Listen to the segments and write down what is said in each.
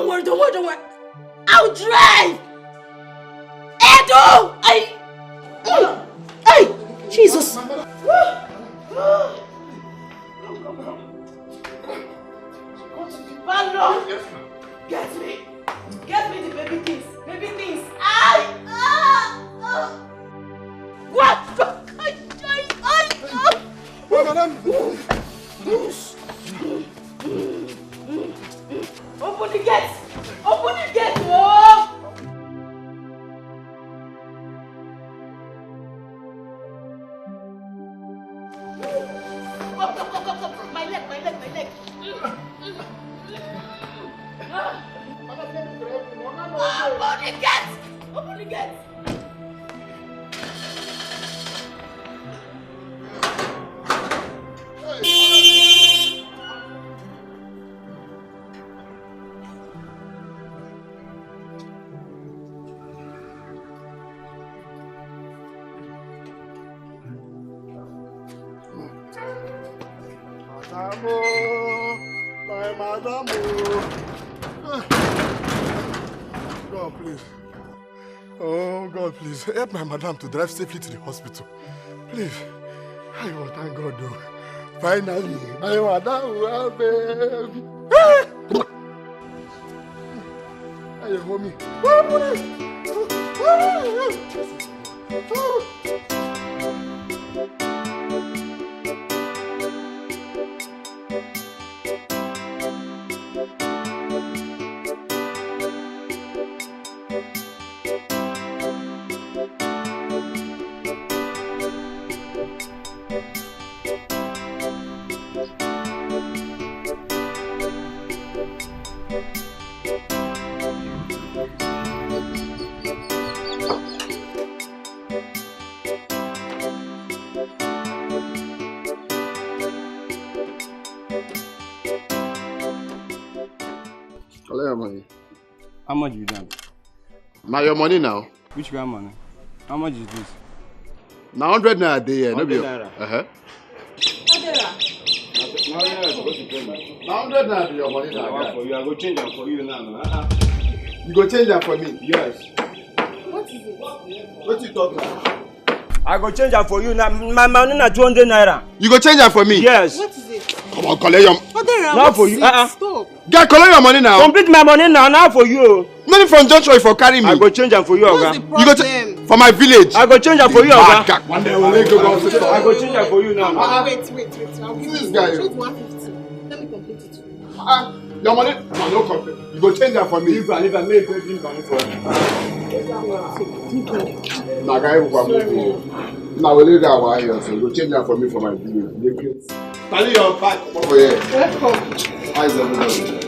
Don't worry, don't worry, don't worry. I'll drive! Edo! Hey! Jesus! Ballo! Get me! Get me the baby things! Baby things! What? Madam! Open the gate! Open the gate! Oh! Come. My leg. Open the gate! My madam. God, please. Oh, God, please. Help my madam to drive safely to the hospital. Please. I will thank God, though. Finally, my madam will have him. Hey, mommy. Money. How much you done? Now your money now. Which kind of money? How much is this? Now 100 naira a day, no be. 100 naira. Now 100 naira be your money now. For you, I go change them for you now. You go change them for me? Yes. What is it? What you talking about? I go change them for you now. My money na 200 naira. You go change them for me? Yes. What is it? Come on, collect your. Not for you. Stop. Get collect your money now. Complete my money now. Now for you. Money from Joshua for carry me. I go change them for you, What's Oga. the problem? You go for my village. I go change them for you, Oga. One day we'll go. I go change them for you now. Wait. I'll give This you guy. 150. Let me complete it. Your money? No complete. You go change them for me. If I make it money for you. Now, guy, now we'll leave that one here. So you go change them for me for my village. Carry your back over here. Welcome. Eyes everybody.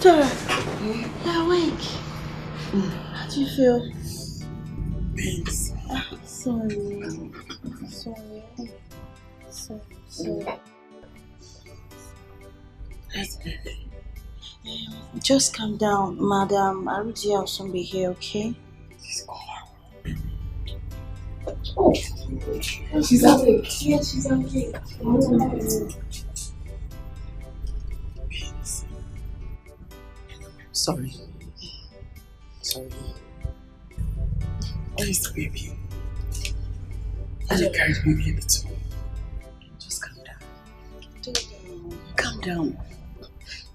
Dora, you're awake. How do you feel? Thanks. Sorry. Just calm down, madam. Arudia will soon be here, okay? Oh, she's awake. Yeah, she's awake. Sorry. Where is the baby? I just carried the baby a little. Just calm down. Calm down.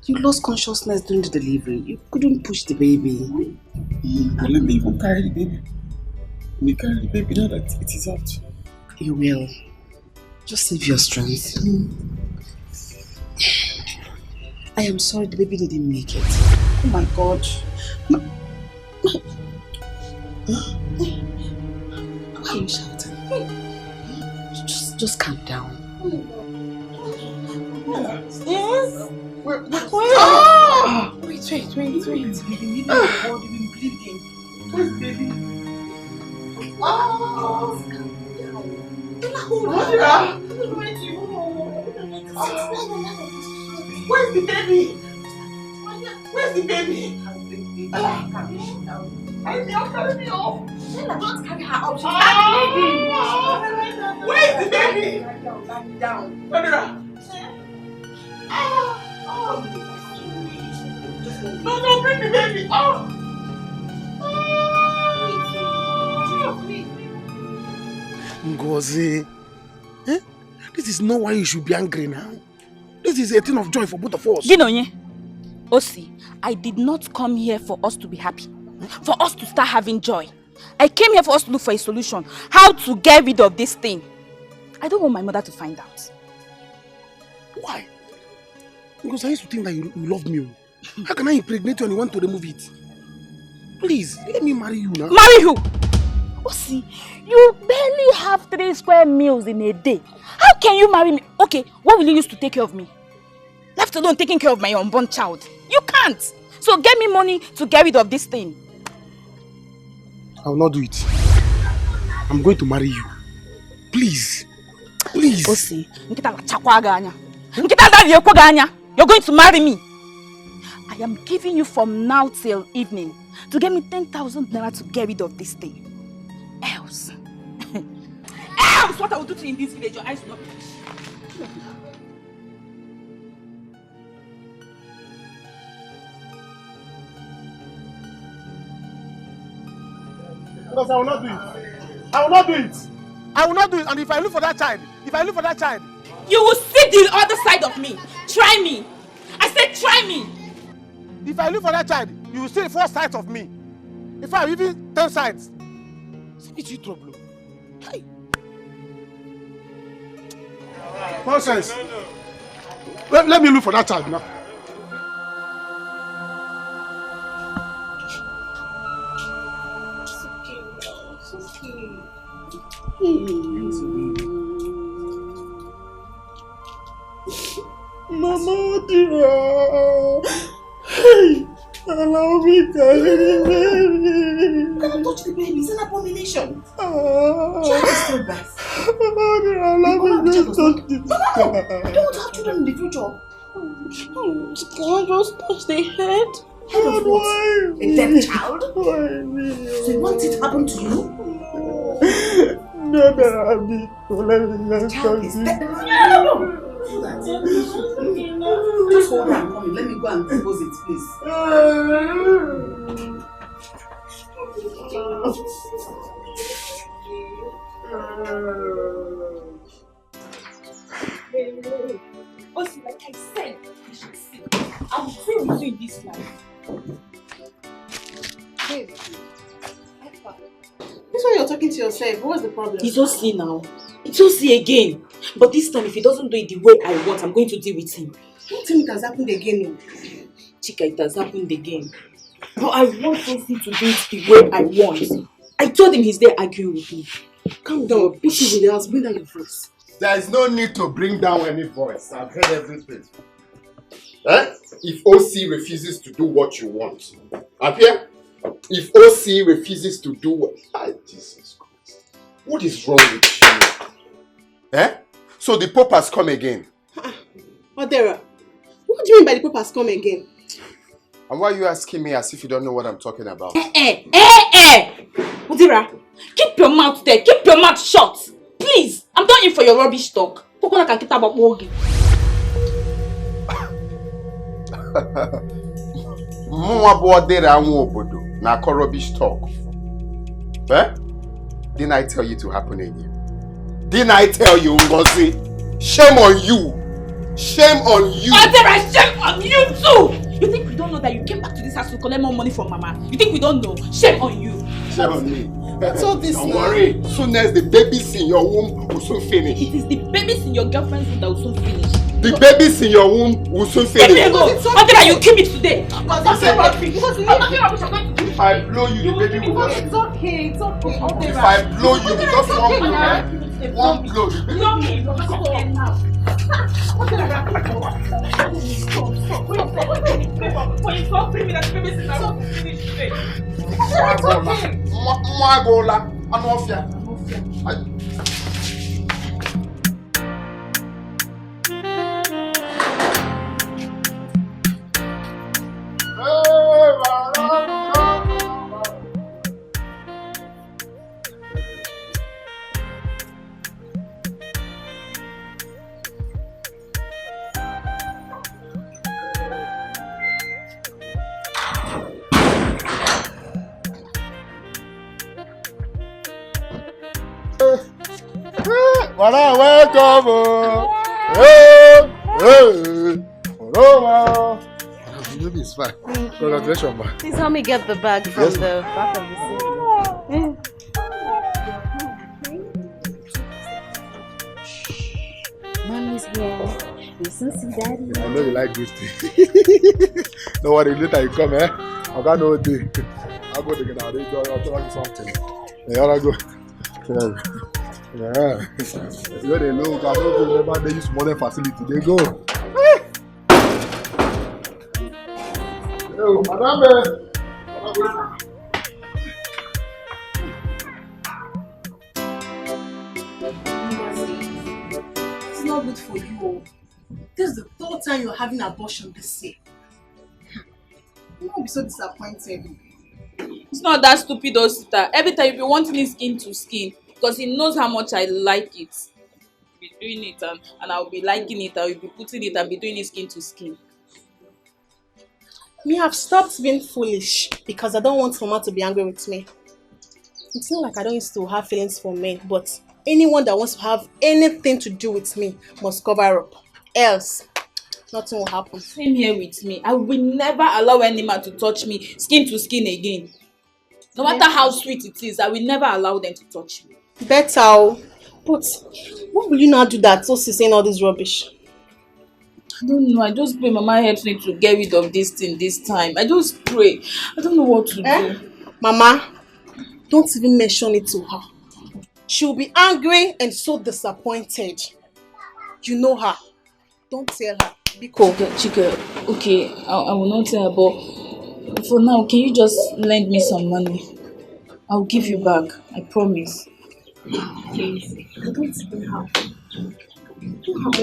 You lost consciousness during the delivery. You couldn't push the baby. Let me even carry the baby. Let me carry the baby now that it is out. You will. Just save your strength. I am sorry the baby didn't make it. Oh my God. you shouting? Just calm down. Yes? Wait. You've been bleeding. Where's the baby? Where's the baby? Where's the baby? Carry me off. Don't carry her out. Where's the baby? Lie down. No, bring the baby. Ngozi, this is not why you should be angry now. This is a thing of joy for both of us. Ginonye, Osi, I did not come here for us to be happy, for us to start having joy. I came here for us to look for a solution, how to get rid of this thing. I don't want my mother to find out. Why? Because I used to think that you love me. How can I impregnate you and you want to remove it? Please, let me marry you now. Marry who? Osi, you barely have 3 square meals in a day. How can you marry me? Okay, what will you use to take care of me? Left alone taking care of my unborn child. You can't. So get me money to get rid of this thing. I will not do it. I'm going to marry you. Please. Please. Osi, you're going to marry me. I am giving you from now till evening to get me 10,000 naira to get rid of this thing. Else, what I will do to you in this village, your eyes will not be. Because I will not do it. I will not do it. I will not do it. And if I look for that child, you will see the other side of me. Try me. I said try me. If I look for that child, you will see the 4 sides of me. If I even 10 sides. It's you trouble. Hey. Nonsense. Let me look for that child now. Mama, dear. Hey, allow me to carry the baby. Don't touch the baby. It's an abomination. Child is still best. Mama, dear, allow me to touch this. No. You don't have children in the future. Can I just touch the head? Head of what? A dead child? Why me? So you want it to happen to you? No, Abi. Child is dead. No. Just hold on, mommy. Let me go and dispose it, please. Osi, like I said, you should see. I'm free with you in this life. Hey. This one you're talking to yourself. What's the problem? It's Osi now. It's Osi again. But this time, if he doesn't do it the way I want, I'm going to deal with him. Don't tell me it has happened again. Chika, it has happened again. But I want Osi to do it the way I want. I told him he's there arguing with me. Calm down. Push it in the house. Bring down your voice. There is no need to bring down any voice. I've heard everything. If OC refuses to do what you want, up here? If OC refuses to do what... Jesus Christ. What is wrong with you? So the Pope has come again? Odera, what do you mean by the Pope has come again? And why are you asking me as if you don't know what I'm talking about? Odera, keep your mouth there. Keep your mouth shut. Please, I'm not in for your rubbish talk. Coconut can get about Mogi. Na rubbish talk. Didn't I tell you to happen again? Didn't I tell you, Ngozi? Shame on you! Shame on you! Odera, shame on you too! You think we don't know that you came back to this house to collect more money from Mama? You think we don't know? Shame on you! Shame on me. What's all this Don't now? worry. Soon as the babies in your womb will soon finish. It is the babies in your girlfriend's womb that will soon finish. The babies in your womb will soon finish. Odera, you kill me today! I'm not saying rubbish. I'm not saying rubbish. I'm going to kill you. I blow you, the baby will just... It's okay, it's okay. If I blow you, just one blow, eh? One blow, the baby will just... Madam, welcome. Hey, hey. Hello, the baby is fine. Congratulations, ma. Please help me get the bag from Yes, the back of the seat. Mommy's here. Listen, see daddy. I know you like this thing. Don't worry, later you come, eh? I got no day. I'll go to get out. I'll tell you something. Yeah, I'll go. Yeah. Where they look, I don't remember they use modern facility. They go. Yo, madame. It's not good for you. This is the third time you're having abortion this year. You won't be so disappointed. It's not that stupid, though, sister. Every time you be wanting it skin to skin because he knows how much I like it. Be doing it and I'll be liking it. I'll be putting it and be doing it skin to skin. Me have stopped being foolish because I don't want Mama to be angry with me. It's not like I don't used to have feelings for men, but anyone that wants to have anything to do with me must cover up. Else, nothing will happen. Same here with me. I will never allow any man to touch me skin to skin again. No matter how sweet it is, I will never allow them to touch me. Better. But what will you now do that so she's saying all this rubbish? I don't know. I just pray Mama helps me to get rid of this thing this time. I just pray. I don't know what to do. Mama, don't even mention it to her. She'll be angry and so disappointed. You know her. Don't tell her. Be cool. Chika, okay, I will not tell her, but for now, can you just lend me some money? I'll give you back. I promise. Please. I don't even have.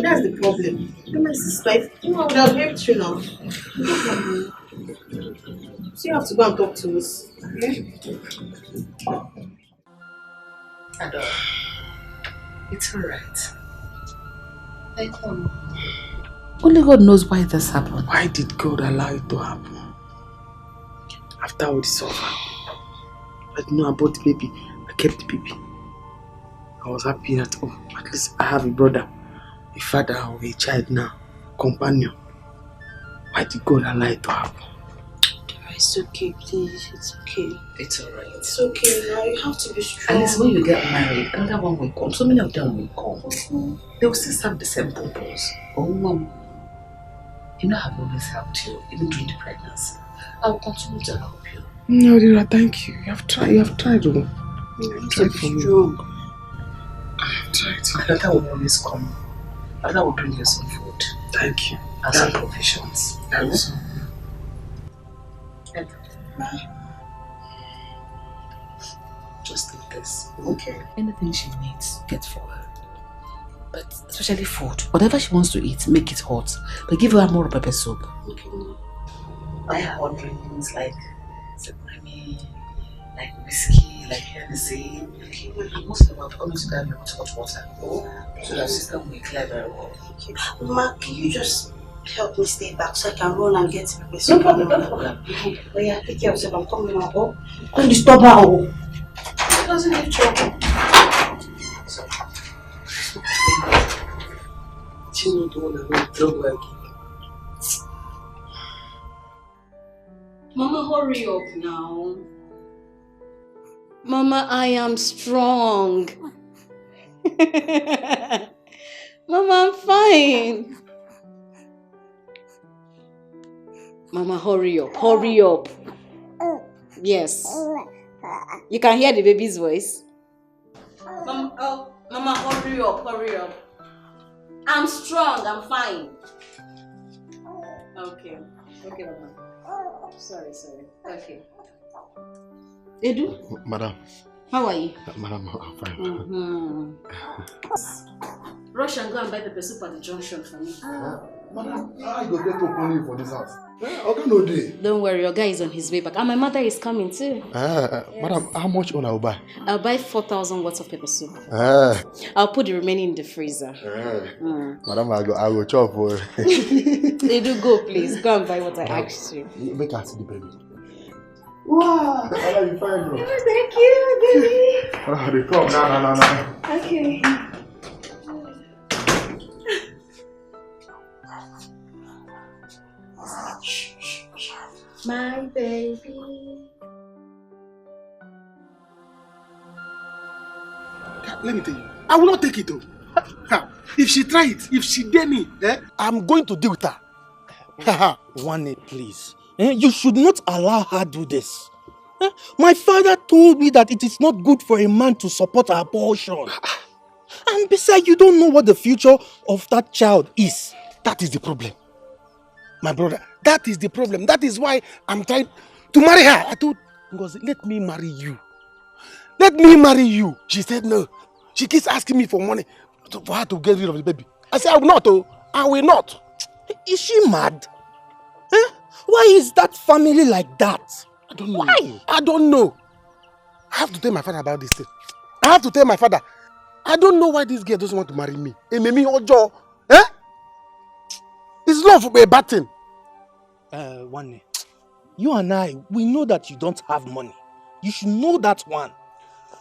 That's the problem. You're my sister. You know, I would have helped you now. So you have to go and talk to us. Okay? Adore. It's alright. Only God knows why this happened. Why did God allow it to happen? After all this suffer, I didn't know about the baby. I kept the baby. I was happy that, at least I have a brother, a father, or a child now, companion. Why did God allow it to happen? It's okay, please. It's okay. It's alright. It's okay now. You have to be strong. At least when you get married, another one will come. So many of them will come. They will still serve the same purpose. Oh, Mom. You know I've always helped you, even during the pregnancy. I will continue to help you. No, Dira, thank you. You have tried. You have tried. You have tried for me. Strong. I have tried. Another will always come. Another will bring you some food. Thank you. And some provisions. Yes. Just take this. Okay. Anything she needs, get for her. But especially food. Whatever she wants to eat, make it hot. But give her more pepper soup. Okay. Buy her hot drinks like money, like whiskey, like Hennessy. Okay. And most of them have always done with hot water. So that system will clear very well. Okay. Mama, can you just help me stay back so I can run and get pepper soup? No problem. But yeah, take care of yourself. I'm coming now. Don't disturb her. She doesn't need trouble. So, she not the one that will trouble like you. Mama, hurry up now. Mama, I am strong. Mama, I'm fine. Mama, hurry up. Hurry up. Yes. You can hear the baby's voice. Mama, hurry up, hurry up. I'm strong, I'm fine. Okay, Mama. Sorry. Okay. Edu? Madam. How are you? Madam, I'm fine. Rush and go and buy pepper soup at the junction for me. Madam, I go get open for this house. Okay, no day. Don't worry, your guy is on his way back. And my mother is coming too. Madam, how much on I'll buy? I'll buy 4,000 watts of pepper soup. I'll put the remaining in the freezer. Madam, I go chop for They do go, please. Go and buy what I asked you. Make her see the baby. Wow! Madam, you fine, bro. Thank you, baby. They come now. Okay. My baby. Let me tell you, I will not take it though. If she try it, if she dare me, I'm going to deal with her. One, please. You should not allow her do this. My father told me that it is not good for a man to support abortion. And besides, you don't know what the future of that child is. That is the problem. My brother, that is the problem. That is why I'm trying to marry her. I told Ngozi, let me marry you. Let me marry you. She said no. She keeps asking me for money for her to get rid of the baby. I said, I will not. I will not. Is she mad? Why is that family like that? I don't know. Why? I don't know. I have to tell my father about this thing. I have to tell my father. I don't know why this girl doesn't want to marry me. Mimi Ojo. Is love a bad thing? One, you and I, we know that you don't have money. You should know that one.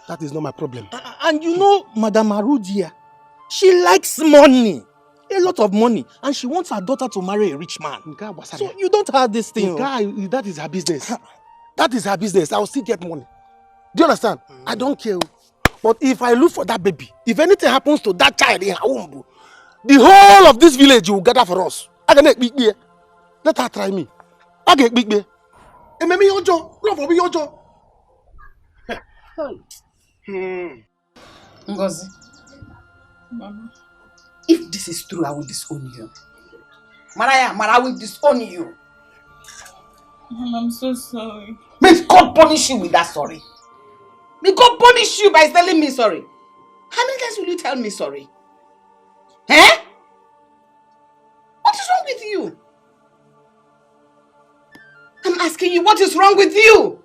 That is not my problem. And you know, Madame Arudia, she likes money. A lot of money. And she wants her daughter to marry a rich man. So you don't have this thing. That is her business. That is her business. I will still get money. Do you understand? I don't care. But if I look for that baby, if anything happens to that child in her womb, the whole of this village will gather for us. I can make big beer. Let her try me. I get big beer. And maybe your jaw. Love for me, your jaw. Ngozi. Mama. If this is true, I will disown you. Maraya, I will disown you. Mama, I'm so sorry. May God punish you with that sorry. May God punish you by telling me sorry. How many times will you tell me sorry? What is wrong with you? I'm asking you, what is wrong with you?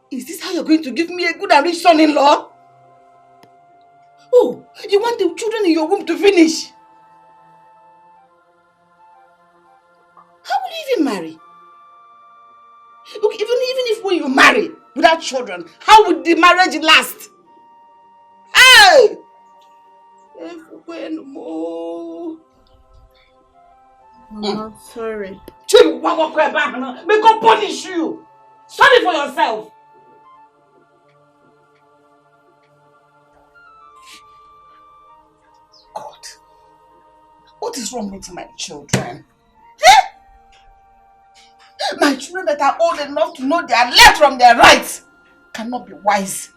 Is this how you're going to give me a good and rich son-in-law? Oh, you want the children in your womb to finish? How will you even marry? Look, even if when you marry without children, how would the marriage last? Hey! Mama, sorry. May God punish you. Sorry for yourself. God, what is wrong with my children? My children that are old enough to know their left from their right cannot be wise.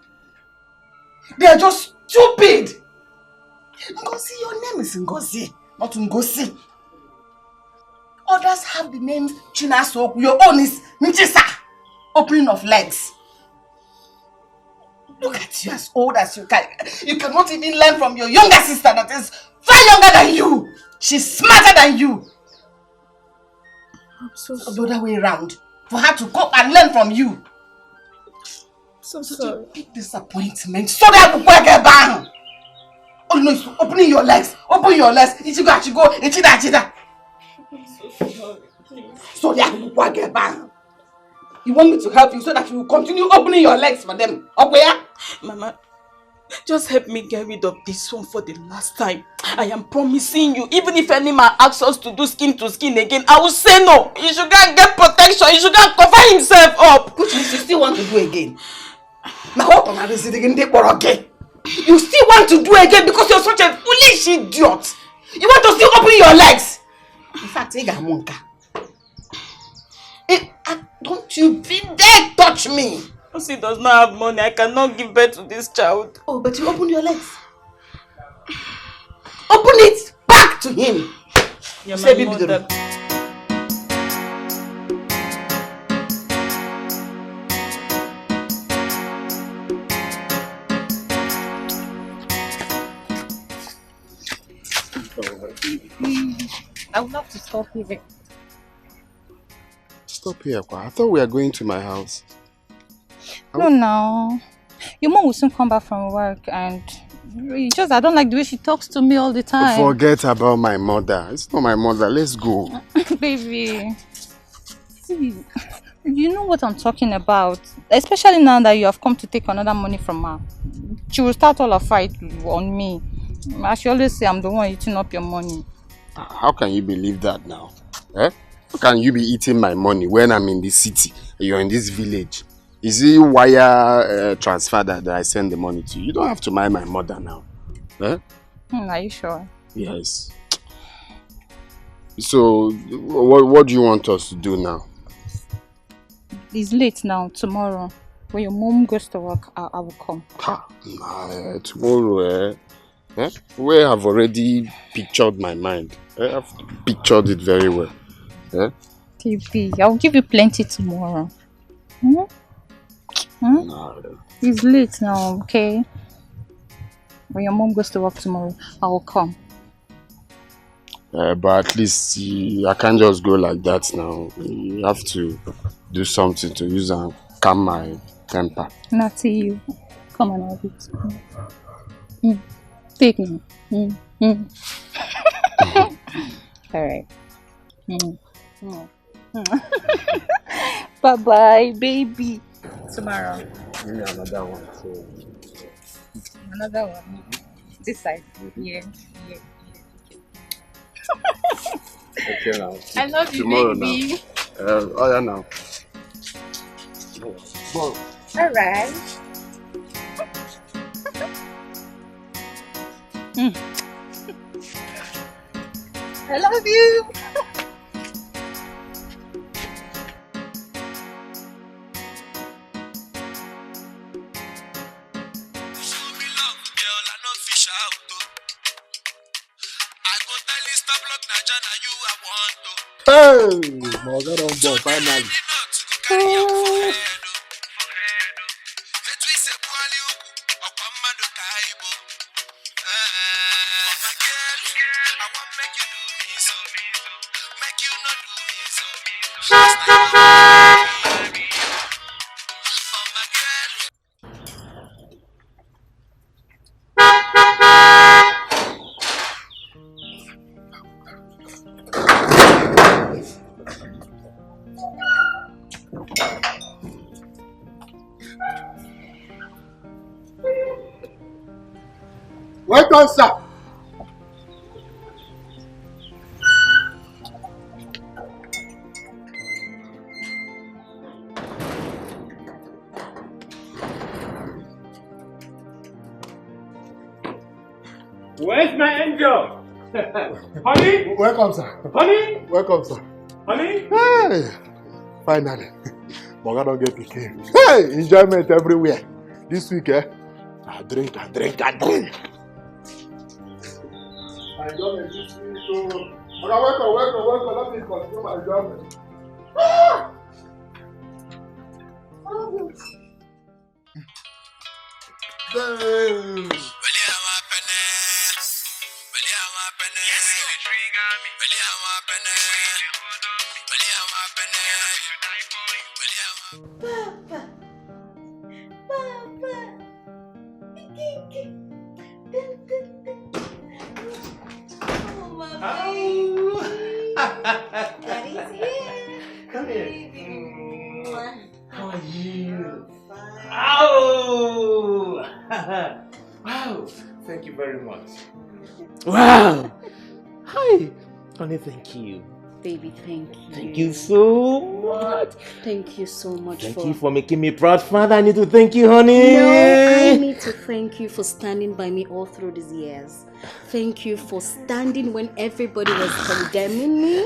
They are just stupid. Ngozi, your name is Ngozi, not Ngozi. Others have the names Chinasoku. Your own is Nchisa, opening of legs. Look at you, as old as you can. You cannot even learn from your younger sister that is far younger than you. She's smarter than you. I'm so sorry. The other way around. For her to come and learn from you. So sorry. Big disappointment. So that will get bang. Oh no, it's opening your legs. Open your legs. Ichigo. Ichida. I'm so sorry. Please. So that will get bang. You want me to help you so that you will continue opening your legs for them? Up where? Mama, just help me get rid of this one for the last time. I am promising you, even if any man asks us to do skin to skin again, I will say no. He should go and get protection. He should go and cover himself up. Which means you still want to do again. Now what am I again? You still want to do again because you're such a foolish idiot. You want to still open your legs? In fact, don't you dare touch me! He does not have money. I cannot give birth to this child. Oh, but you opened your legs. Open it back to him. You're Say, my baby, mother. I would love to stop here. Stop here, Kwa. I thought we were going to my house. No. Your mom will soon come back from work and I don't like the way she talks to me all the time. Forget about my mother. It's not my mother. Let's go. Baby. See, you know what I'm talking about. Especially now that you have come to take another money from her. She will start all a fight on me. As she always say, I'm the one eating up your money. How can you believe that now? Eh? How can you be eating my money when I'm in this city? You're in this village. Is it wire transfer that I send the money to you? You don't have to mind my mother now. Eh? Are you sure? Yes. So, what do you want us to do now? It's late now. Tomorrow, when your mom goes to work, I will come. Tomorrow, we have already pictured my mind. I've pictured it very well. TV, I'll give you plenty tomorrow. It's late now, okay? When your mom goes to work tomorrow, I will come. But at least I can't just go like that now. You have to do something to use and calm my temper. Not to you. Come on, have it. Take me. Alright. Bye-bye, baby. Tomorrow. Give me another one. So. Another one. This side. Yeah. Okay now. I love you, tomorrow baby. Now. Oh yeah now. Alright. I love you. Hey, my God, on board finally. Welcome, sir. Where's my angel? Honey? Welcome, sir. Honey? Welcome, sir. Honey? Hey, finally. Moga don't get picky. Hey, enjoyment everywhere. This week, I drink. Enjoyment this week, so. Welcome. Let me continue my enjoyment. Daddy's here. Come here. How are you? Fine. Oh! Wow! Thank you very much. Wow! Hi! Honey, thank you. Baby, thank you. Thank you so much. Thank you so much. Thank you for making me proud, Father. I need to thank you, honey. No, I need to thank you for standing by me all through these years. Thank you for standing when everybody was condemning me.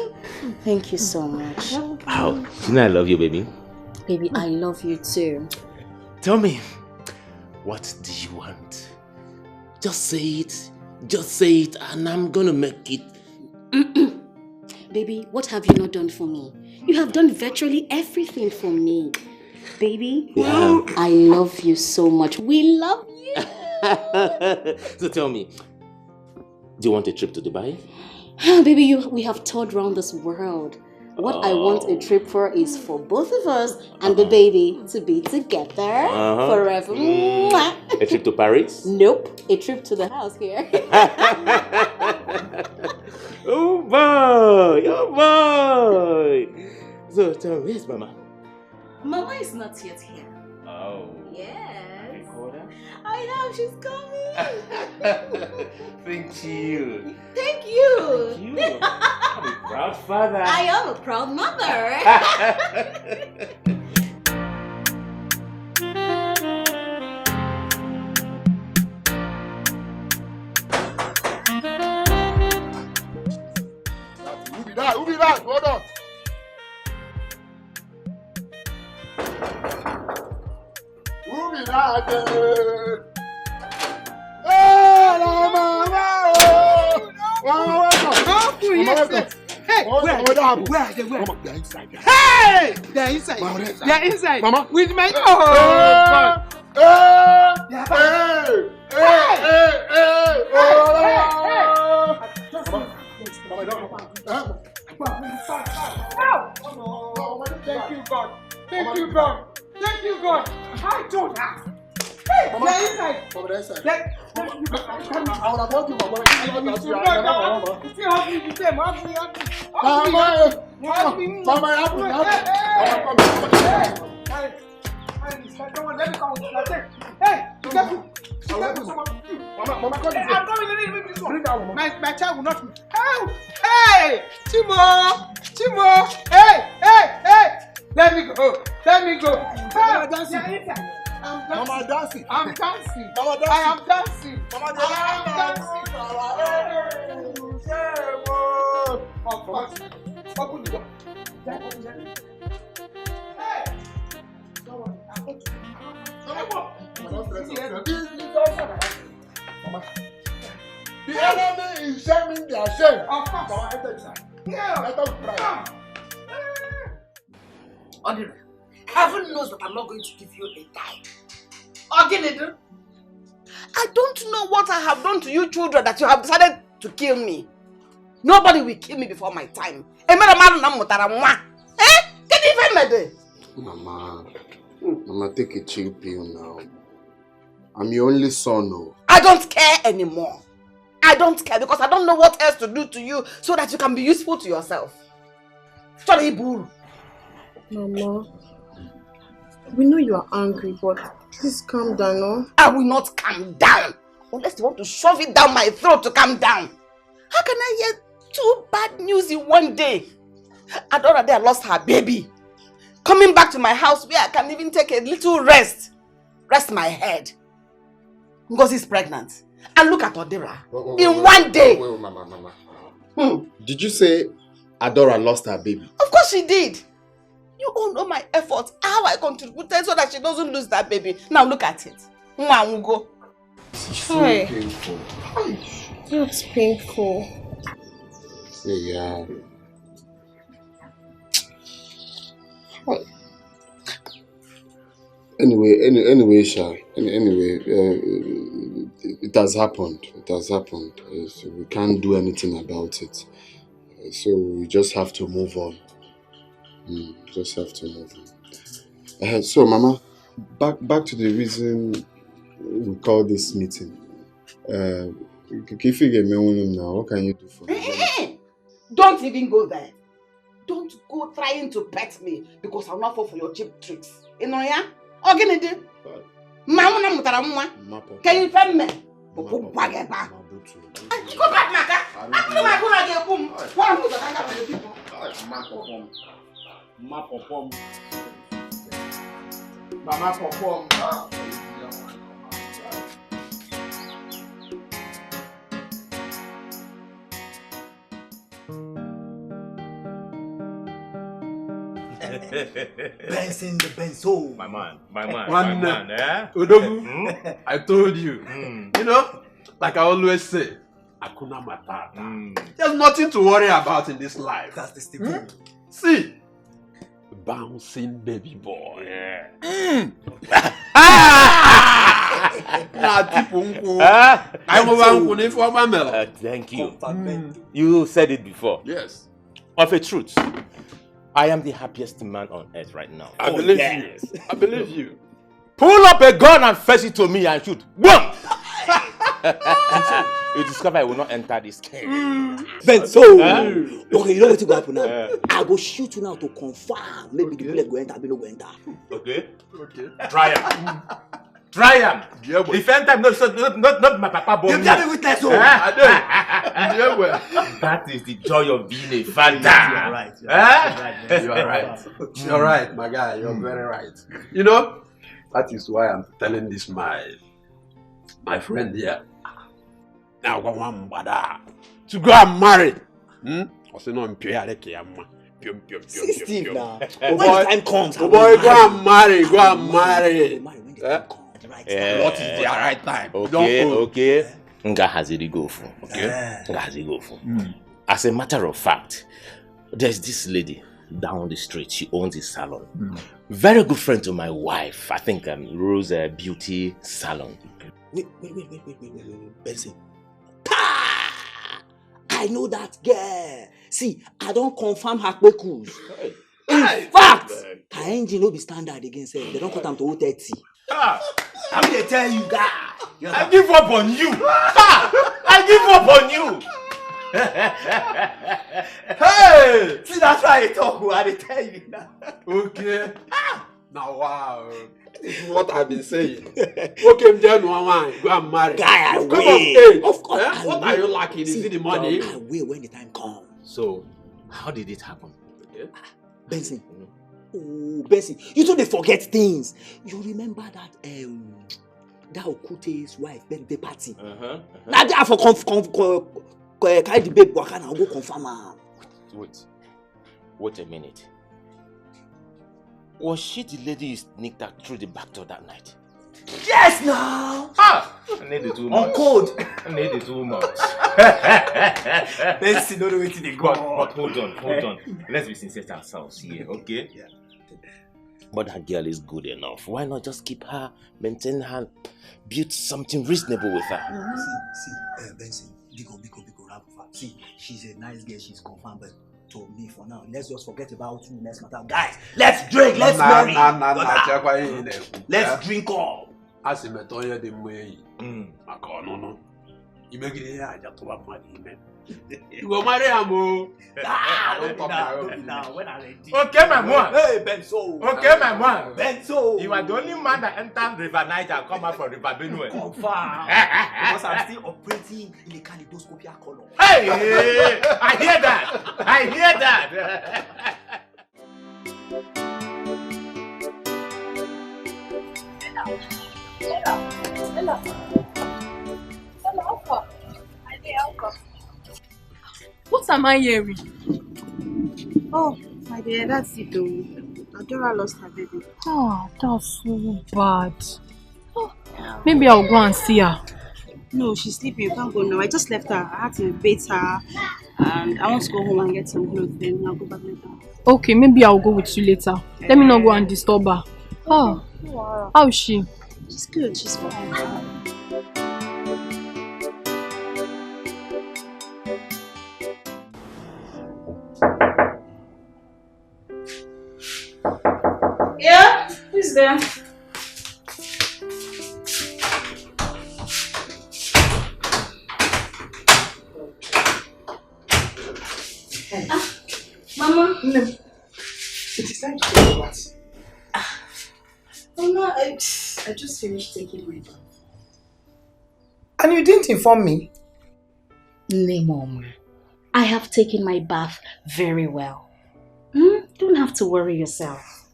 Thank you so much. Wow. You know I love you, baby. Baby, I love you too. Tell me, what do you want? Just say it. Just say it and I'm gonna make it. Baby, what have you not done for me? You have done virtually everything for me. Baby, I love you so much. We love you. So tell me, do you want a trip to Dubai? Baby, we have toured around this world. What I want a trip for is for both of us and the baby to be together forever. A trip to Paris? Nope, a trip to the house here. Oh boy, oh boy. So tell me, where's Mama? Mama is not yet here. Oh. Yes. Call her? I know, she's coming. Thank you. Thank you. Thank you. I'm a proud father. I am a proud mother. Who be that? Hold on. Who be that? Hey, Mama! Hey, where are they? Mama, they're inside. Hey! They're inside. Mama, They're inside. Mama. With my... Oh, God. Thank you, God. Thank you, God. Thank you, God. I told her. Hey, they're inside. Mama, they're inside. I would have told you, Mama. You still help me with them. Help me. Mama, Come on, let me come. Hey, you got me. Mama, come I'm coming. Let me this one. My child will not. Help! Hey, Timo. Hey. Let me go. Mama, dancing. Mama, dancing. I'm dancing. Mama, dancing. I am dancing. Mama, Open the door. Hey! The enemy is shaming their shame. Mama, enter inside. Yeah. Let us pray. Odira, heaven knows that I'm not going to give you a dime. Oginede, I don't know what I have done to you children that you have decided to kill me. Nobody will kill me before my time. Mama, take a chill pill now. I'm your only son, no. I don't care anymore. I don't care because I don't know what else to do to you so that you can be useful to yourself. Sorry, Buru. Mama, we know you are angry, but please calm down, no? I will not calm down unless you want to shove it down my throat to calm down. How can I hear 2 bad news in one day? Adora there lost her baby. Coming back to my house where I can even take a little rest my head. Because he's pregnant. And look at Odira. In one day. Wait, Mama. Did you say Adora lost her baby? Of course she did. You all know my efforts, how I contributed so that she doesn't lose that baby. Now look at it. Go. It's so painful. That's painful. Yeah. Anyway, Sha. Anyway, it has happened. So we can't do anything about it. So we just have to move on. So, Mama, back to the reason we call this meeting. If you get me on now, what can you do for me? Don't even go there. Don't go trying to pet me because I'll not fall for your cheap tricks. You know, yeah? Oginede. Mama mutara mwa. Can you find me? Go back, Maka. I'm going to go back. Mama Popom. Benson the Benzo. My man, One, my man, eh? Udogu, I told you. You know, like I always say, Akuna Matata. There's nothing to worry about in this life. That's the stipend. See, bouncing baby boy. Yeah. Thank you. You said it before. Yes. Of a truth, I am the happiest man on earth right now. I believe you. I believe you. Pull up a gun and fetch it to me and shoot. Boom! You discover I will not enter this cave. Benzo! Okay, you know what to go happen now? I go shoot you now to confirm. Maybe the bullet go enter, the go enter. Okay? Try him. Try him. Defend time, not my papa bomb. You tell me witness, oh! That is the joy of being a father. You are right. You are right. You're right, my guy. You're very right. You know, that is why I'm telling this my friend here. Now go one bada to go and marry. See Steve now. When the time comes, boy, go and marry. Go and marry. What is the right time? Okay. Nga haziri go for. Okay. Nga haziri go for. As a matter of fact, there's this lady down the street. She owns a salon. Very good friend to my wife. I think Rose Beauty Salon. Wait. Benson. I know that girl. See, I don't confirm her quick. In fact, her engine will be standard again. Say they don't cut them to 30. I'm gonna tell you that. I give up on you. I give up on you. Hey, see that's why I talk. I tell you now. Okay. Now wow. This is what I've been saying. Okay, then one go and marry. Guy, I will. Of course. What are you lacking? Is it the money? I will when the time comes. So, how did it happen? Benson. Oh, Benson, you don't forget things. You remember that Okute's wife birthday party? Now they have for carry the babe work and I'll go confirm her. Wait a minute. Was she the lady you sneaked out through the back door that night? Yes, now. I need it too much. On code. I need it too much. Benson, don't know where they go. But hold on. Let's be sincere to ourselves here, okay? Yeah. But that girl is good enough. Why not just keep her, maintain her, build something reasonable with her? See, Benson, Biko, see, she's a nice girl, she's confirmed, but to me for now, let's just forget about you next matter. Guys, let's drink, let's marry. Let's drink all. As a metoya de way, no. You make it here, I just want my email. You go marry Amo. Don't be now. When I ready. Okay, my man. Hey, Benzo. Okay, my man. Benzo. You are the only man that entered River Niger and come out from River Benue. Confirm. Because I'm still operating in the kaleidoscopic color. Hey, I hear that. Hello. What am I hearing? Oh, my dear, that's it though. Adora lost her baby. Oh, that's so bad. Oh, maybe I'll go and see her. No, she's sleeping. You can't go now. I just left her. I had to bathe her. And I want to go home and get some clothes. Then I'll go back later. Okay, maybe I'll go with you later. Let me not go and disturb her. Oh, how is she? She's good. She's fine. Yeah? Who's there? Mama. No. It is time to go back. Mama, I just finished taking my bath. And you didn't inform me? No, Mama. I have taken my bath very well. You don't have to worry yourself.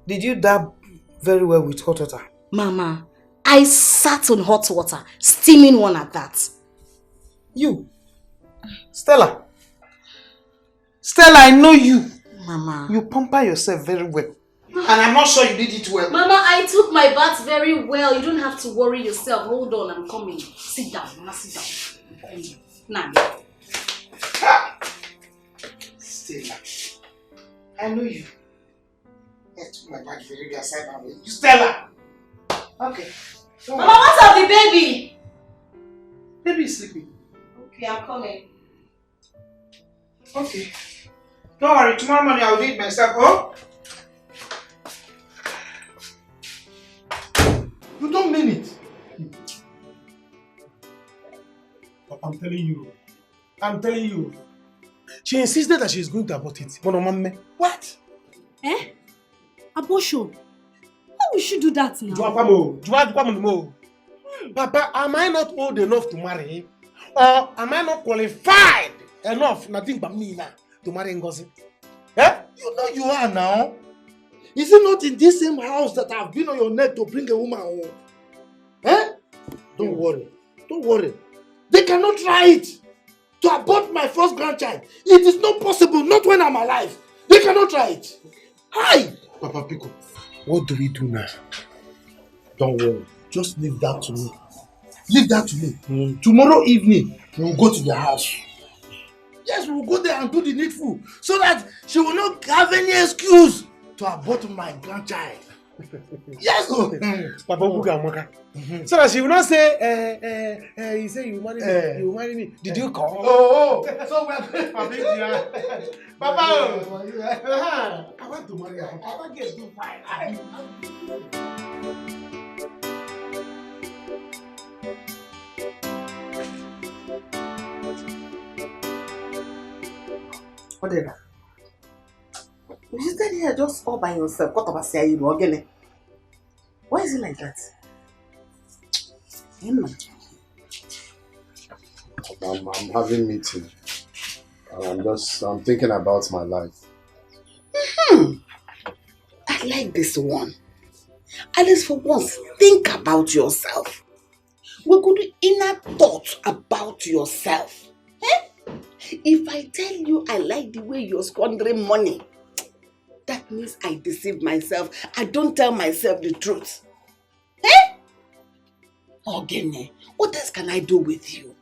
Did you dab very well with hot water? Mama, I sat on hot water, steaming one at that. You? Stella? Stella, I know you. Mama. You pamper yourself very well. And I'm not sure you did it well. Mama, I took my bath very well. You don't have to worry yourself. Hold on, I'm coming. Sit down, Mama, sit down. I'm coming. Now. Stella, I know you. I took my bath very well. Side down. You Stella! Okay. Mama, what's up the baby? Baby is sleeping. Okay, I'm coming. Okay. Don't worry, tomorrow morning I'll do it myself, oh? You don't mean it. I'm telling you. She insisted that she's going to abort it. What? Eh? Abortion? How will she do that now? Papa, am I not old enough to marry? Or am I not qualified enough, nothing but me now, to marry Ngozi? Eh? You know you are now. Is it not in this same house that I've been on your neck to bring a woman home? Eh? Don't worry. They cannot try it to abort my first grandchild. It is not possible, not when I'm alive. They cannot try it. Hi! Papa Pico, what do we do now? Don't worry. Just leave that to me. Tomorrow evening, we will go to the house. Yes, we will go there and do the needful so that she will not have any excuse to abort my grandchild. Yes, Papa Buga. So that she will not say, you say you will marry me. Did you call? Oh, so we are going for big Papa, I want to marry her. I want to get too fine. Whatever. You stay here just all by yourself. What about say you again? Why is it like that? I'm having meeting. And I'm thinking about my life. I like this one. At least for once, think about yourself. We could do inner thought about yourself. Eh? If I tell you I like the way you're squandering money, that means I deceive myself. I don't tell myself the truth. Eh? Ogene, what else can I do with you?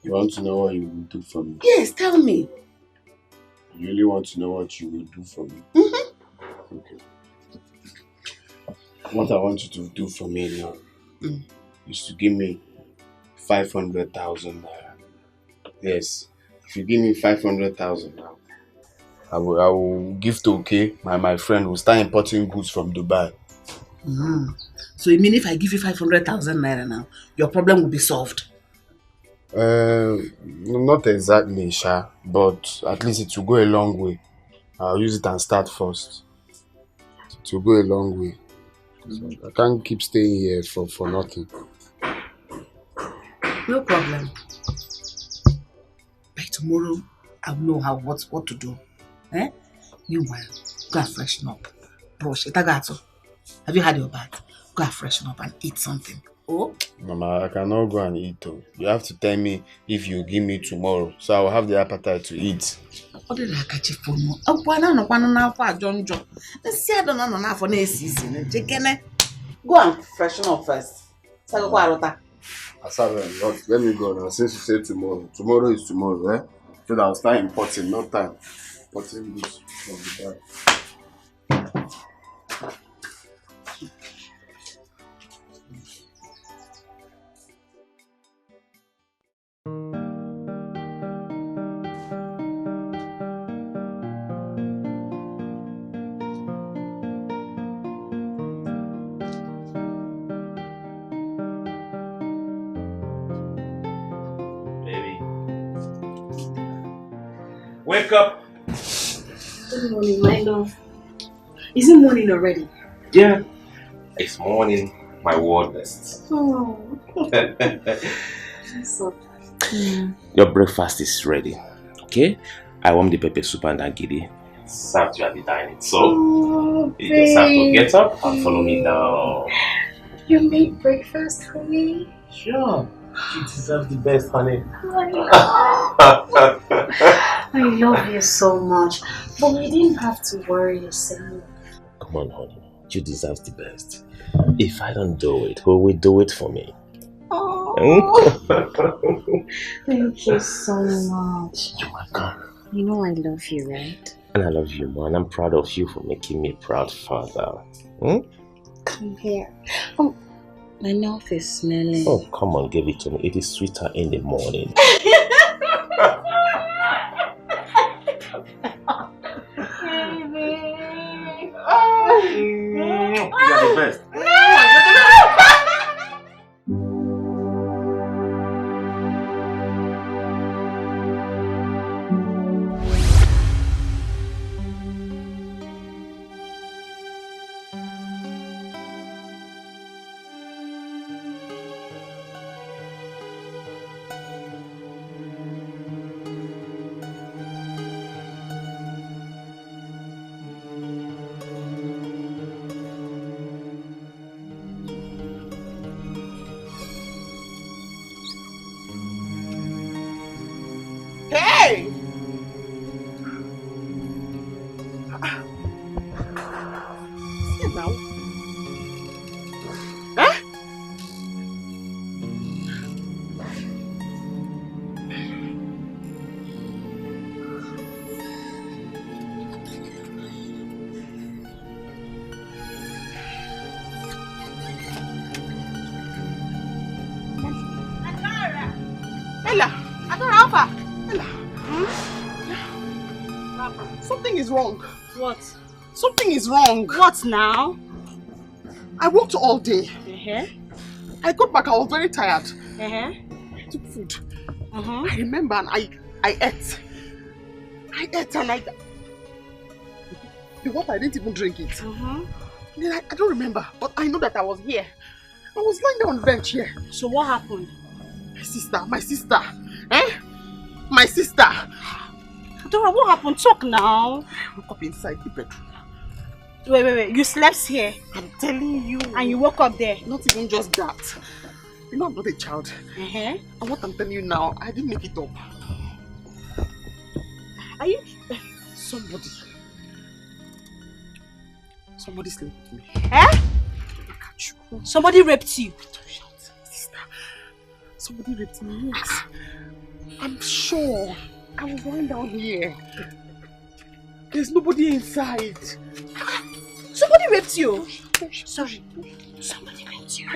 You want to know what you will do for me? Yes, tell me. You really want to know what you will do for me? Okay. What I want you to do for me now is to give me 500,000 naira. Yes. If you give me 500,000 now, I will give to my friend who start importing goods from Dubai. So you mean if I give you 500,000 naira now, your problem will be solved? Not exactly, Sha, but at least it will go a long way. I'll use it and start first. It will go a long way. So I can't keep staying here for nothing. No problem. By tomorrow, I will know what to do. Eh? You will go and freshen up. Brush. Have you had your bath? Go and freshen up and eat something. Oh? Mama, I cannot go and eat though. You have to tell me if you give me tomorrow, so I will have the appetite to eat. What did I catch you for? Go and freshen up first. Asabe, let me go now. Since you say tomorrow. Tomorrow is tomorrow, eh? So that I'll start importing, no time. Importing goods from Dubai. Wake up! Good morning, my love. Is it morning already? Yeah, it's morning, my word best. Oh. Your breakfast is ready, okay? I warmed the pepper soup and agidi. Served you at the dining. So, you just have to get up and follow me down. You made breakfast for me? Sure. You deserve the best, honey. I love you so much. But you didn't have to worry yourself. Come on, honey. You deserve the best. If I don't do it, who will do it for me? Oh, thank you so much. You're welcome. You know I love you, right? And I love you more, and I'm proud of you for making me a proud father. Come here. Oh, my mouth is smelling. Oh, come on, give it to me. It is sweeter in the morning. You are the best. Hey! See now? Huh? Ella, Adora Alpha. Ella. Something is wrong. What? Something is wrong. What now? I worked all day. Uh-huh. I got back, I was very tired. Uh-huh. I took food. Uh-huh. I remember and I ate. I ate and the water, I didn't even drink it. Uh-huh. Then I don't remember, but I know that I was here. I was lying down on the bench here. So what happened? My sister. Eh? My sister. Dora, what happened? Talk now. I woke up inside the bedroom. Wait. You slept here? I'm telling you. And you woke up there? Not even just that. You know I'm not a child. Uh-huh. And what I'm telling you now, I didn't make it up. Are you... Somebody slept with me. Eh? Somebody raped you? Don't shout, sister. Somebody raped me, yes. I'm sure. I was lying down here. There's nobody inside. Somebody raped you? Sorry. Somebody raped you?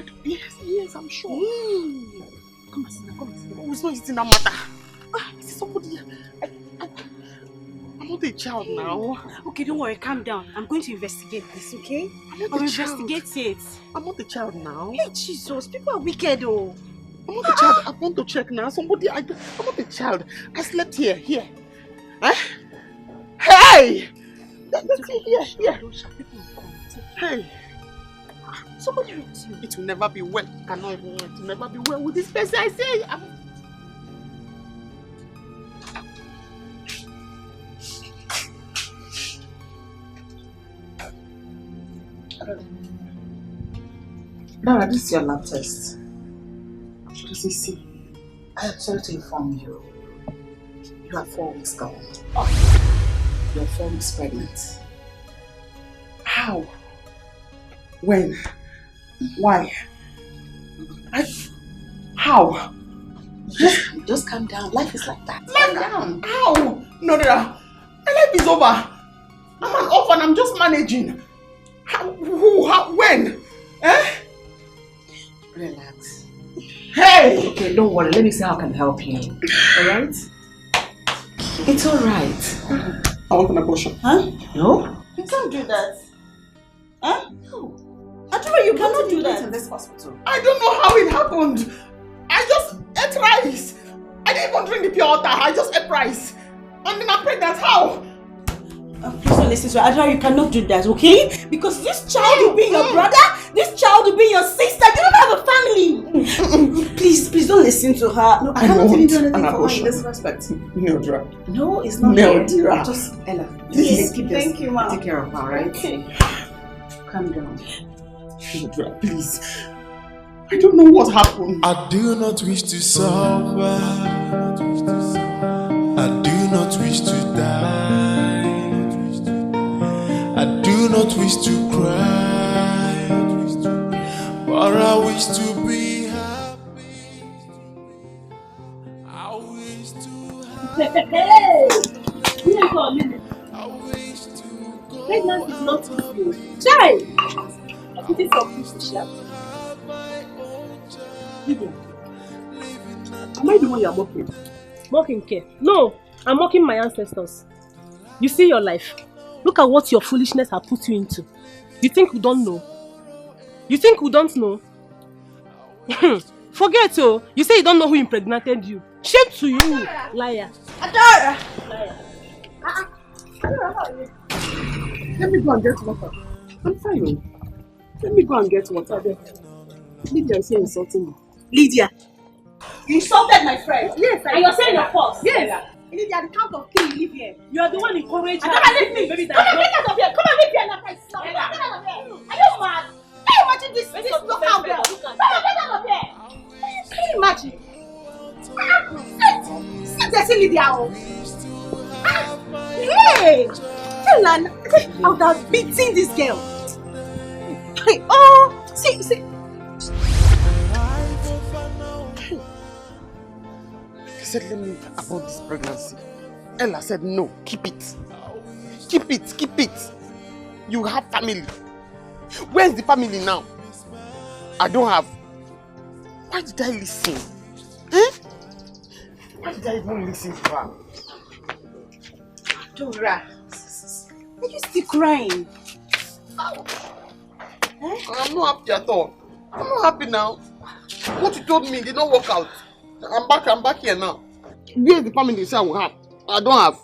Yes, I'm sure. Come and sit down. Oh, it's not eating that matter. Is it somebody? I'm not a child now. Okay, don't worry, calm down. I'm going to investigate this, okay? I'll investigate it. I'm not a child now. Hey, Jesus, people are wicked, oh. I'm not a child. I want to check now. I'm not a child. I slept here. Eh? Hey! Here. Hey. Somebody raped you. It will never be well. It will never be well with this person. I say. Laura, this is your lab test. See, I am sorry to inform you. You are 4 weeks gone. You are 4 weeks pregnant. How? When? Why? How? Just calm down. Life is like that. Calm down. How? No. My life is over. I'm an orphan. I'm just managing. How? Who? How? When? Eh? Relax. Hey! Okay, don't worry. Let me see how I can help you. Alright? It's alright. I want an abortion. Huh? No? You can't do that. Huh? No. Adora, you cannot do that in this hospital. I don't know how it happened. I just ate rice. I didn't even drink the pure water. I just ate rice. And then I'm pregnant. How? Please don't listen to her. Adora, you cannot do that, okay? Because this child will be your brother. This child will be your sister. You don't have a family. Please don't listen listen to her. No, I cannot even do anything for her in this respect. Mildra. No, it's not Mildra. Just Ella. Please, Keep this. Thank you, Ma. Take care of her, right? Okay. Calm down. Mildra, please. I don't know what happened. I do not wish to suffer. I do not wish to die. I do not wish to cry. But I wish to be happy. I wish to have. Hey! Here go, Lily. I wish to go. Pregnant is not easy. Child! It is for people, Sha. Lydia, am I the one you are mocking? Mocking care? No, I'm mocking my ancestors. You see your life. Look at what your foolishness has put you into. You think we don't know? You think we don't know? Forget oh. You say you don't know who impregnated you. Shame to you, liar. Adora! Liar. Adora, how are you? Let me go and get water. I'm fine. Let me go and get water there. Lydia is here insulting me. Lydia, you insulted my friend. Yes, and you're saying you're false. Yes. Lydia, the count of 3 you live here. You are the one encouraging her. Adora, leave me. Come and get out of here. Come and leave here now. Get out of here. Are you mad? Can you imagine this local girl? Come and get out of here. Can you imagine? Sit there, see Lydia. Hey! Tell her, I would have beaten this girl. Oh, see. He said, let me abort this pregnancy. Ella said, no, keep it. Keep it. You have family. Where's the family now? I don't have. Why did I listen? Why did I even listen to her? Dora, are you still crying? I'm not happy at all. I'm not happy now. What you told me did not work out. I'm back here now. Where's the family you say I will have? I don't have.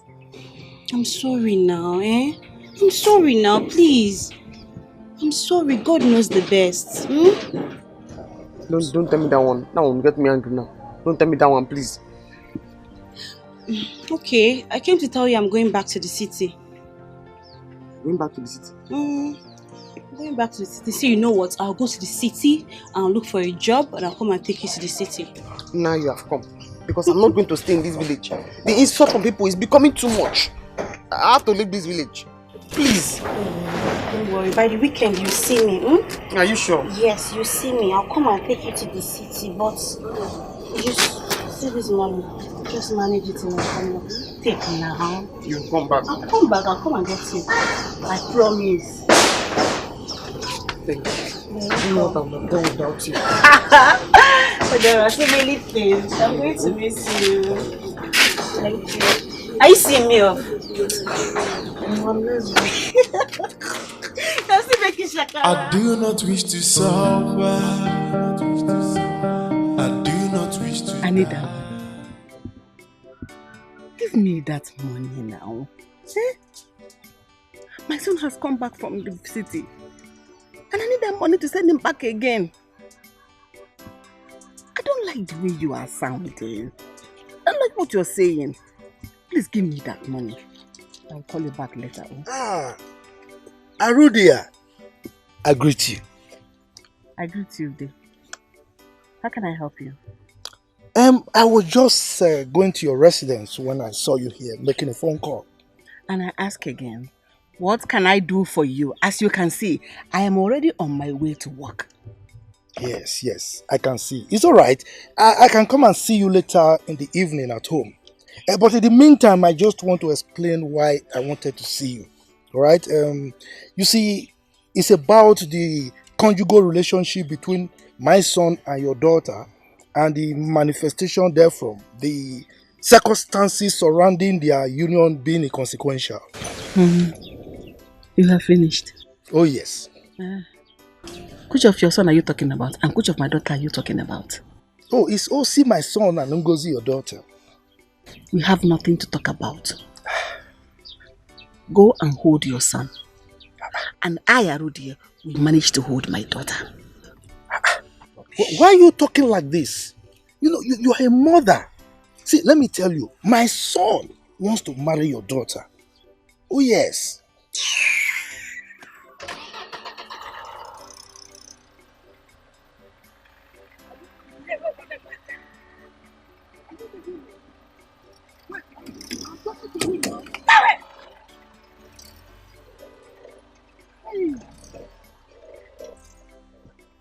I'm sorry now, I'm sorry now, please. I'm sorry, God knows the best. Don't tell me that one. That one will get me angry now. Don't tell me that one, please. Okay, I came to tell you I'm going back to the city. Going back to the city? Going back to the city. So you know what? I'll go to the city and look for a job and I'll come and take you to the city. Now you have come. Because I'm not going to stay in this village. The insult from people is becoming too much. I have to leave this village. Please. Don't worry, by the weekend you see me. Are you sure? Yes, you see me. I'll come and take you to the city, but just see this money. Just manage it in a corner. Take now. You come back. I'll come back. I'll come and get you. I promise. Thank you. You know what I'm not done without you. But there are so many things. I'm going to miss you. Thank you. Are you seeing me off? I do not wish to suffer. I do not wish to. I need that. Give me that money now. My son has come back from the city. And I need that money to send him back again. I don't like the way you are sounding. I don't like what you're saying. Please give me that money. I'll call you back later. Arudia, I greet you. I greet you, Dave. How can I help you? I was just going to your residence when I saw you here making a phone call. And I ask again, what can I do for you? As you can see, I am already on my way to work. Yes, I can see. It's all right. I can come and see you later in the evening at home. But in the meantime, I just want to explain why I wanted to see you. All right? You see, it's about the conjugal relationship between my son and your daughter and the manifestation therefrom, the circumstances surrounding their union being inconsequential. You have finished? Oh, yes. Which of your son are you talking about? And which of my daughter are you talking about? Oh, it's Osi, my son, and Ngozi, your daughter. We have nothing to talk about. Go and hold your son. And I, Arudia, will manage to hold my daughter. Why are you talking like this? You know, you're a mother. See, let me tell you, my son wants to marry your daughter. Oh yes.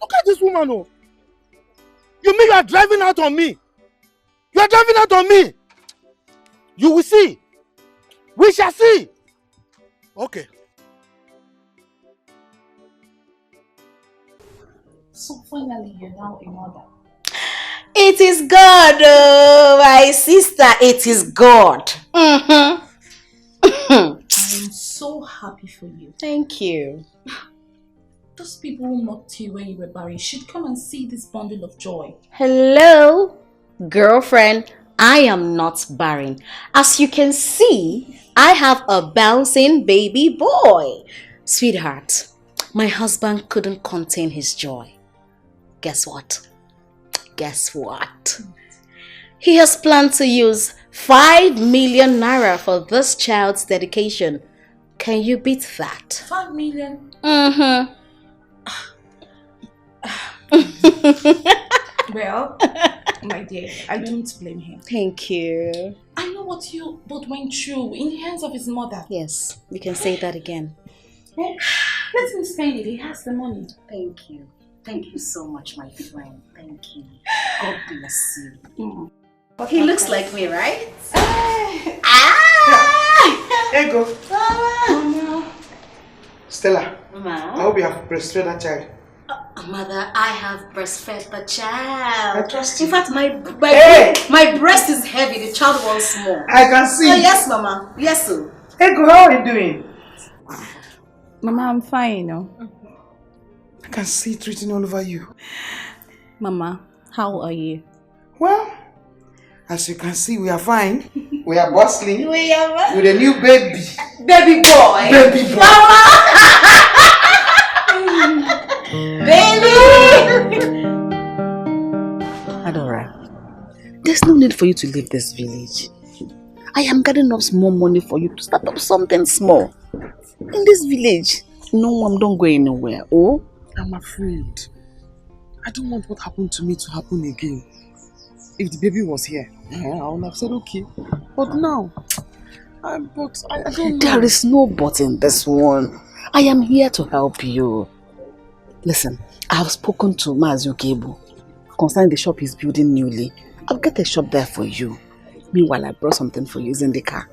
Look at this woman, oh. You mean you are driving out on me? You are driving out on me. You will see. We shall see. Okay. So finally, you're now a mother. It is God, oh, my sister. It is God. I am so happy for you. Thank you. Those people who mocked you when you were barren should come and see this bundle of joy. Hello, girlfriend. I am not barren. As you can see, I have a bouncing baby boy. Sweetheart, my husband couldn't contain his joy. Guess what? Guess what? He has planned to use 5 million naira for this child's dedication. Can you beat that? 5 million? Mm-hmm. Well, my dear, I don't blame him. Thank you. I know what you both went through in the hands of his mother. Yes, we can say that again. Let him spend it. He has the money. Thank you. Thank you so much, my friend. Thank you. God bless you. He looks like me, right? Here go. Mama. Stella, Mama. I hope you have breastfed that child. Mother, I have breastfed the child. I trust you. In fact, my breast is heavy. The child wants more. I can see. Oh, yes, Mama. Yes, sir. Hey, go, how are you doing? Mama, I'm fine, you know. I can see it written all over you. Mama, how are you? Well, as you can see, we are fine. We are bustling. We are with a new baby. Baby boy. Baby boy. Baby! Adora, there's no need for you to leave this village. I am gathering up small money for you to start up something small. In this village, no one don't go anywhere. Oh? I'm afraid. I don't want what happened to me to happen again. If the baby was here, I would have said okay. But now, I don't know. There is no but in this one. I am here to help you. Listen, I have spoken to Maazio Kebu concerning the shop he's building newly. I'll get a shop there for you. Meanwhile, I brought something for you. It's in the car.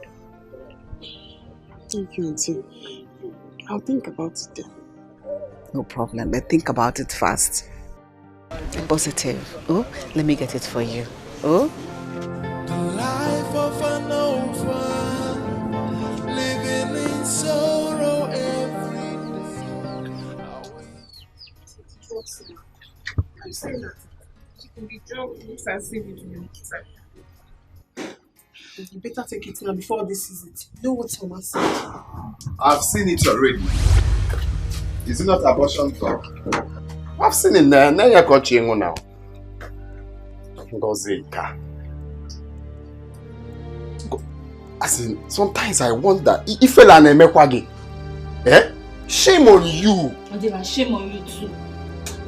Thank you, Auntie. I'll think about it then. No problem, but think about it fast. Positive. Oh, let me get it for you. Oh? The life of an orphan, living in sorrow every day. I'm saying that she can be drunk, looks as if it's really time. You better take it now before this is it. You know what Mama said? I've seen it already. Is it not abortion talk? I've seen it there. Now you're coaching now. As in, sometimes I wonder if you are a eh? Shame on you. Shame on you too.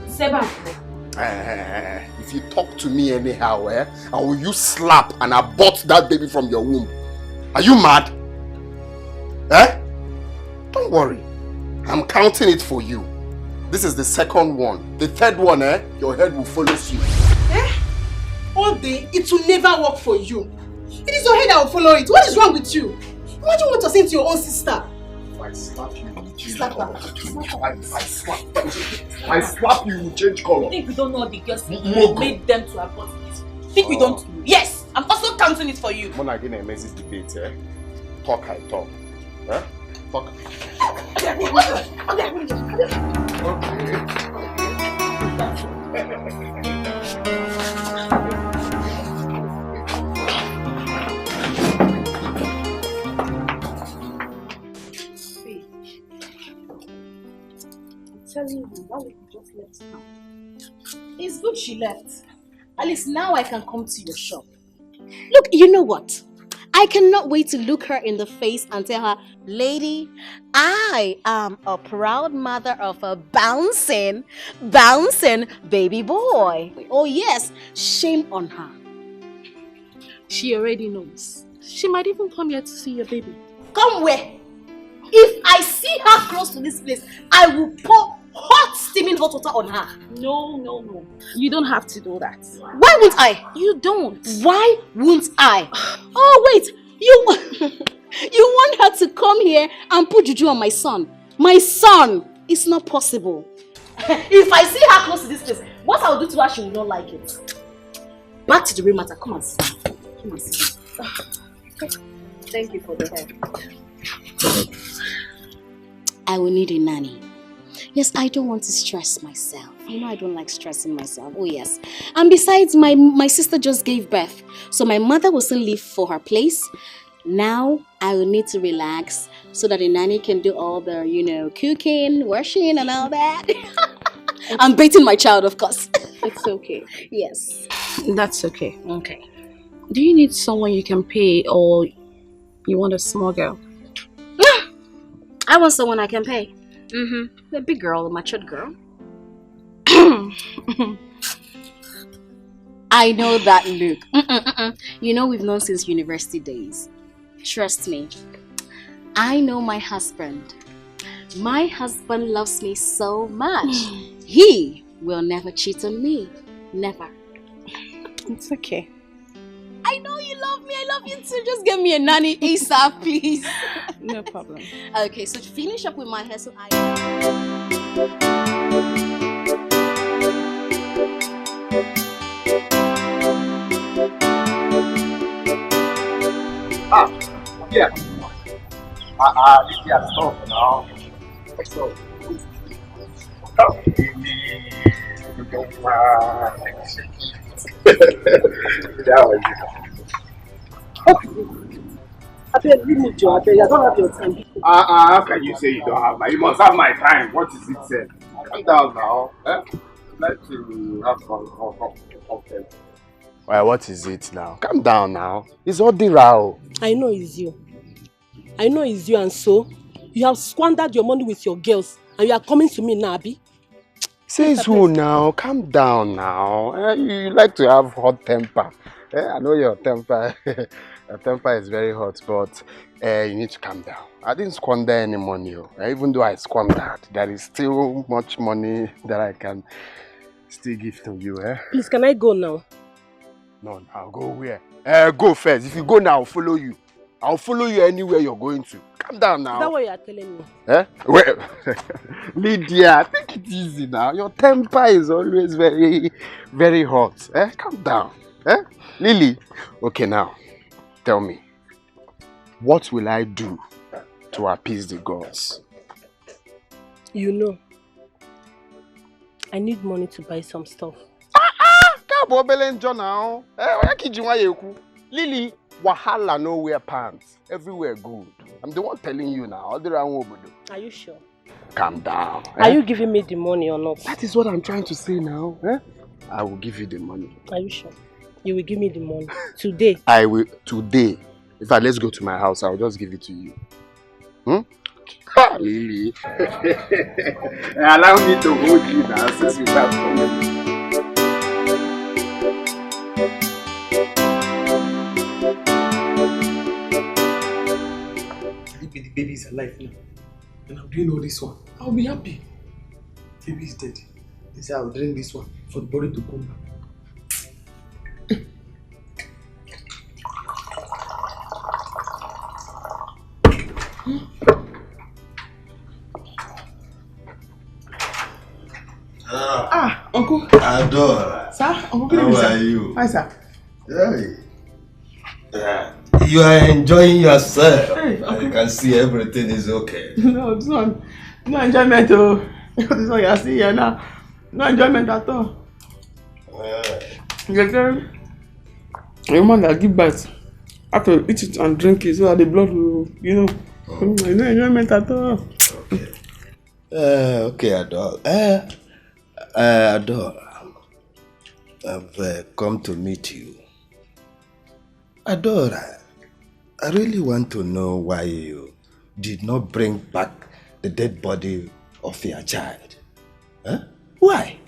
Seba. If you talk to me anyhow, I will use slap and abort that baby from your womb. Are you mad? Don't worry. I'm counting it for you. This is the second one. The third one, your head will follow you. All day, it will never work for you. It is your head that will follow it. What is wrong with you? Imagine what you're saying to your own sister. If I slap you, you will change Slap her. I slap you, you will change color. I think we don't know the girls made them to abort this. I think we don't know. Yes, I'm also counting it for you. When I get an amazing debate, talk I talk. Talk. Telling you, why would you just left now? It's good she left. At least now I can come to your shop. Look, you know what? I cannot wait to look her in the face and tell her, lady, I am a proud mother of a bouncing baby boy. Oh yes, shame on her. She already knows. She might even come here to see your baby. Come where? If I see her close to this place, I will pour hot steaming hot water on her. No. You don't have to do that. Why won't I? You don't. Why won't I? Oh wait, you want her to come here and put juju on my son? My son! It's not possible. If I see her close to this place, what I'll do to her, she will not like it. Back to the real matter. Come on, sit down. Come on, sit down. Thank you for the help. I will need a nanny. Yes, I don't want to stress myself. You know I don't like stressing myself. Oh yes. And besides, my sister just gave birth. So my mother will still leave for her place. Now I will need to relax so that the nanny can do all the, cooking, washing and all that. I'm baiting my child, of course. It's okay. Yes. That's okay. Okay. Do you need someone you can pay or you want a small girl? I want someone I can pay. A big girl, a matured girl. I know that look. We've known since university days. Trust me. I know my husband. My husband loves me so much. He will never cheat on me. Never. It's okay. I know you love me. I love you too. Just get me a nanny ASAP, please. No problem. Okay, so to finish up with my hair, so I... Yeah. This is stop now. So, come give me. You don't mind. That was Abel, leave me, Joe. Abel, I don't have your time. how can you say you don't have my? You must have my time. What is it, said? Calm down now. Let's have fun. Well, what is it now? Calm down now. It's all the row. I know it's you. And so you have squandered your money with your girls and you are coming to me now, Abi? Says who now? Calm down now. You like to have hot temper. I know your temper. Your temper is very hot, but you need to calm down. I didn't squander any money. Even though I squandered, there is still much money that I can still give to you. Please, can I go now? No, I'll go where? Go first. If you go now, I'll follow you. I'll follow you anywhere you're going to. Calm down now. Is that what you are telling me? Well, Lydia, take it easy now. Your temper is always very, very hot. Calm down. Lily, okay now, tell me, what will I do to appease the gods? You know, I need money to buy some stuff. Lily, wahala no wear pants. Everywhere good. I'm the one telling you now. Are you sure? Calm down. Are you giving me the money or not? That is what I'm trying to say now. I will give you the money. Are you sure? You will give me the money today? I will today. In fact, let's go to my house. I'll just give it to you. Lily. Allow me to hold you now since you have come. The baby is alive now. And I'm doing all this one. I'll be happy. Baby is dead. They say I'll drink this one for the body to come back. Uncle. Adore. Sir, Uncle, good evening, How sir. are you? Fine, sir. You are enjoying yourself. Hey, I can see everything is okay. No, this one, no enjoyment. Oh, this one you are seeing here now. No enjoyment at all. The woman that give birth have to eat it and drink it so that the blood will, no enjoyment at all. Okay, Adore. Adore. I've come to meet you. Adora, I really want to know why you did not bring back the dead body of your child. Huh? Why?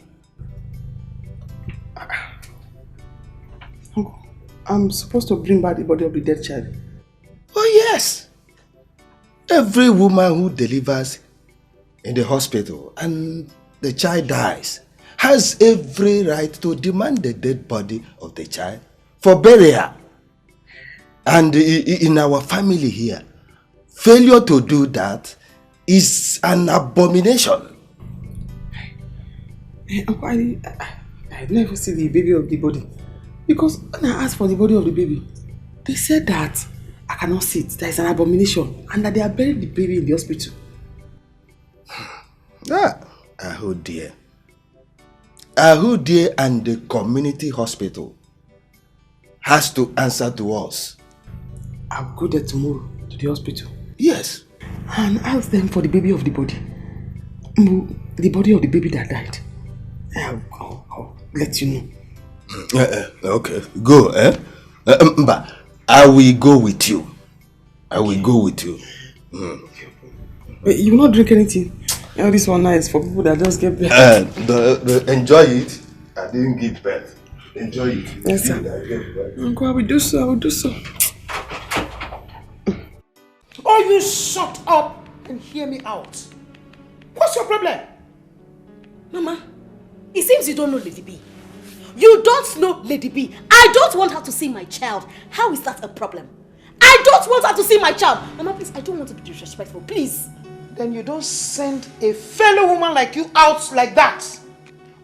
I'm supposed to bring back the body of the dead child. Oh yes! Every woman who delivers in the hospital and the child dies has every right to demand the dead body of the child for burial. And in our family here, failure to do that is an abomination. Uncle, I never see the baby of the body. Because when I asked for the body of the baby, they said that I cannot see it. There is an abomination. And that they are burying the baby in the hospital. Oh dear. Oh dear, and the community hospital has to answer to us. I'll go there tomorrow to the hospital. Yes. And ask them for the baby of the body. The body of the baby that died. I'll let you know. Okay, go, but I will go with you. I will go with you. Wait, you will not drink anything? You know, this one nice for people that just get birth. Enjoy it. I didn't give birth. Enjoy it. Yes, sir. Uncle, I will do so. I will do so. Oh, you shut up and hear me out. What's your problem? Mama, it seems you don't know Lady B. You don't know Lady B. I don't want her to see my child. How is that a problem? I don't want her to see my child. Mama, please, I don't want to be disrespectful. Please. Then you don't send a fellow woman like you out like that.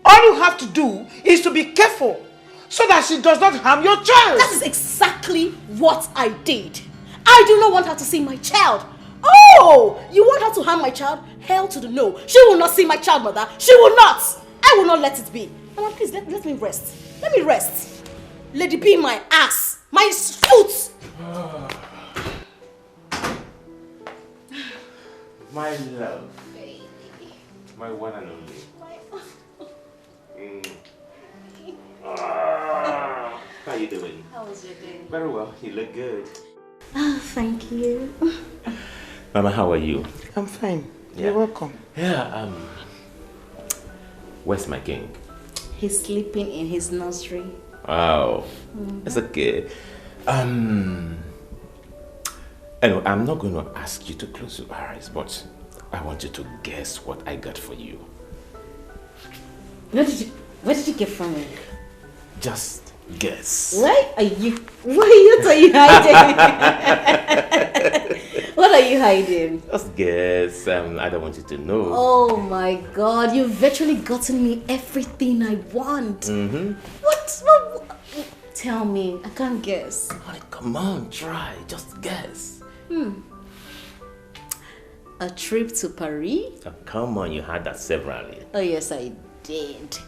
All you have to do is to be careful so that she does not harm your child. That is exactly what I did. I do not want her to see my child. Oh, you want her to harm my child? Hell to the no. She will not see my child, mother. She will not. I will not let it be. Mama, please, let me rest. Let me rest. Lady B, my ass. My foot. My love. Baby. My one and only. How are you doing? How was your day? Very well. You look good. Oh, thank you. Mama, how are you? I'm fine. Yeah. You're welcome. Yeah, where's my king? He's sleeping in his nursery. Wow. It's okay. Anyway, I'm not going to ask you to close your eyes, but I want you to guess what I got for you. What did you get from me? Just guess. What are you hiding? What are you hiding? Just guess. I don't want you to know. Oh my God, you've virtually gotten me everything I want. Mm-hmm. What? Tell me, I can't guess. Come on, try. Just guess. A trip to Paris? Oh, come on, you had that severally. Oh yes, I did.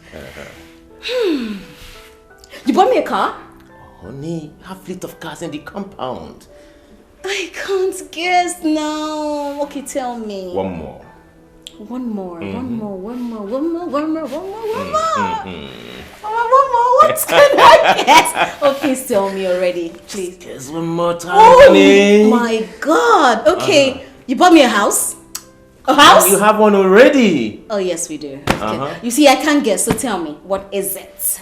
You bought me a car? Honey, I have fleet of cars in the compound. I can't guess now. Okay, tell me. One more. One more. Mm-hmm. One more. What can I guess? Oh, please tell me already, please. Guess one more time, Oh honey. my God. Okay, you bought me a house? A house? You have one already. Oh yes, we do. Okay. You see, I can't guess, so tell me, what is it?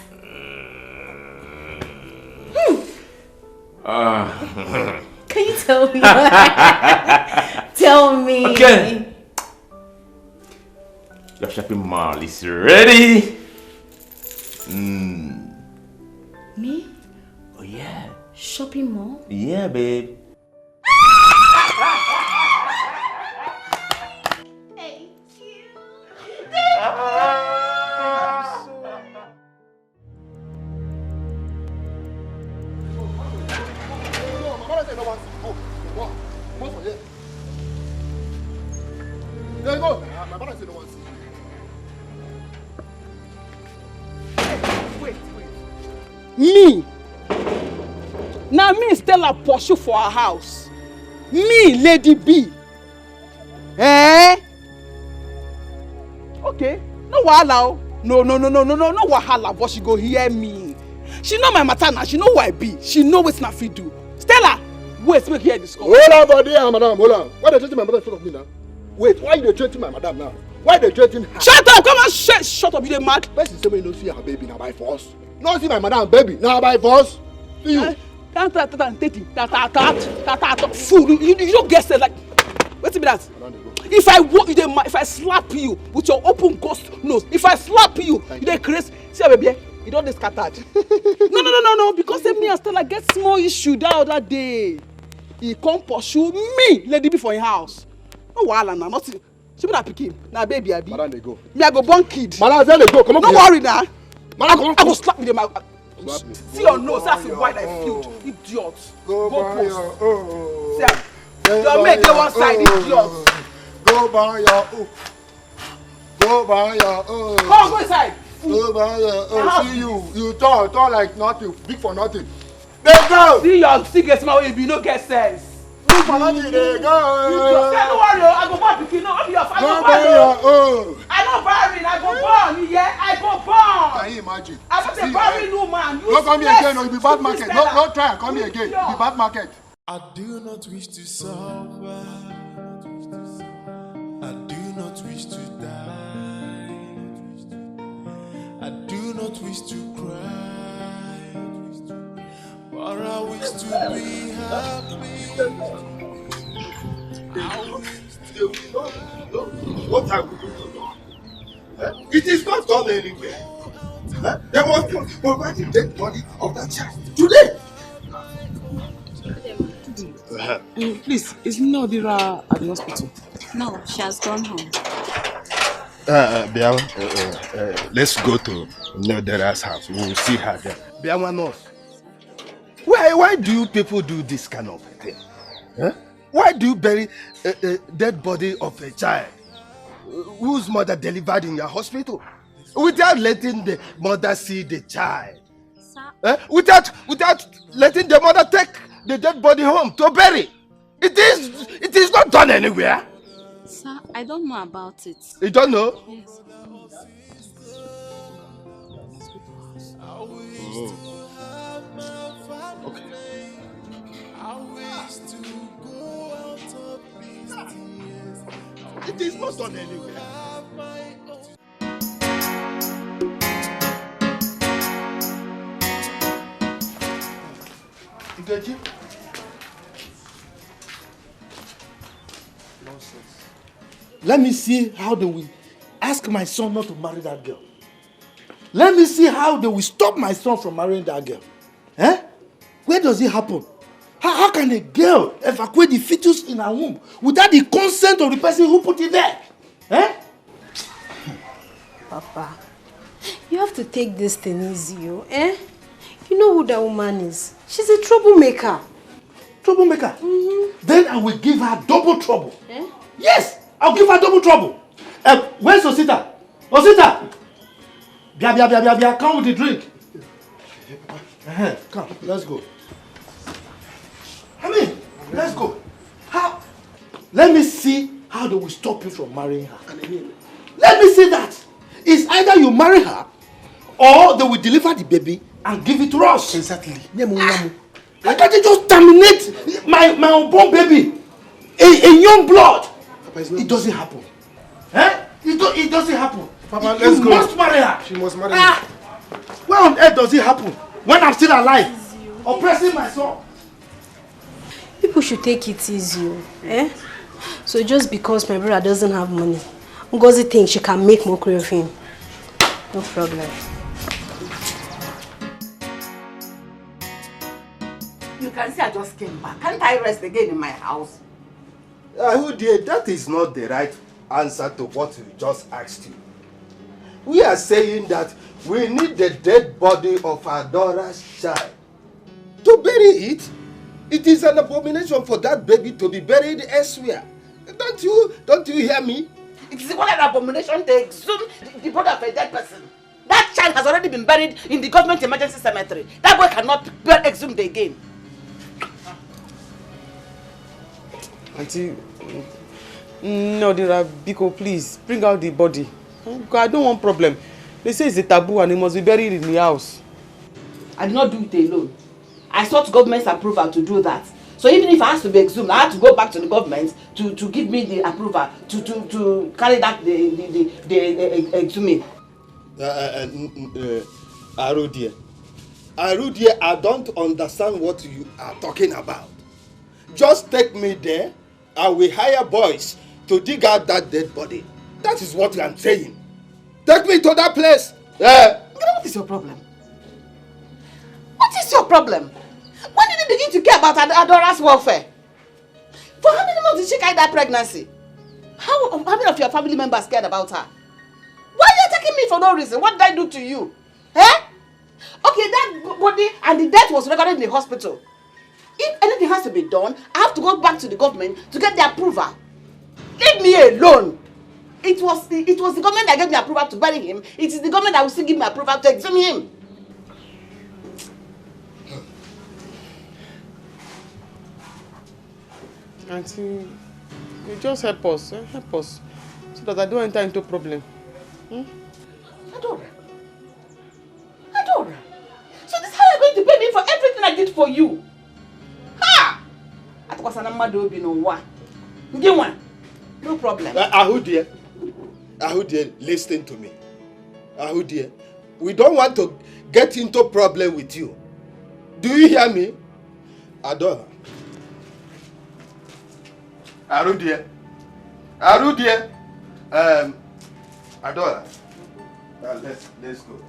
Can you tell me? Tell me. Okay. Your shopping mall is ready. Me? Oh yeah. Shopping mall? Yeah, babe. Me? Now me Stella pursue for her house. Me, Lady B. Eh? Okay, no wahala. No wahala, but she go hear me. She know my matter now. She know who I be. She know wetin I fit do. Stella, wait, make here discuss. Hold on, body, madam, hold on. Why they treating my mother in front of me now? Wait, why you treating my madam now? Why they treating her? Shut up! Come on, shut up! You dey mad? Best is say you don't see her baby now by force. Not see my madam baby now by force. See you. Fool! You don't get sense like. Wait a minute. If I slap you with your open ghost nose, if I slap you, you dey crazy. See how baby, you don't dey scattered. No. Because me and Stella get small issue that other day. He come pursue me, lady before in house. No wahala na, nothing. She be that pikin, na baby I be. Madam, they go. Me I go born kid. Madam, then they go. Come on. No worry na. Madam, I go slap with them. See your nose, that's why I feel. Idiot. Go post. See, your mate dey one side, idiot. Go by your own. Go by your own. Come on, go inside. Go by your own. See you. You talk like nothing. Big for nothing. They go. See your sickest man wey you no get sense. Big for nothing. They go. Don't worry, I go born pikin. No, be your father. Go by your own. I no barren. I go born. Yeah, I go born. Can you imagine? I'm not a barren woman. Don't come here again. You'll be bad market. No try and come here again. You'll be bad market. I do not wish to suffer. I do not wish to die. I do not wish to cry. But I wish to be happy. What are we doing? It is not done anywhere. They must provide the dead body of that child today. Please, is Nodira at the hospital? No, she has gone home. Let's go to Nodira's house. We will see her there. Biawa nurse. Why do you people do this kind of thing? Huh? Why do you bury a dead body of a child whose mother delivered in your hospital without letting the mother see the child? Without letting the mother take the dead body home to bury? It is not done anywhere. Sir, I don't know about it. You don't know? Yes. Okay. It is not done anywhere. Nkechi? Nonsense. Let me see how they will ask my son not to marry that girl. Let me see how they will stop my son from marrying that girl. Eh? Where does it happen? How can a girl evacuate the fetus in her womb without the consent of the person who put it there? Eh? Papa, you have to take this thing easy, eh? You know who that woman is. She's a troublemaker. Troublemaker? Mm-hmm. Then I will give her double trouble. Eh? Yes, I'll give her double trouble. Where's Osita? Osita! Bia, come with the drink. Come, let's go. Let's go. How? Let me see how they will stop you from marrying her. Let me see that. It's either you marry her or they will deliver the baby and give it to us. Exactly. Why can't they just terminate my unborn baby? A young blood. Papa, it doesn't happen. Eh? It doesn't happen. Papa, let's go. You must marry her. She must marry me. Where on earth does it happen? When I'm still alive? Oppressing my son. People should take it easy, eh? So just because my brother doesn't have money, Ngozi thinks she can make mockery of him. No problem. You can see I just came back. Can't I rest again in my house? Who dear, that is not the right answer to what we just asked you. We are saying that we need the dead body of our daughter's child to bury it. It is an abomination for that baby to be buried elsewhere. Don't you hear me? It is what an abomination to exhume the body of a dead person. That child has already been buried in the government emergency cemetery. That boy cannot be exhumed again. Auntie, no, Biko, please bring out the body. I don't want problem. They say it's a taboo and it must be buried in the house. I did not do it alone. I sought government's approval to do that. So even if I have to be exhumed, I have to go back to the government to give me the approval to carry that the exhuming. Aru dear, I don't understand what you are talking about. Just take me there, and we hire boys to dig out that dead body. That is what I'm saying. Take me to that place. What is your problem? What is your problem? When did you begin to care about Adora's welfare? For how many months did she carry that pregnancy? How many of your family members cared about her? Why are you attacking me for no reason? What did I do to you? Eh? Okay, that body and the death was recorded in the hospital. If anything has to be done, I have to go back to the government to get the approval. Leave me alone. It was the government that gave me approval to bury him. It is the government that will still give me approval to exhume him. Auntie, you just help us, so that I don't enter into problem. Adora. So this is how you're going to pay me for everything I did for you? Ha! No problem. Ahu dear, listen to me. Ahu dear, we don't want to get into problem with you. Do you hear me? Adora. Aru dear. Adora. Let's go.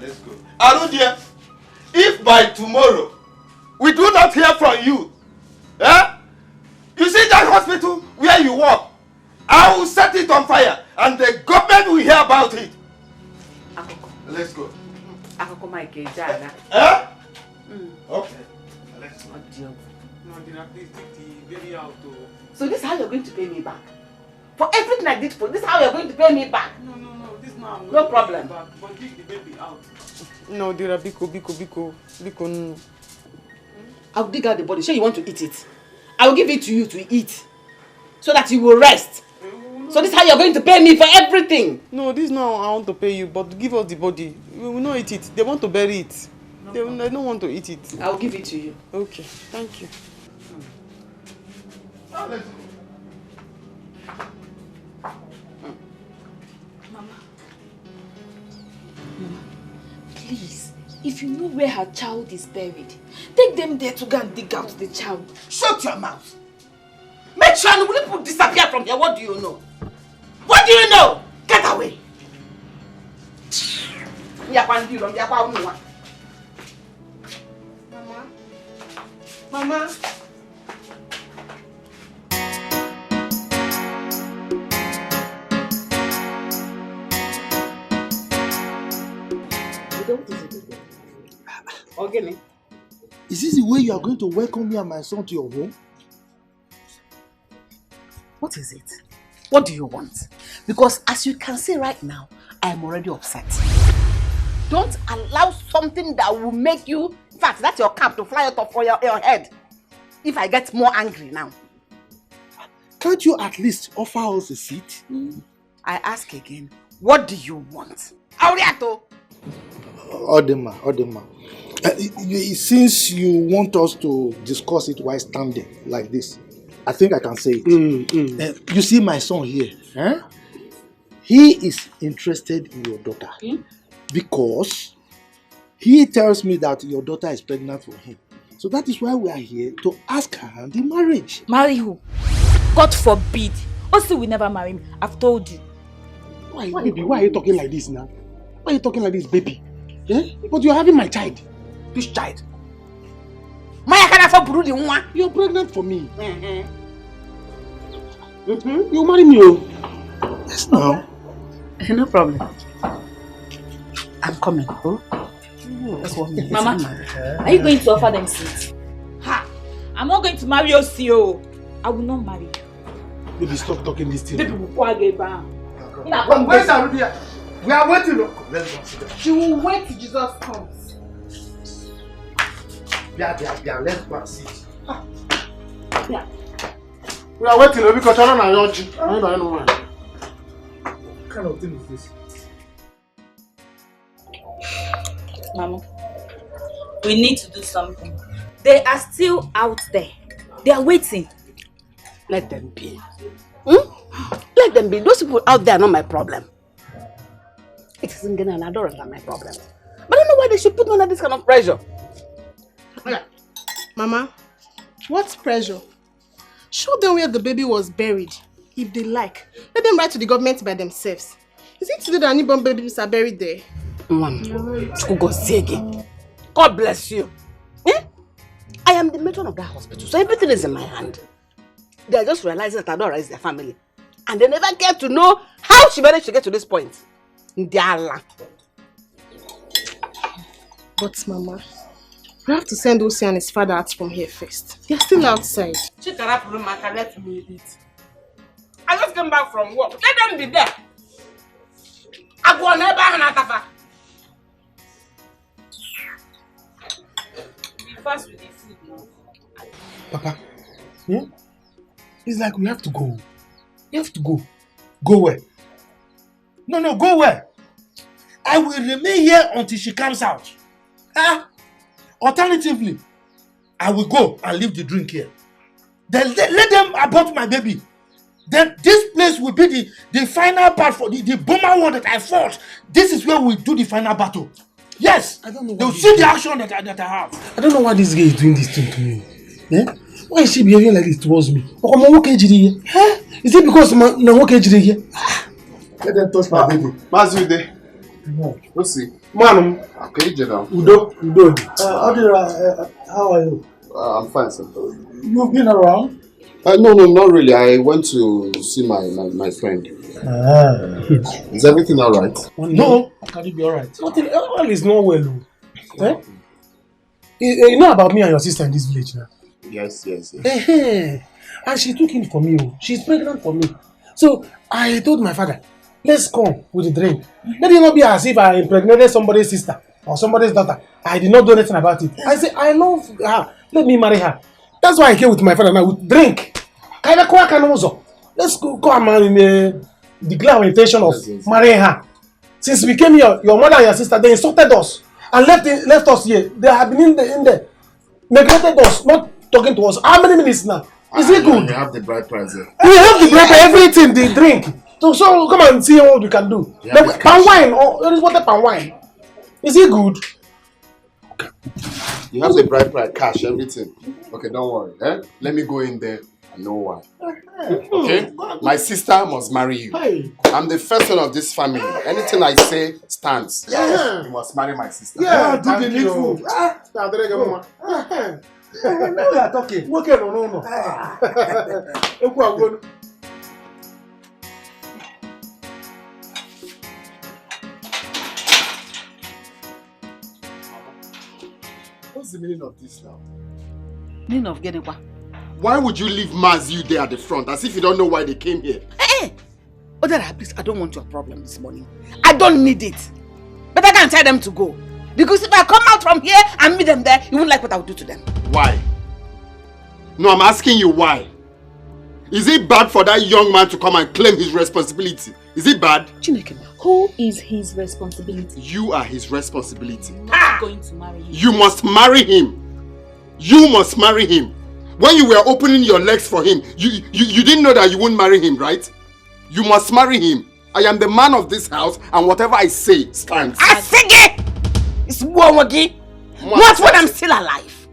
Let's go. Aru dear, if by tomorrow we do not hear from you, you see that hospital where you work, I will set it on fire and the government will hear about it. Let's go. Okay. Let's go. Please take the baby out. So this is how you're going to pay me back? For everything I did for this is how you're going to pay me back? No, this now. No problem. But take the baby out. No, dear, biko, no. I'll dig out the body. Sure you want to eat it? I will give it to you to eat. So that you will rest. So this is how you're going to pay me for everything? No, this now I want to pay you, but give us the body. We will not eat it. They want to bury it. They don't want to eat it. I'll give it to you. Okay, thank you. Mama, please, if you know where her child is buried, take them there to go and dig out the child. Shut your mouth. Make sure Nubuli disappear from here. What do you know? What do you know? Get away. Mama. Again. Is this the way you are going to welcome me and my son to your home? What is it? What do you want? Because as you can see right now, I am already upset. Don't allow something that will make you, in fact, that's your cap to fly out of your head. If I get more angry now. Can't you at least offer us a seat? I ask again, what do you want? Auriato! Odema. Since you want us to discuss it while standing like this, I think I can say it. You see my son here, he is interested in your daughter because he tells me that your daughter is pregnant for him. So that is why we are here to ask her hand in marriage. Marry who? God forbid. Also, we never marry him. I've told you. Why are you talking like this now? Why are you talking like this, baby? But you're having my child. Which child? You're pregnant for me. You marry me, oh. Yes, no. No problem. I'm coming. That's what Mama, are you going to offer them seats? Ha! I'm not going to marry Osio. I will not marry you. Baby, stop talking this thing. Baby, We are waiting. She will wait till Jesus comes. Yeah, let's go and sit. Yeah. We are waiting because I don't know. I don't know. What kind of thing is this? Mama, we need to do something. They are still out there. They are waiting. Let them be. Let them be. Those people out there are not my problem. It isn't Ngene and Adora that are my problem. But I don't know why they should put me under this kind of pressure. Mama, what pressure? Show them where the baby was buried. If they like, let them write to the government by themselves. Is it today that newborn babies are buried there? God bless you. I am the matron of that hospital, so everything is in my hand. They are just realizing that Adora is their family. And they never get to know how she managed to get to this point. Ndiala. But Mama, we have to send Osi and his father out from here first. They're still outside. Let me eat. I just came back from work. Let them be there. I go never Hanatafa. Be fast with the food now. Papa, it's like we have to go. You have to go. Go where? No, go where? I will remain here until she comes out. Alternatively, I will go and leave the drink here. Then let them abort my baby. Then this place will be the final part for the bomber one that I fought. This is where we do the final battle. Yes, I don't know. They'll see the action that I have. I don't know why this guy is doing this thing to me. Why is she behaving like this towards me? Is it because I'm not here? Let them touch my baby. Mazude. Let's see. Man, okay, General. Udo. How are you? I'm fine, sir. You've been around? No, not really. I went to see my friend. Is everything all right? No. How can it be all right? All is not well. You know about me and your sister in this village now? Yes. And she took in for me. She's pregnant for me. So I told my father, let's come with a drink. Let it not be as if I impregnated somebody's sister or somebody's daughter. I did not do anything about it. I said, I love her. Let me marry her. That's why I came with my father now with drink. Let's go and declare our intention of marrying her. Since we came here, your mother and your sister, they insulted us and left us here. They have been in there, neglected us, not talking to us. How many minutes now? Is it good? We have the bride price there. We have the bride price, everything, the drink. So come and see what we can do. Palm wine, there is water palm wine. Is it good? You have the bride price, cash, everything. Okay, don't worry. Let me go in there and know why. Okay? My sister must marry you. I'm the first son of this family. Anything I say stands. Yeah. You must marry my sister. Yeah, do the needful. Now we are talking. No. What's the meaning of this now? Meaning of getting what? Why would you leave Mazu there at the front as if you don't know why they came here? Odara, please, I don't want your problem this morning. I don't need it. But I can tell them to go. Because if I come out from here and meet them there, you won't like what I will do to them. Why? No, I'm asking you why. Is it bad for that young man to come and claim his responsibility? Is it bad? Who is his responsibility? You are his responsibility. I'm not going to marry him. You must marry him. You must marry him. When you were opening your legs for him, you didn't know that you wouldn't marry him, right? You must marry him. I am the man of this house, and whatever I say stands. Asige! It's Mwagi. Not when I'm still alive.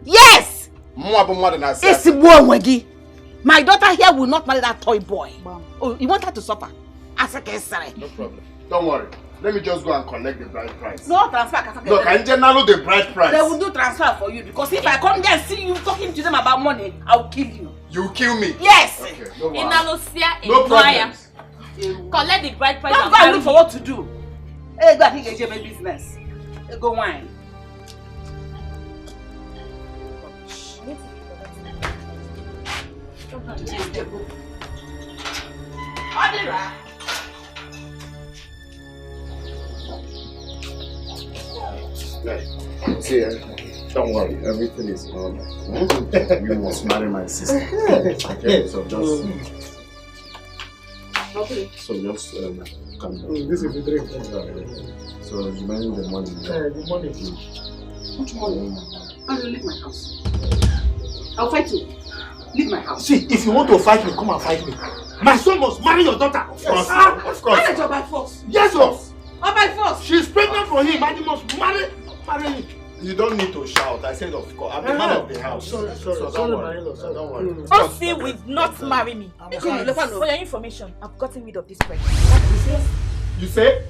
Yes! It's Mwagi. My daughter here will not marry that toy boy. Oh, you want her to suffer? Asige, no problem. Don't worry. Let me just go and collect the bride price. No transfer. Look, I know the bride price. They will do transfer for you because if I come there and see you talking to them about money, I will kill you. You will kill me? Yes. Okay, no worries. No problem. Collect the bride price. Don't go and look for what to do. Hey, go and get my business. Hey, go wine. Odira. See, don't worry, everything is normal. You must marry my sister. Okay, so just come down. This is the drink. So it's remaining the money. The money. Which money? I will leave my house. I'll fight you. Leave my house. See, if you want to fight me, come and fight me. My son must marry your daughter. Of course. Of course. Marriage or by force? Yes, sir. Or by force? She's pregnant for him and he must marry him. You don't need to shout. I said of course. I'm the man of the house. Sorry, Don't worry. Don't worry. Osi will not marry me. For your information, I've gotten rid of this pregnancy. You say?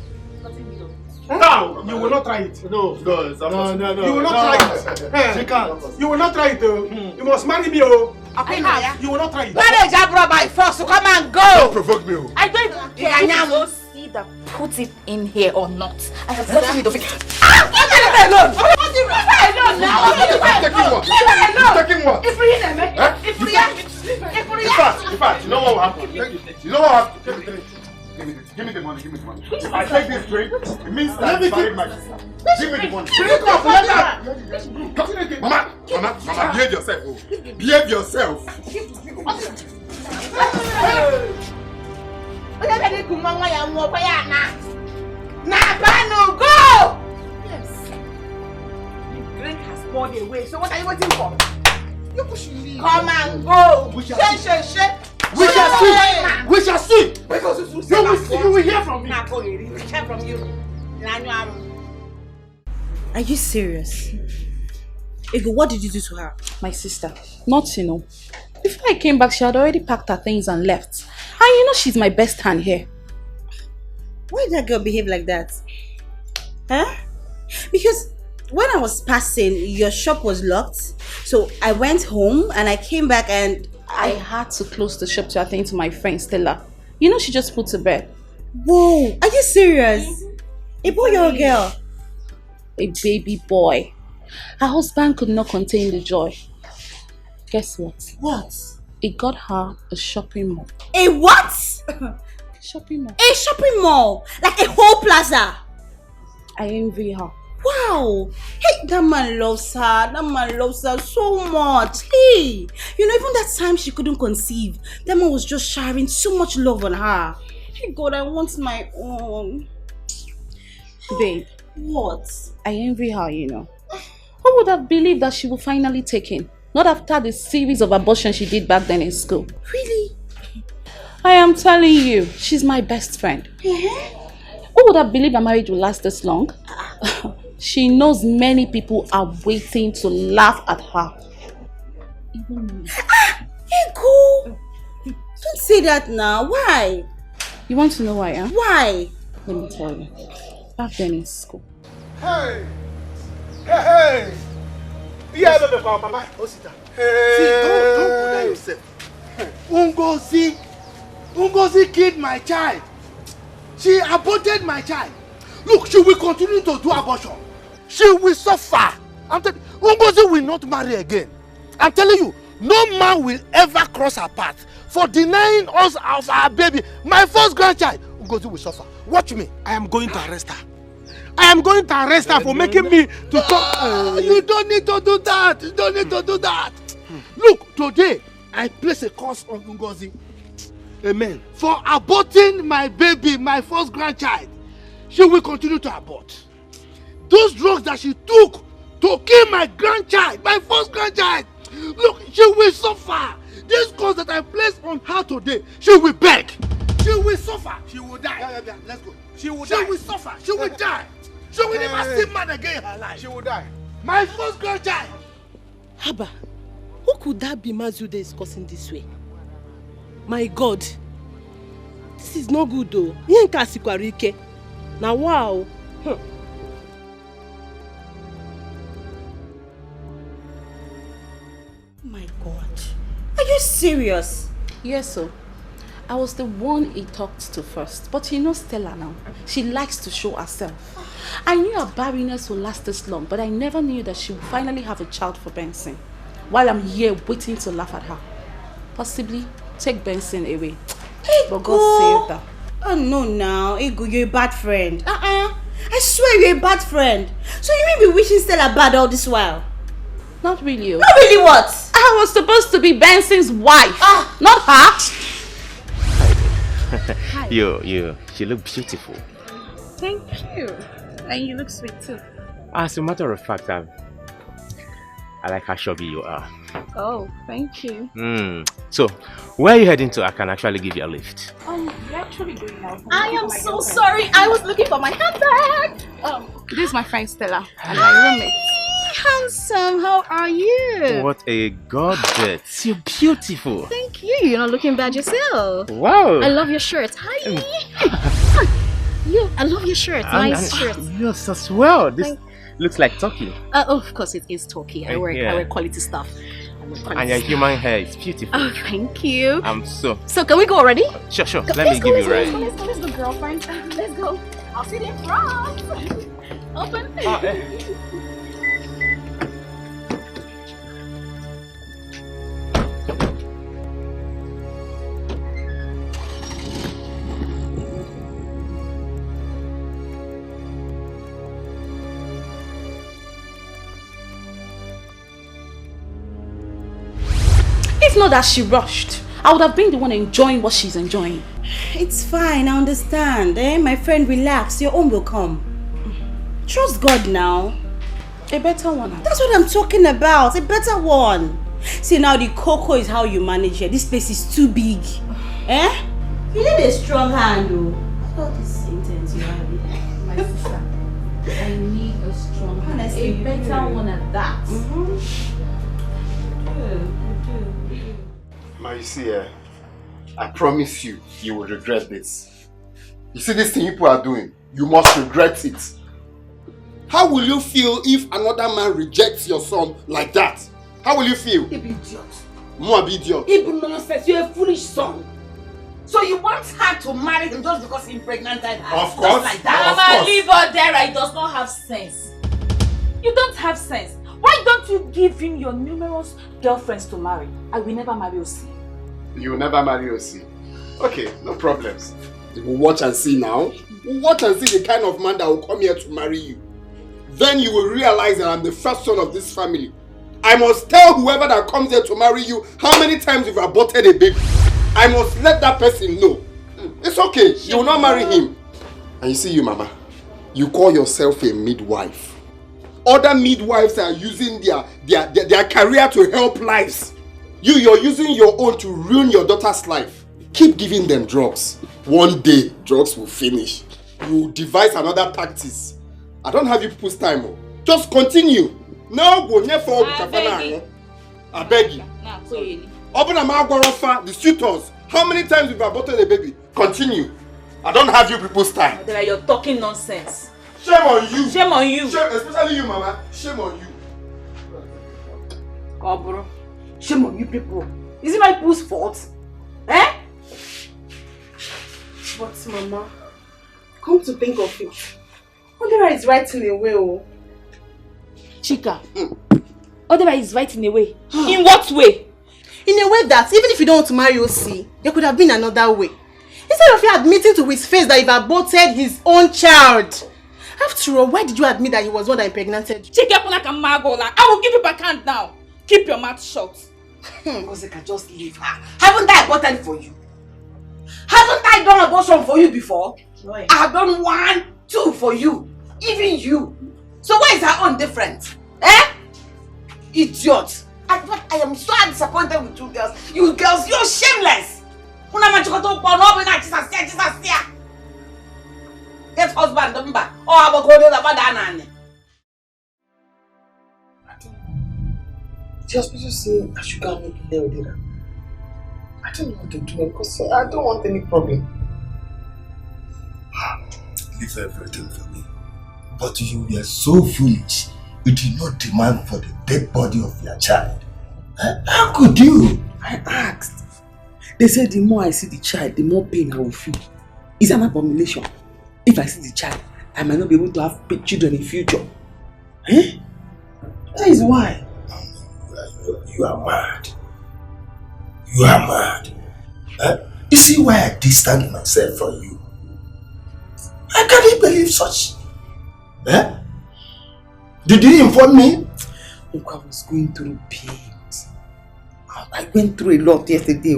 No, you will not try it. No, it's not possible. No. You will not try it. She can't. You will not try it. You must marry me. You will not try it. Marriage abroad by force. So come and go. Don't provoke me. I don't even care if you see that put it in here or not. I have gotten rid of it. Leave me alone. Leave me alone now. Taking what? If we In fact, you know what will happen? You know what will happen? Give me the money. If I take this drink, it means that I'm married my sister. Give me the money. Mama, behave yourself. Behave yourself. Go! Yes. The drink has poured away, so what are you waiting for? Come and go. We shall see. You will hear from me. Are you serious? Ego, what did you do to her? My sister, nothing. Before I came back, she had already packed her things and left. And you know she's my best hand here. Why did that girl behave like that? Huh? Because when I was passing, your shop was locked. So I went home and I came back and I had to close the shop to attend to my friend Stella. You know she just put to bed. Whoa, are you serious? A boy or a girl? A baby boy. Her husband could not contain the joy. Guess what? What? It got her a shopping mall. A what? Shopping mall. A shopping mall? Like a whole plaza? I envy her. Wow. Hey, that man loves her. That man loves her so much. Hey, you know, even that time she couldn't conceive, that man was just showering so much love on her. Hey, God, I want my own. Babe. What? I envy her, you know. Who would have believed that she would finally take in? Not after the series of abortions she did back then in school. Really? I am telling you, she's my best friend. Who would have believed a marriage will last this long? She knows many people are waiting to laugh at her. Even me. Ego! Don't say that now. Why? You want to know why, huh? Why? Let me tell you. Back then in school. Hey! Yeah, Papa. Hey. See, don't put that yourself. Ungozi killed my child. She aborted my child. Look, she will continue to do abortion. She will suffer. I'm telling you, Ungozi will not marry again. I'm telling you, no man will ever cross her path for denying us of our baby, my first grandchild. Ungozi will suffer. Watch me. I am going to arrest her. I am going to arrest her for making me to come. You don't need to do that. You don't need to do that. Look, today I place a curse on Ungozi. Amen. For aborting my baby, my first grandchild. She will continue to abort. Those drugs that she took to kill my grandchild, my first grandchild. Look, she will suffer. This curse that I placed on her today, she will beg. She will suffer. She will die. Yeah, let's go. She will suffer. She will die. She will never see man again in her life. She will die. My first grandchild. Haba, who could that be Mazude is cursing this way? My God, this is not good though. Now wow. Oh my God. Are you serious? Yes, sir. I was the one he talked to first. But you know Stella now. She likes to show herself. I knew her barrenness would last this long, but I never knew that she would finally have a child for Benson. While I'm here waiting to laugh at her. Possibly take Benson away. But God saved her. Oh no now, Ego, you're a bad friend. I swear you're a bad friend. So you may be wishing Stella bad all this while? Not really. Not really what? I was supposed to be Benson's wife, not her. Hi. You look beautiful. Thank you. And you look sweet too. As a matter of fact, I like how chubby you are. Oh, thank you. So, where are you heading to? I can actually give you a lift. We're actually going out. I am so sorry. I was looking for my handbag. This is my friend Stella and my roommate. Handsome, how are you? What a goddess. You're beautiful. Thank you. You're not looking bad yourself. Wow. I love your shirt. Hi. I love your shirt. Nice shirt. Yes, as well. This looks like turkey. Of course, it is turkey. I wear quality stuff. And your human hair is beautiful. Oh, thank you. So can we go already? Sure. Let me give you a ride. Let's go, girlfriend. Let's go. I'll sit in front. Open. It's not that she rushed. I would have been the one enjoying what she's enjoying. It's fine, I understand. My friend, relax. Your own will come. Trust God now. A better one. That's what I'm talking about. A better one. See, now the cocoa is how you manage here. This place is too big. You need a strong hand, though. All this intense you have here. My sister, I need a strong hand. Honestly, a better one at that. Ma, you see, I promise you, you will regret this. You see this thing people are doing, you must regret it. How will you feel if another man rejects your son like that? How will you feel? You be idiot. More be idiot. Even nonsense, you're a foolish son. So you want her to marry him just because he impregnated her? Of course. Just like that. Mama, leave her there. It does not have sense. You don't have sense. Why don't you give him your numerous girlfriends to marry? I will never marry Osi. You will never marry Osi. Okay, no problems. We'll watch and see now. We'll watch and see the kind of man that will come here to marry you. Then you will realize that I'm the first son of this family. I must tell whoever that comes here to marry you how many times you've aborted a baby. I must let that person know. It's okay, you will not marry him. And you see you, Mama, you call yourself a midwife. Other midwives are using their career to help lives. You're using your own to ruin your daughter's life. Keep giving them drugs. One day, drugs will finish. You devise another tactics. I don't have you people's time. Just continue. No go near for I beg you. Open a mouth, the suitors. How many times you've aborted a baby? Continue. I don't have you people's time. You're talking nonsense. Shame on you. Shame on you. Shame, especially you, Mama. Shame on you. Oh, bro. Shame on you people. Is it my people's fault? Eh? But Mama, come to think of it, Odera is right in a way. Chika, Odera is right in a way. In what way? In a way that even if you don't want to marry Osi, there could have been another way. Instead of you admitting to his face that you've aborted his own child. After all, why did you admit that he was one that impregnated you? Chika, I will give you back hand now. Keep your mouth shut. Osika, just leave her. Haven't I aborted for you? Haven't I done abortion for you before? I have done 1, 2 for you. Even you. So why is her own different? Idiot. I am so disappointed with you girls. You girls, you're shameless. Get husband number. Oh, I'm going to the banana. The hospital say I should go and make a dinner. I don't know what to do because I don't want any problem. Leave everything for me. But you were so foolish. You did not demand for the dead body of your child. How could you? I asked. They said the more I see the child, the more pain I will feel. It's an abomination. If I see the child, I might not be able to have children in future. That is why. You are mad. You are mad. You see why I distanced myself from you? I can't believe such. Did you inform me? Look, I was going through pain. I went through a lot yesterday.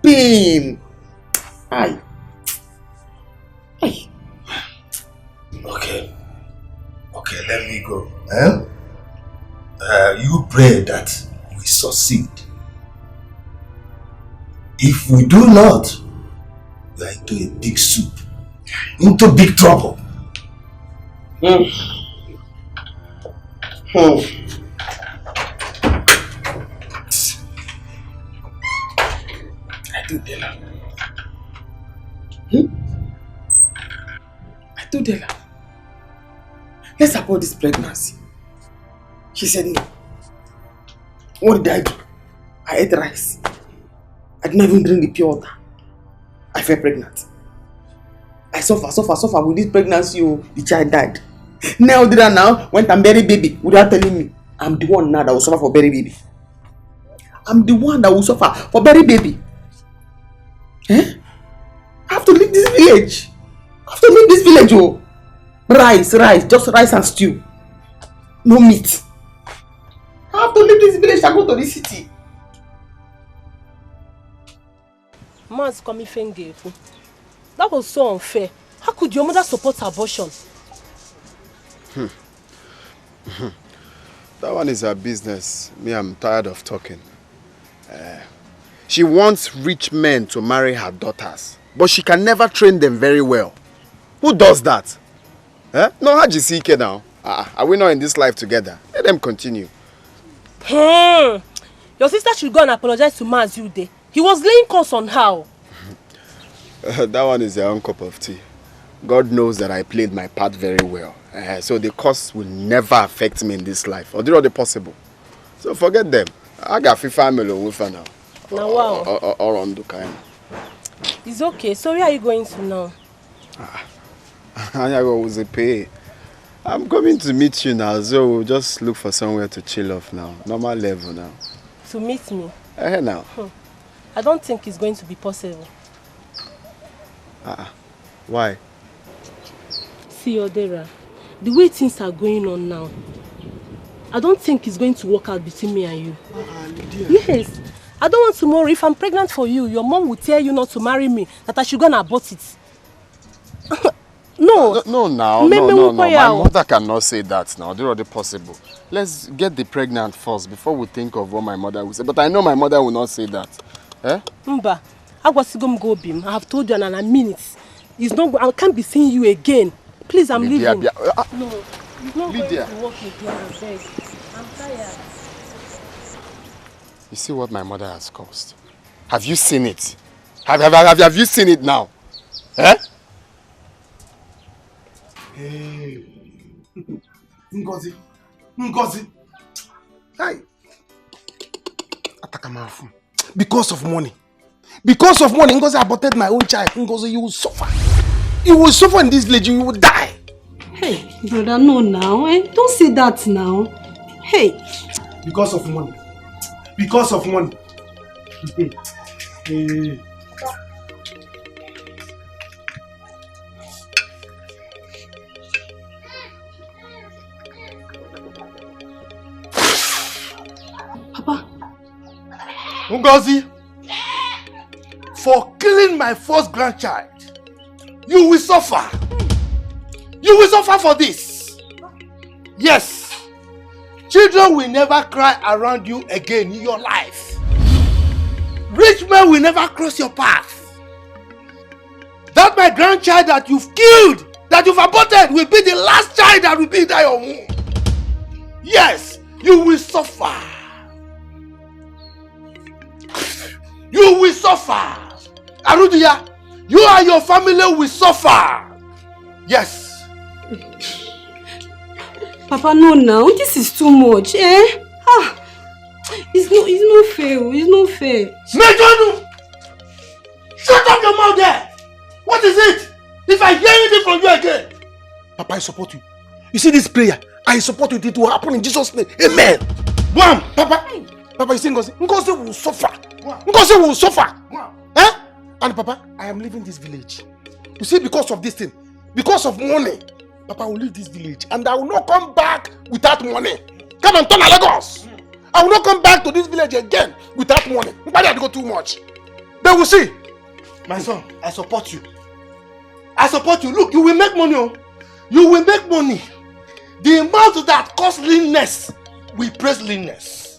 Pain. Okay. Okay, let me go. You pray that we succeed. If we do not, we are into a big soup. Into big trouble. I do Della. I told Della, let's abort this pregnancy. She said no. What did I do? I ate rice. I didn't even drink the pure water. I fell pregnant. I suffer with this pregnancy. Oh, the child died. Now did I now went and bury baby without telling me. I'm the one now that will suffer for bury baby. I'm the one that will suffer for bury baby. Eh? I have to leave this village. Oh. Rice, just rice and stew. No meat. I have to leave this village and go to the city. Man's coming finger. That was so unfair. How could your mother support abortion? That one is her business. Me, I'm tired of talking. She wants rich men to marry her daughters, but she can never train them very well. Who does that? No, Hajisike now. Are we not in this life together? Let them continue. Your sister should go and apologize to Mazude. He was laying curse on her. That one is their own cup of tea. God knows that I played my part very well. So the curse will never affect me in this life. Or do the possible. So forget them. I got family with her now. Now wow. Or on the kind. It's okay. So where are you going to now? I'm coming to meet you now, so we'll just look for somewhere to chill off now. Normal level now. To meet me? Now. I don't think it's going to be possible. Why? See, Odera, the way things are going on now, I don't think it's going to work out between me and you. Yes. I don't want tomorrow, if I'm pregnant for you, your mom will tell you not to marry me, that I should go and abort it. No. No. My mother cannot say that now. Do the possible. Let's get the pregnant first before we think of what my mother will say. But I know my mother will not say that. Mba, I have told you in a minute. It's not. I can't be seeing you again. Please, I'm leaving. No, it's not Lydia. going to work again. I beg. I'm tired. You see what my mother has caused? Have you seen it? Have you seen it now? Hey. Ngozi. Hey. Atakamafu. Because of money, Ngozi aborted my own child. Ngozi, you will suffer. You will suffer in this village. You will die. Hey, brother, no now. Don't say that now. Hey. Because of money. Hey. Papa. Ngozi, for killing my first grandchild, you will suffer. You will suffer for this. Yes. Children will never cry around you again in your life. Rich men will never cross your path. That my grandchild that you've killed, that you've aborted, will be the last child that will be in your womb. Yes, you will suffer. You will suffer. Arudia, you and your family will suffer. Yes. Papa, no now. This is too much, It's not fair. It's not fair. Mejonu! Shut up your mouth there! What is it? If I hear anything from you again. Papa, I support you. You see this prayer? I support you. It will happen in Jesus' name. Amen. Wham! Papa, you see Ngozi? Ngozi will suffer. Ngozi will suffer. And Papa, I am leaving this village. You see, because of this thing, because of money, Papa will leave this village and I will not come back without money. Come and turn Lagos. I will not come back to this village again without money. Why did I go too much? They will see. My son, I support you. I support you. Look, you will make money. You will make money. The mouth that cause leanness will praise leanness.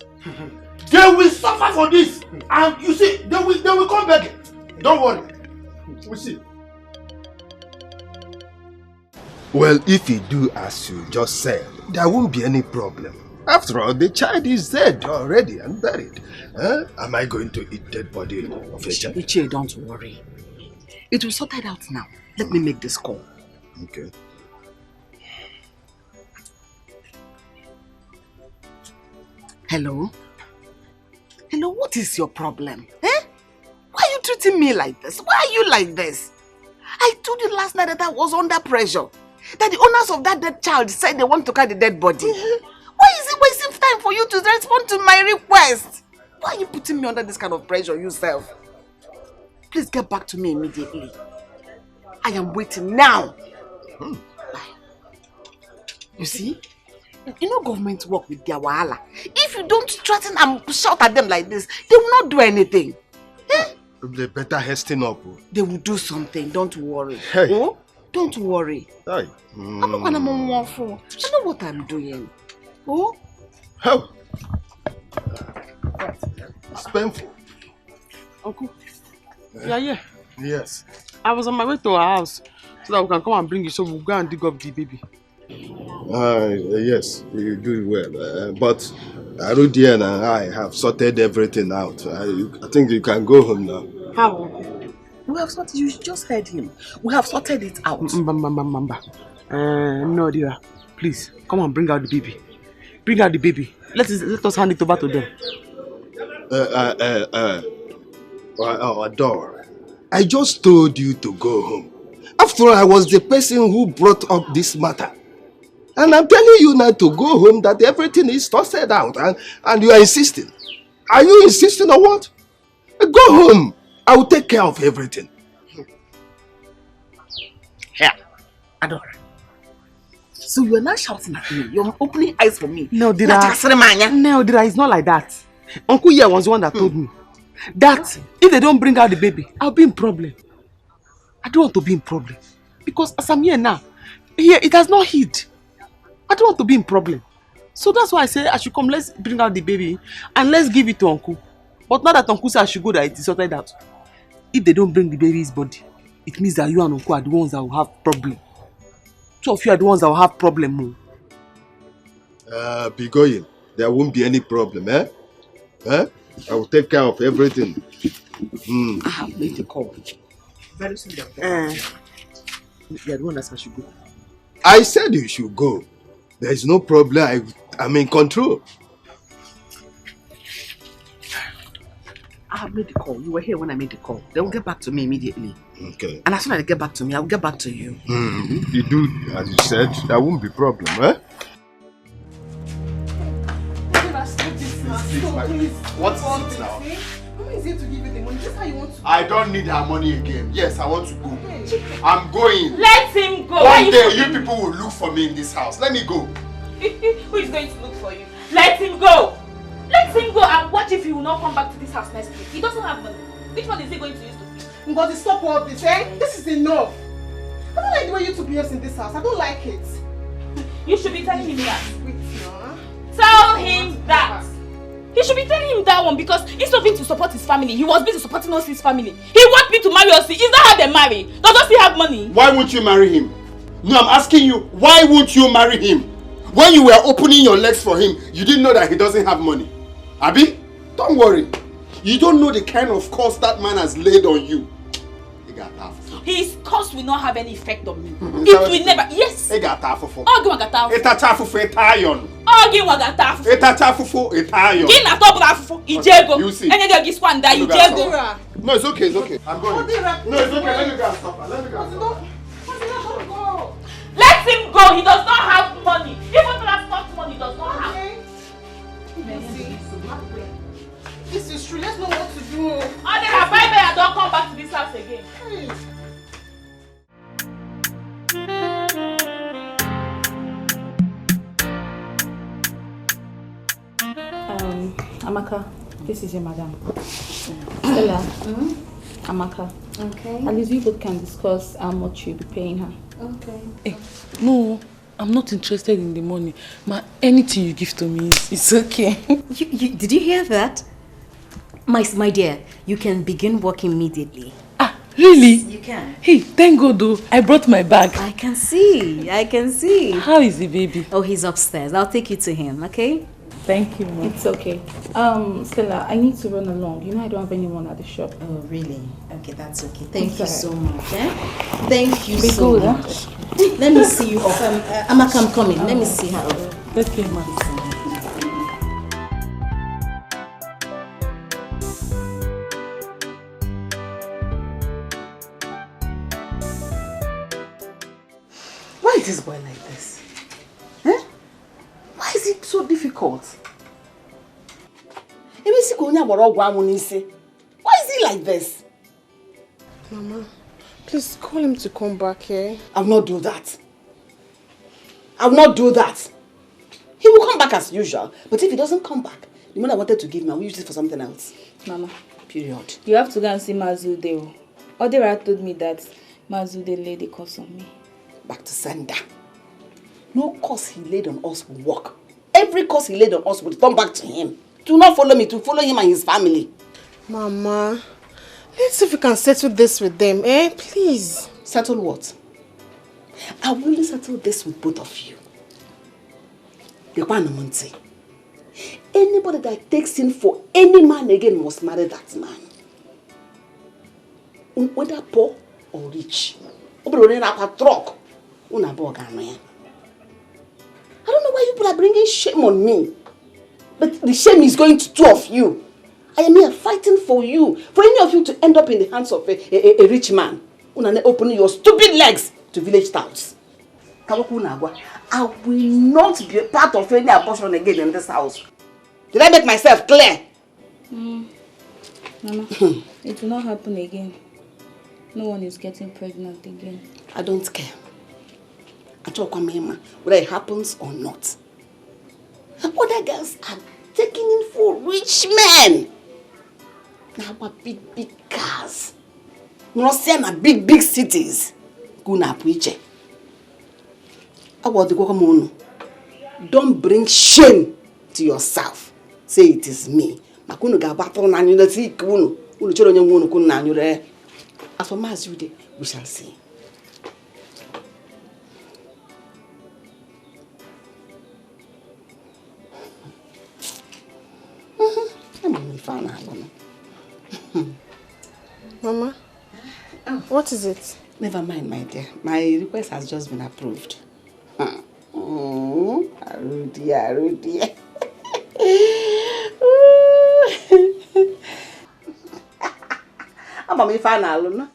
They will suffer for this. And you see, they will come back. Don't worry. We see. Well, if you do as you just said, there won't be any problem. After all, the child is dead already and buried. Am I going to eat dead body of a child? Ichie, don't worry. It will sort it out now. Let me make this call. Okay. Hello? Hello, what is your problem? Eh? Why are you treating me like this? Why are you like this? I told you last night that I was under pressure. That the owners of that dead child said they want to carry the dead body. Why is it wasting time for you to respond to my request? Why are you putting me under this kind of pressure yourself? Please get back to me immediately. I am waiting now. You see? You know government work with their wahala. If you don't threaten and shout at them like this, they will not do anything. Eh? They better hasten up. They will do something, don't worry. Hey. Oh? Don't worry. Hey. I'm not gonna I know what I'm doing. Oh? How? It's painful. Uncle, you are here? Yes. I was on my way to our house so that we can come and bring you so we'll go and dig up the baby. Yes, you do well. But Arudian and I have sorted everything out. I think you can go home now. How? We have sorted, you just heard him. We have sorted it out. No, dear. Please, come and bring out the baby. Bring out the baby. Let us hand it over to them. Adore, I just told you to go home. After all, I was the person who brought up this matter. And I'm telling you now to go home that everything is sorted out and you are insisting. Are you insisting or what? Go home. I will take care of everything. Here, Adore. So you are not shouting at me. You're opening eyes for me. No, Dira. No, Dira, it's not like that. Uncle here was the one that told me that if they don't bring out the baby, I'll be in problem. I don't want to be in problem. Because as I'm here now, here it has not hid. I don't want to be in problem. So that's why I say I should come, let's bring out the baby and let's give it to Uncle. But now that Uncle said I should go, that it is sorted out. If they don't bring the baby's body, it means that you and Uncle are the ones that will have problem. Two of you are the ones that will have problem. Be going. There won't be any problem, eh? I will take care of everything. I have made the call. Very soon. You are the one that said I should go. I said you should go. There is no problem. I'm in control. I have made the call. You were here when I made the call. They will get back to me immediately. Okay. And as soon as they get back to me, I will get back to you. You do, as you said, there won't be problem, eh? What's it now? Who is it to give you the money? Just how you want to. I don't need her money again. Yes, I want to go. I'm going. Let him go. One day, you people will look for me in this house. Let me go. Who is going to look for you? Let him go. Let him go and watch if he will not come back to this house next week. He doesn't have money. Which one is he going to use to feed? But stop all this, eh? This is enough. I don't like the way you two behave in this house. I don't like it. You should be telling him that. Wait, no. Tell him that. He should be telling him that one because instead of him to support his family, he was busy supporting us his family. He wants me to marry us. Is that how they marry? Does he have money? Why won't you marry him? No, I'm asking you, why won't you marry him? When you were opening your legs for him, you didn't know that he doesn't have money. Abi, don't worry. You don't know the kind of curse that man has laid on you. His curse will not have any effect on me. It will never. Yes. Ogi wagata. Eta chafufu etayon. Ogi wagata. Eta chafufu etayon. Gina to brafufu. Ijego. You see. Any of this one that Ijego. No, it's okay. It's okay. I'm going. No, it's okay. Let me go and stop her. Let me go and stop her. Let him go. He does not have money. Even transport money does not have. This is true. Let's know what to do. Odera, bye-bye and don't come back to this house again. Amaka, this is your madam. Stella, Amaka. Okay. At least you both can discuss how much you'll be paying her. Okay. Hey, no, I'm not interested in the money. Ma, anything you give to me, it's okay. Did you hear that? My dear, you can begin work immediately. Really? You can. Hey, thank God though. I brought my bag. I can see. How is the baby? Oh, he's upstairs. I'll take you to him, okay? Thank you, Mom. It's okay. Stella, I need to run along. You know I don't have anyone at the shop. Oh, really? Okay, that's okay. Thank you It's so alright. much. Thank you Be so good, huh? much. Let me see you off. Amaka, I'm coming. Let me see her off. Okay, Ma. Why is this boy like this? Eh? Why is it so difficult? Why is he like this? Mama, please call him to come back, eh? I will not do that. I will not do that. He will come back as usual. But if he doesn't come back, the money I wanted to give me, I will use it for something else. Mama. Period. You have to go and see Mazude. Odera told me that Mazude laid a curse on me. Back to sender. No curse he laid on us will work. Every curse he laid on us will come back to him. Do not follow me, to follow him and his family. Mama, let's see if we can settle this with them, eh? Please. Settle what? I will only settle this with both of you. Anybody that takes in for any man again must marry that man. Whether poor or rich. I don't know why you people are bringing shame on me. But the shame is going to two of you. I am here fighting for you. For any of you to end up in the hands of a rich man. Opening your stupid legs to village towns. I will not be a part of any abortion again in this house. Did I make myself clear? Mama, it will not happen again. No one is getting pregnant again. I don't care. I talk about whether it happens or not. Other girls are taking in for rich men. Now what big cars. Not saying big cities. Guna preacher. Don't bring shame to yourself. Say it is me. As for Mazude, we shall see. Mama, what is it? Never mind, my dear. My request has just been approved. Arudi. I'm a fan alone.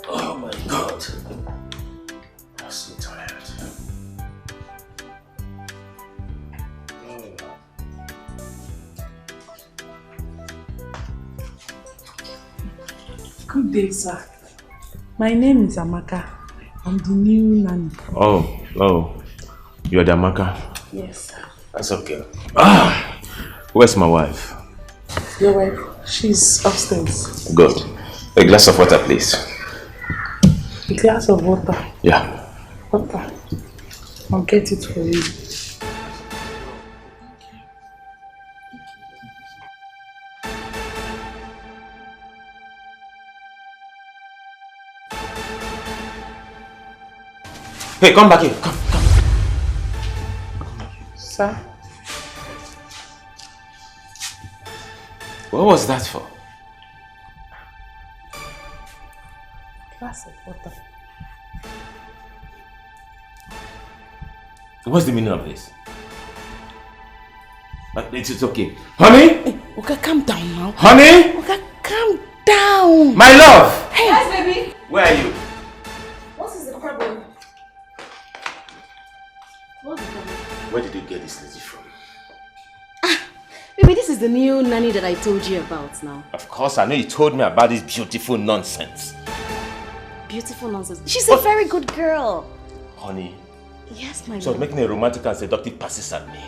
Oh my God. I'm so tired. Good day, sir. My name is Amaka. I'm the new nanny. Oh. You're the Amaka? Yes, sir. That's okay. Where's my wife? Your wife, she's upstairs. Good. A glass of water, please. A glass of water. Yeah. Water. I'll get it for you. Hey, come back here. Come. Sir? What was that for? Glass of water. What's the meaning of this? It's okay. Honey? Hey, okay, calm down now. Honey? Okay, calm down. My love! Hey. Yes, baby. Where are you? What is the problem? Where did you get this lady from? Baby, this is the new nanny that I told you about now. Of course, I know you told me about this beautiful nonsense. Beautiful nonsense. She's a very good girl. Honey, Yes, my So lord. making a romantic and seductive passes at me.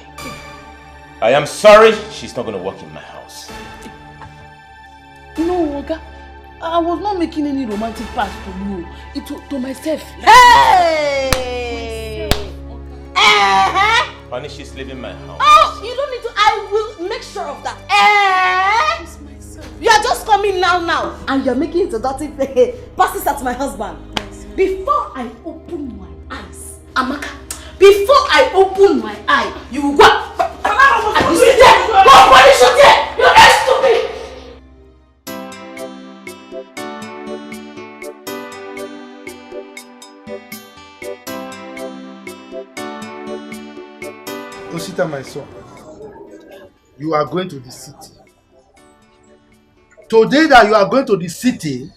I am sorry, she's not going to work in my house. No, Oga. I was not making any romantic pass to you. To myself. Hey! Honey, she's leaving my house. Oh, you don't need to. I will make sure of that. You are just coming now, and you're making seductive passes at my husband. Before I open my eyes, Amaka, before I open my eye, you will go. And you sit there. Go, punish you there. You're very stupid. Osita, my son, you are going to the city. Today that you are going to the city,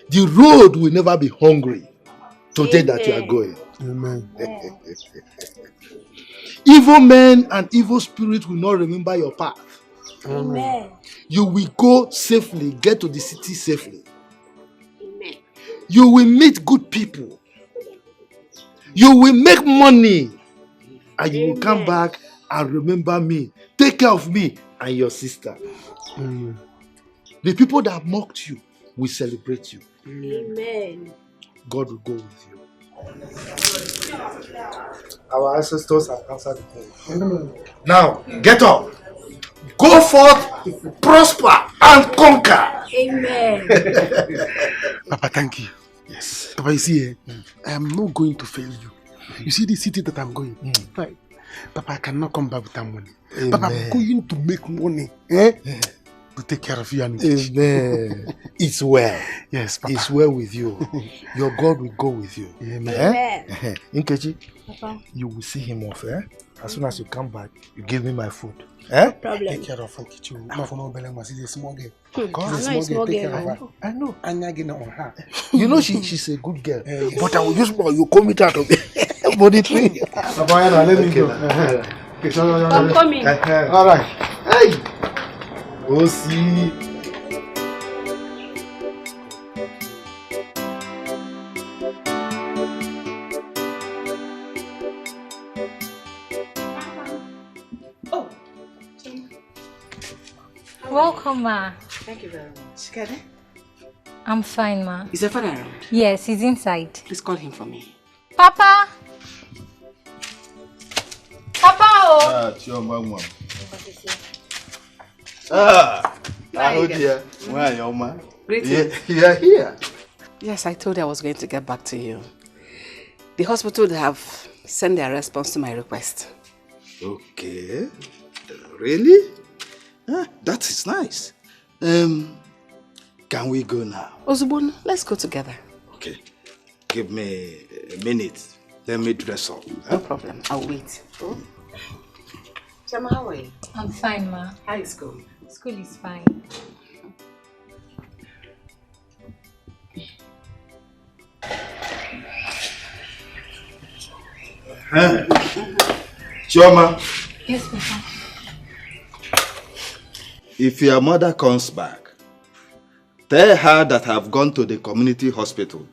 the road will never be hungry. Today that you are going. Amen. Evil men and evil spirits will not remember your path. Amen. You will go safely, get to the city safely. You will meet good people. You will make money. And you will come back and remember me. Take care of me and your sister. The people that mocked you will celebrate you. Amen. God will go with you. Our ancestors have answered the prayer. Now, get up. Go forth, prosper, and conquer. Amen. Papa, thank you. Yes. Papa, you see, I am not going to fail you. You see the city that I'm going? Right. Papa, I cannot come back with that money. Amen. Papa, I'm going to make money to take care of you and Amen. It's well. Yes, Papa. It's well with you. Your God will go with you. Amen. Nkechi, Papa. you will see him off. As soon as you come back, you give me my food. No problem. Take care of Nkechi. Not for no belly, but she's a small girl. I'm not a small Take care girl. of her. I know. I'm not getting on her. You know she's a good girl. But I will use more. You commit out of it. Body tree. Papa, let me go. I'm coming. All right. Hey. Go see. Welcome, ma. Thank you very much. Kade? I'm fine, ma. Is your father around? Yes, he's inside. Please call him for me. Papa! Papa! Oh! Chioma. Hello, dear. Where are you, ma? Greetings. You are here. Yes, I told you I was going to get back to you. The hospital have sent their response to my request. Okay. Really? That is nice. Can we go now? Ozubon, let's go together. Okay. Give me a minute. Let me dress up. No problem. I'll wait. Chama, how are you? I'm fine, ma. How is school? School is fine. Chioma, Yes, Papa. if your mother comes back, tell her that I've gone to the community hospital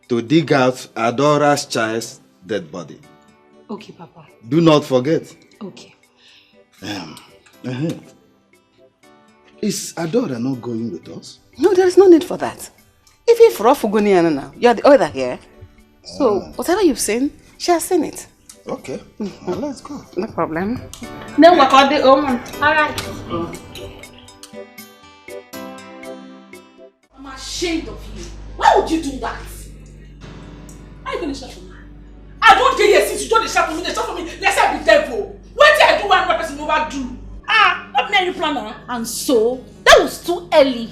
to dig out Adora's child's dead body. Okay, Papa. Do not forget. Okay. Is Adora not going with us? No, there is no need for that. If you're Rofuguni now, you're the other here. So, whatever you've seen, she has seen it. Okay. Well, let's go. No problem. Then work on the home. Alright. I'm ashamed of you. Why would you do that? Are you going to shout for me? I don't get here since you don't shout for me. They shout for me. Let's say I be devil. What did I do one person overdo? Not me any planner. And so, that was too early.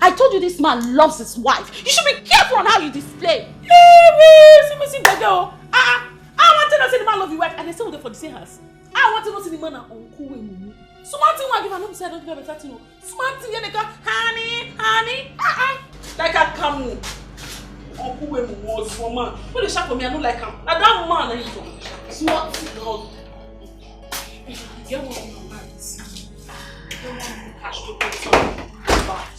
I told you this man loves his wife. You should be careful on how you display. I want to know see the man love your wife and they stay with them for the same house. I want to know see the man and uncle with me. Smart thing I give an say I don't give a better thing. Smart thing they go, honey. Like a camel. Uncle with me was for man. When they shout for me, I don't like him. Now that man I from. Smart thing no. Get one of my minds. Get one cash to pay some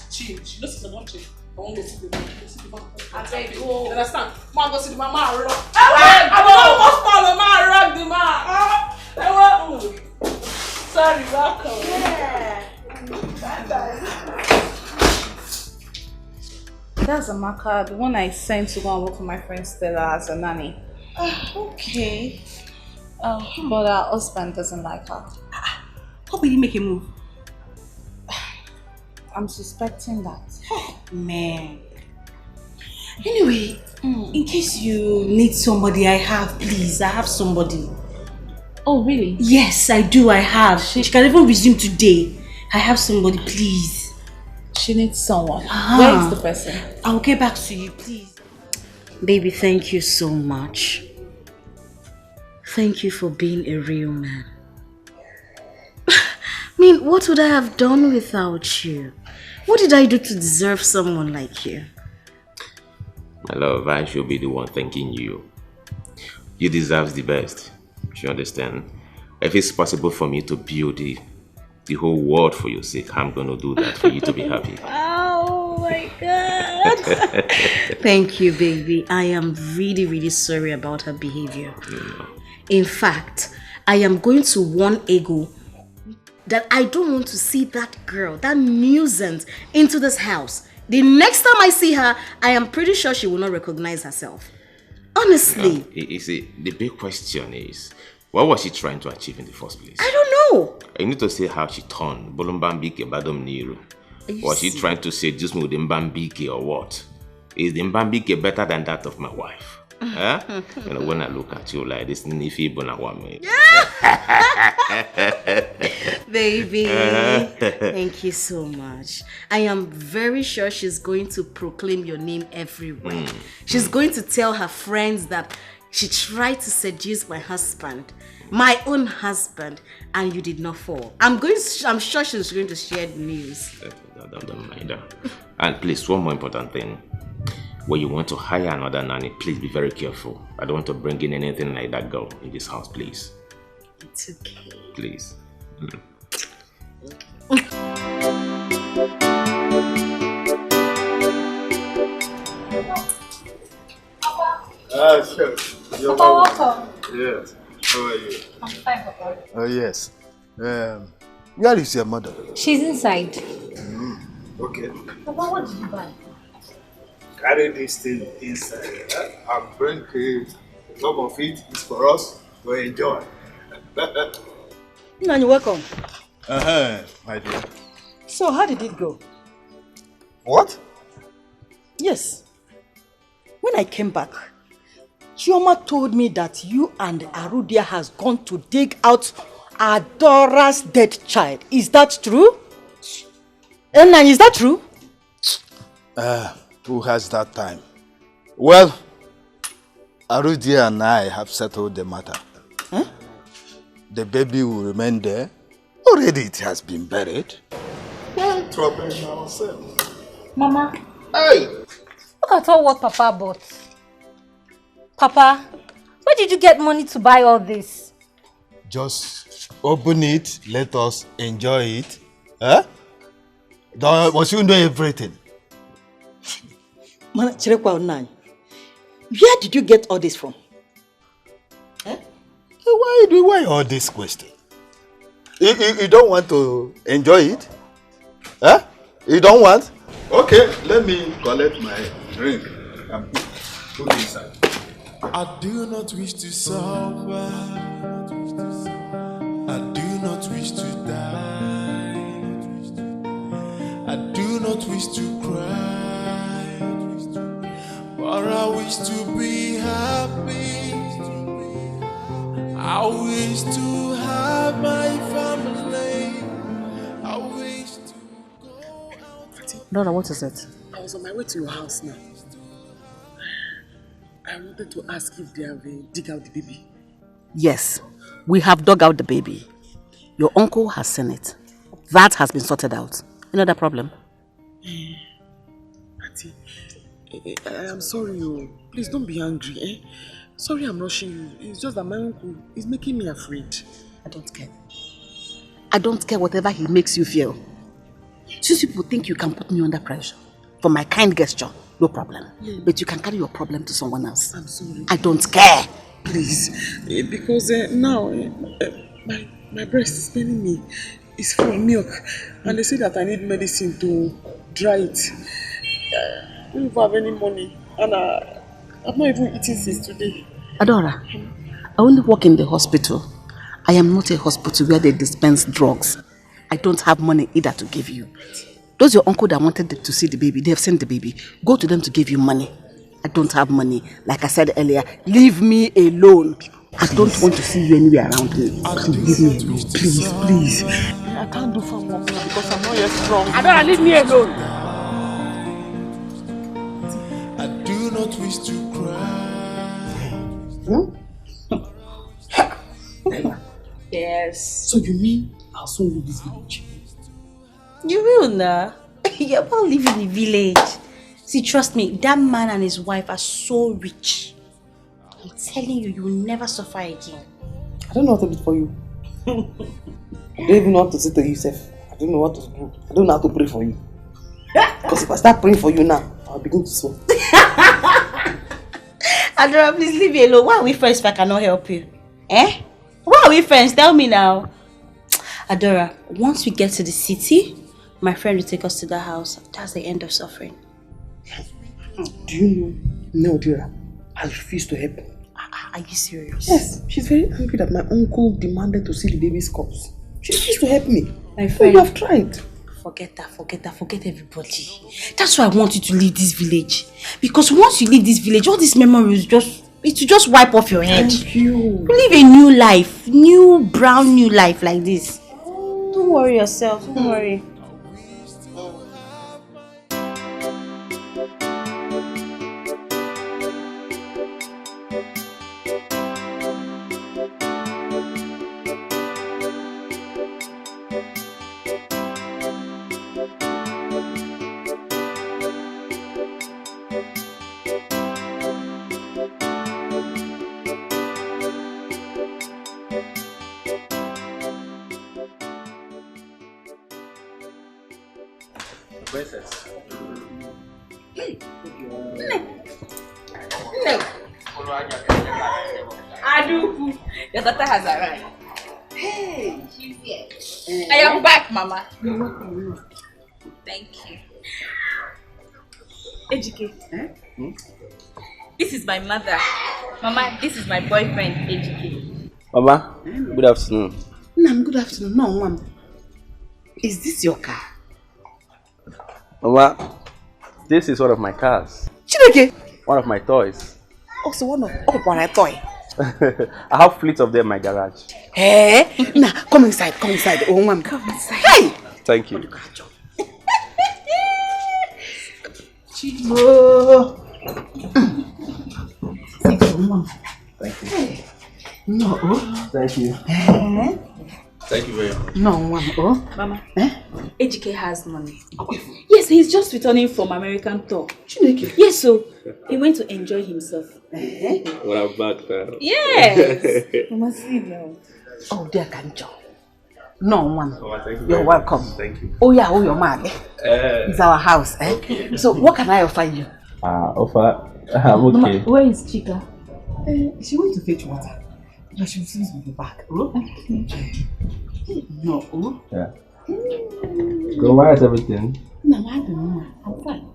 change. You know since I don't change. I won't go see the man. I beg you. You understand? Man go see the man. I will not Sorry, welcome. Yeah. That's Amaka, the one I sent to go and work for my friend Stella as a nanny. Okay. But her husband doesn't like her. How will you make a move? I'm suspecting that. Man. Anyway, in case you need somebody, I have somebody. Oh, really? Yes, I do. I have. She can even resume today. I have somebody, please. She needs someone. Where is the person? I'll get back to you, please. Baby, thank you so much. Thank you for being a real man. I mean, what would I have done without you? What did I do to deserve someone like you? My love, I should be the one thanking you. You deserve the best. You understand? If it's possible for me to build the whole world for your sake, I'm gonna do that for you to be happy. Oh my God. Thank you, baby. I am really, really sorry about her behavior. In fact, I am going to warn Ego that I don't want to see that girl, that nuisance, into this house. The next time I see her, I am pretty sure she will not recognize herself. Honestly. You see, the big question is, what was she trying to achieve in the first place? I don't know. You need to say how she turned. Bolumbambike Badom Niru. Was she trying to say just with Mbambike or what? Is the Mbambike better than that of my wife? Huh? You know, when I look at you like this, Nifi Bonawame. Baby, thank you so much. I am very sure she's going to proclaim your name everywhere. She's going to tell her friends that she tried to seduce my husband, my own husband, and you did not fall. I'm sure she's going to share the news. Don't mind her. And please, one more important thing. When you want to hire another nanny, please be very careful. I don't want to bring in anything like that girl in this house, please. It's okay. Please. Sure. You're welcome. Yes. How are you? I'm fine, Papa. Oh, yes. Where is your mother? She's inside. Okay. Papa, what did you buy? Carry this thing inside. I'm bringing some of it is for us to enjoy. Nanny, welcome. My dear. So, how did it go? What? Yes. When I came back, Chioma told me that you and Arudia has gone to dig out Adora's dead child. Is that true? Nanny, is that true? Who has that time? Well, Arudia and I have settled the matter. Huh? The baby will remain there. Already it has been buried. Why trouble ourselves? Mama. Hey! Look at all what Papa bought. Papa, where did you get money to buy all this? Just open it, let us enjoy it. Huh? Must you know everything? Where did you get all this from? Why all this question? You don't want to enjoy it? Huh? You don't want? Okay, let me collect my drink and put it inside. I do not wish to suffer. I do not wish to die. I do not wish to cry. But I wish to be happy. I wish to have my family. I wish to Donna, what is it? I was on my way to your house now. I wanted to ask if they have dig out the baby. Yes, we have dug out the baby. Your uncle has seen it. That has been sorted out. Any other problem? Auntie, I'm sorry. Please don't be angry. Sorry I'm rushing you. It's just that my uncle is making me afraid. I don't care. I don't care whatever he makes you feel. Since people think you can put me under pressure for my kind gesture, no problem. But you can carry your problem to someone else. I'm sorry. I don't care. Please. Because now, My breast is paining me. It's full of milk. And they say that I need medicine to dry it. I don't even have any money. And I've not even eaten since today. Adora, I only work in the hospital. I am not a hospital where they dispense drugs. I don't have money either to give you. Those your uncle that wanted to see the baby, they have sent the baby. Go to them to give you money. I don't have money. Like I said earlier, leave me alone. I don't want to see you anywhere around me. Leave me alone, please, please. I can't do farm work now because I'm not yet strong. Adora, leave me alone. I do not wish to cry. Yes. So you mean I'll soon leave this village? You will now. You're about leaving the village. See, trust me, that man and his wife are so rich. I'm telling you, you will never suffer again. I don't know what to do for you. I don't even know what to say to you, Seth. I don't know what to do. I don't know how to pray for you. Because if I start praying for you now, I'll begin to sweat. Adora, please leave me alone. Why are we friends if I cannot help you? Eh? Why are we friends? Tell me now. Adora, once we get to the city, my friend will take us to that house. That's the end of suffering. Do you know, Dear, I refuse to help. Are you serious? Yes, she's very angry that my uncle demanded to see the baby's corpse. She refused to help me. My friend, you have tried. Forget everybody. That's why I want you to leave this village. Because once you leave this village, all these memories it will just wipe off your head. Thank you. Live a new life. New life like this. Don't worry yourself. Don't worry. Princess. Aduku, your daughter has arrived. Hey, she's here. I am back, Mama. Thank you. Ejike. This is my mother. Mama, this is my boyfriend, Ejike. Mama, good afternoon. Nam, good afternoon. No, Mom. Is this your car? Mama, this is one of my cars. Chineke? One of my toys. Also one of my toy. I have fleets of them in my garage. Hey, nah, come inside. Oh, Mom. Come inside. Hey! Thank you. Chibo. Thank you, Mom. Thank you. Hey. No. Thank you. Thank you very much. No, Mom. Mama, Ejike has money. Yes, he's just returning from American tour. Yes, so he went to enjoy himself. What about that? Yes. Mama, see now. Oh, dear Kanjo. No, Mom. Oh, thank you. You're welcome. Thank you. Oh, yeah, oh, your man. It's our house. Okay. So, what can I offer you? Offer? I'm okay. Mama, where is Chika? She went to fetch water. But she will soon be back. Oh? No. Oh? Yeah. So why is everything? No, I don't know. I'm fine.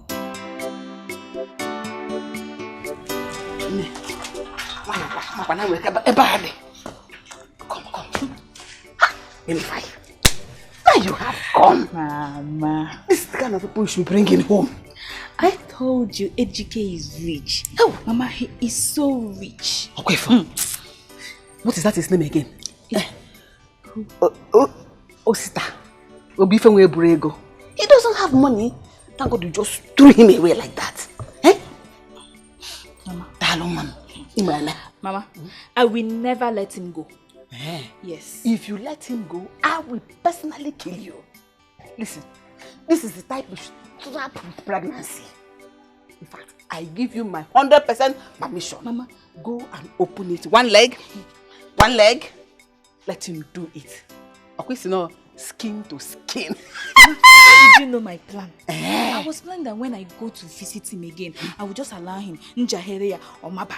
Come. Let me fight. Now you have come. Mama. This is the kind of people you should bring in home. I told you Ejike is rich. Oh, Mama, he is so rich. Okay, fine. What is that his name again? Osita. Obife. He doesn't have money. Thank God you just threw him away like that. Eh? Mama, I will never let him go. Yes. If you let him go, I will personally kill you. Listen, this is the type of trap pregnancy. In fact, I give you my 100% permission. Mama, go and open it. One leg. Let him do it. Okay, skin to skin. How did you know my plan? I was planning that when I go to visit him again, I will just allow him Njaheria or Maba.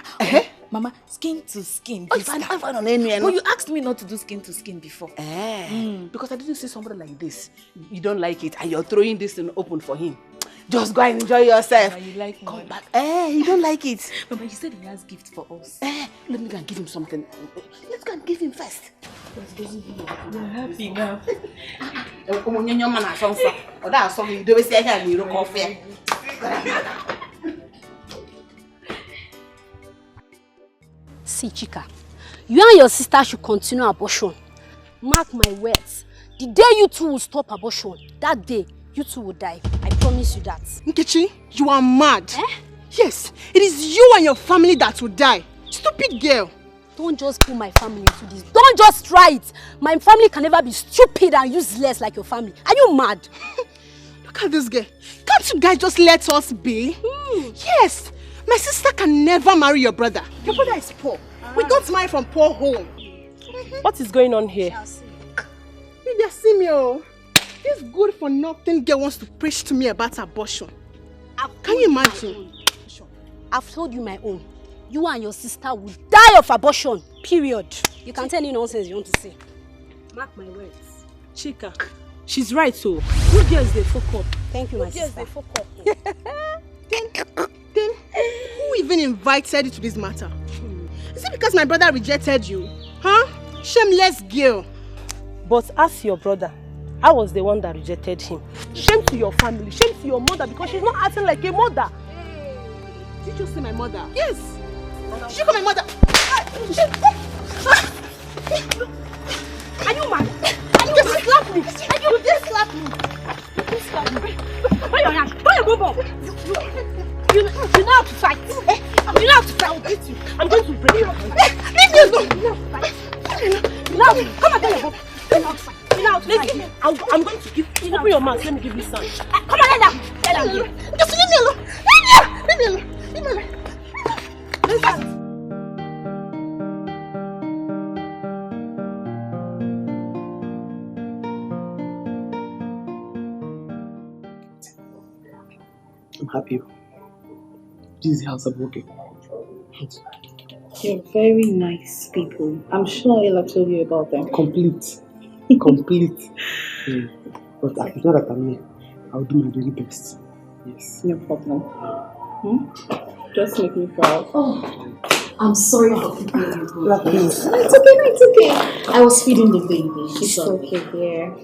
Mama, skin to skin. Oh, if I find on any. But you asked me not to do skin to skin before. Because I didn't see somebody like this. You don't like it, and you're throwing this in open for him. Just go and enjoy yourself. Mama, you like me. Come back. You don't like it. Mama, you said he has gift for us. Let me go and give him something. Let's go and give him first. You're happy now. See, Chika, you and your sister should continue abortion. Mark my words. The day you two will stop abortion, that day you two will die. I promise you that. Nkechi, you are mad. Yes, it is you and your family that will die. Stupid girl. Don't just put my family into this. Don't just try it. My family can never be stupid and useless like your family. Are you mad? Look at this girl. Can't you guys just let us be? Yes, my sister can never marry your brother. Your brother is poor. We got married from poor home. What is going on here? Baby, see me. This good for nothing girl wants to preach to me about abortion. Can you imagine? I've told you my own. You and your sister will die of abortion. Period. You can tell any nonsense you want to say. Mark my words. Chika, she's right, so. You girls, they fuck up. Thank you, my sister. They fuck up. Then, who even invited you to this matter? Is it because my brother rejected you? Huh? Shameless girl. But as your brother, I was the one that rejected him. Shame to your family, shame to your mother, because she's not acting like a mother. Did you see my mother? Yes. She called my mother. Are you mad? You just slap me. You just slap me. You slap me. Put your hand. Put your bum. You know how to fight. You know how to fight. I will beat you. I'm going to break your hand. Leave me alone. You know how to fight. You know how to come and tell your bum. You know how to fight. You know how to fight. I'm going to give you. Open your mouth. Let me give you some. Come on, let down. Just leave me alone. Leave me alone. Leave me alone. Listen. I'm happy. This is the house I'm working. They're very nice people. I'm sure Ella told you about them. Complete. But now that I'm here, I'll do my very best. Yes. No problem. Just make me proud. Oh, I'm sorry for keeping you good. Please. It's okay. I was feeding the baby. It's okay, dear.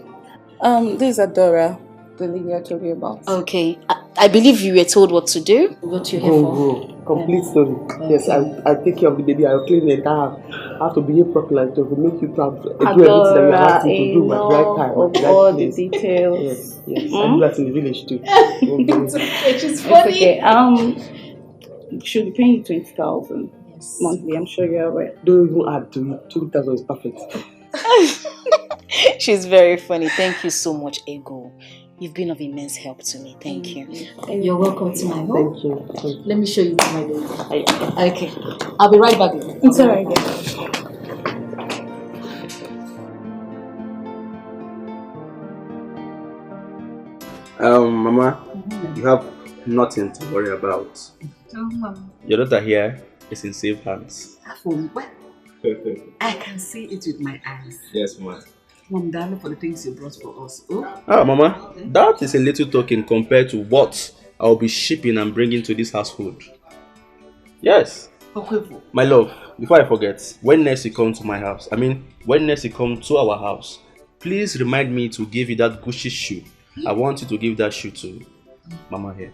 This is Adora, the lady I told you about. Okay, I believe you were told what to do. What you here for? Go. Complete story. Yes, I take care of the baby. I'll clean the entire house. I have to behave properly to make you proud. Do everything that you're asking to do at the right time. Of all the details. Yes. I do that in the village too. It's okay. She's funny. It's okay. She'll be paying you 20,000 monthly. I'm sure you're aware. Don't even add to it. 20,000 is perfect. She's very funny. Thank you so much, Ego. You've been of immense help to me. Thank you. You're welcome to my home. Thank you. Let me show you to my baby. Okay. I'll be right back. It's alright. Mama, you have nothing to worry about. Your daughter here is in safe hands. I can see it with my eyes. Yes, Mama. Mom, darling, for the things you brought for us. Mama, that is a little token compared to what I'll be shipping and bringing to this household. Yes. My love, before I forget, when next you come to my house, when next you come to our house, please remind me to give you that Gucci shoe. I want you to give that shoe to Mama here.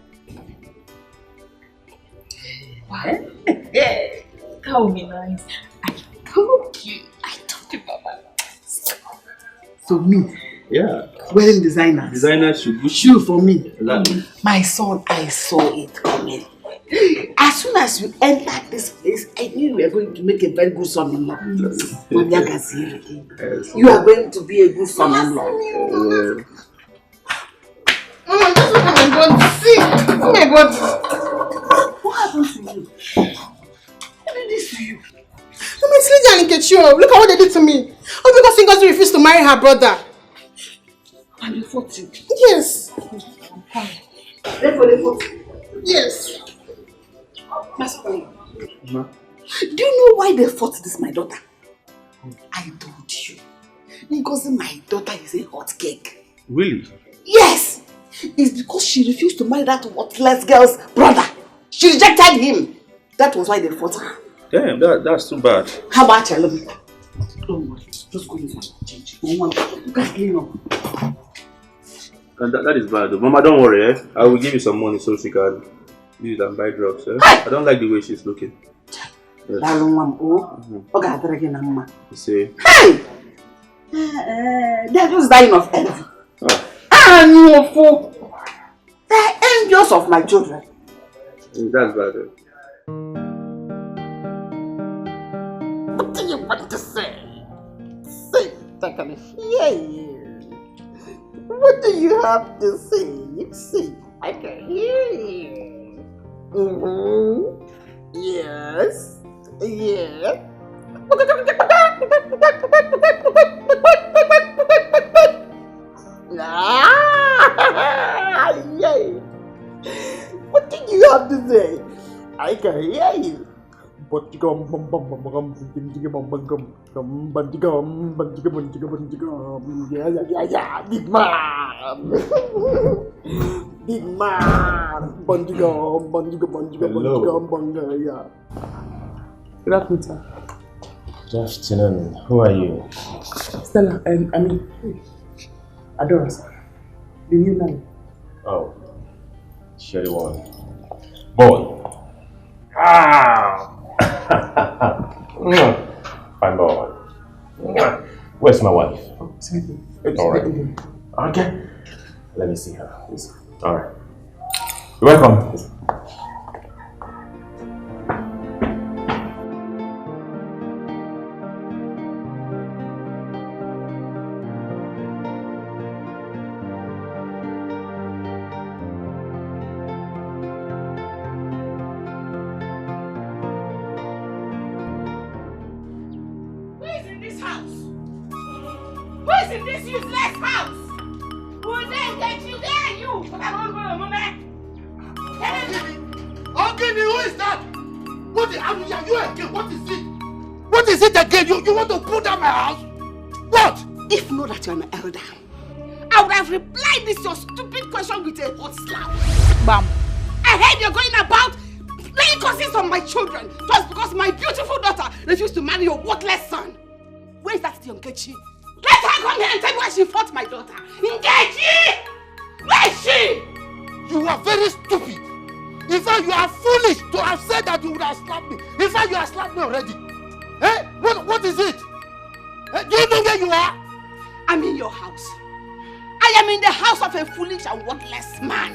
What? That would be nice. I told you, Mama. So me? Yeah. Wedding designer. Designer shoe. Shoe for me. Exactly. My son, I saw it coming. As soon as you entered this place, I knew you were going to make a very good son-in-law. You are going to be a good son-in-law. Mama, that's what I'm going to see. Oh my God. What happened to you? Who did this to you? Mama, it's Lydia and Nkechi. Look at what they did to me. All because Ngozi refused to marry her brother. And you fought you? Yes. Therefore they fought you? Yes. That's fine. Ma, Do you know why they fought this, my daughter? I told you. Because my daughter is a hot cake. Really? Yes! It's because she refused to marry that worthless girl's brother. She rejected him. That was why they fought her. Damn, that's too bad. How about you? Don't worry. Just go inside and change. You can't clean up. And that is bad. Mama, don't worry. I will give you some money so she can use it and buy drugs. I don't like the way she's looking. Yes. You see? Hey! They're just dying of envy. And you fool! They're envious of my children. That's bad. What do you want to say? Say it, I can hear you. What do you have to say? Say, I can hear you. Yes. Yeah. Yay. What do you have to say? I can hear you. Yeah, big man. Big man. Yeah. Good afternoon, sir. Good afternoon. Who are you? Stella, Adora, sir. The new nanny. Oh, you're the one. Boy. Ah! Fine boy. Where's my wife? Alright. Okay. Let me see her. Alright. You're welcome. You want to put down my house? What? If not that you're an elder, I would have replied this your stupid question with a hot slap. Bam. I heard you're going about laying curses on my children just because my beautiful daughter refused to marry your worthless son. Where is that Nkechi? Let her come here and tell me why she fought my daughter. Nkechi! Where is she? You are very stupid. In fact, you are foolish to have said that you would have slapped me. In fact, you have slapped me already. Eh? What is it? Do you know where you are? I'm in your house. I am in the house of a foolish and worthless man.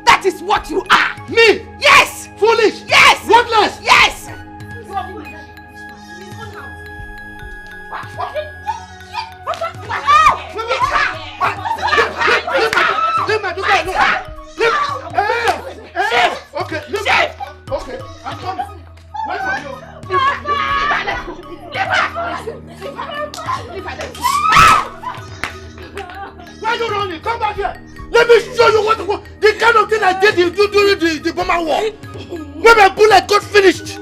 That is what you are. Me? Yes! Foolish? Yes! Worthless? Yes! You are foolish. Okay, I'm coming. Wait for you. Why are you running? Come back here. Let me show you what the kind of thing I did during the Burma war. When my bullet got finished,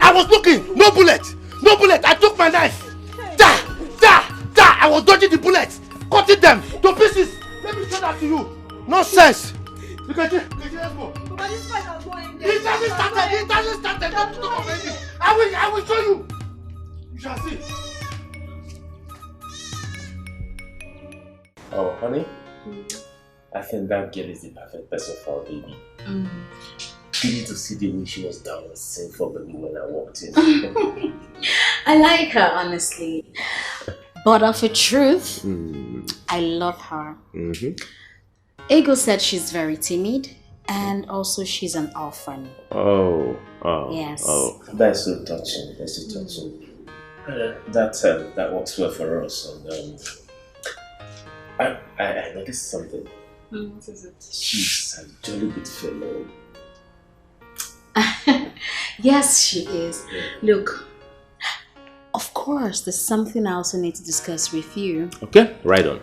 I was looking. No bullet. No bullet. I took my knife. I was dodging the bullets, cutting them to pieces. Let me show that to you. Nonsense. Let's go. But this fight has gone. It hasn't started. Don't talk of anything. I will show you. You shall see. Oh, honey? I think that girl is the perfect person for our baby. You need to see the way she was down and sing for baby when I walked in. I like her, honestly. But of a truth, I love her. Ego said she's very timid and also she's an orphan. Oh. Yes. Oh, that's so touching. That works well for us. And I noticed something. What is it? She's a jolly good fellow. Yes, she is. Look, of course, there's something I also need to discuss with you. Okay, right on.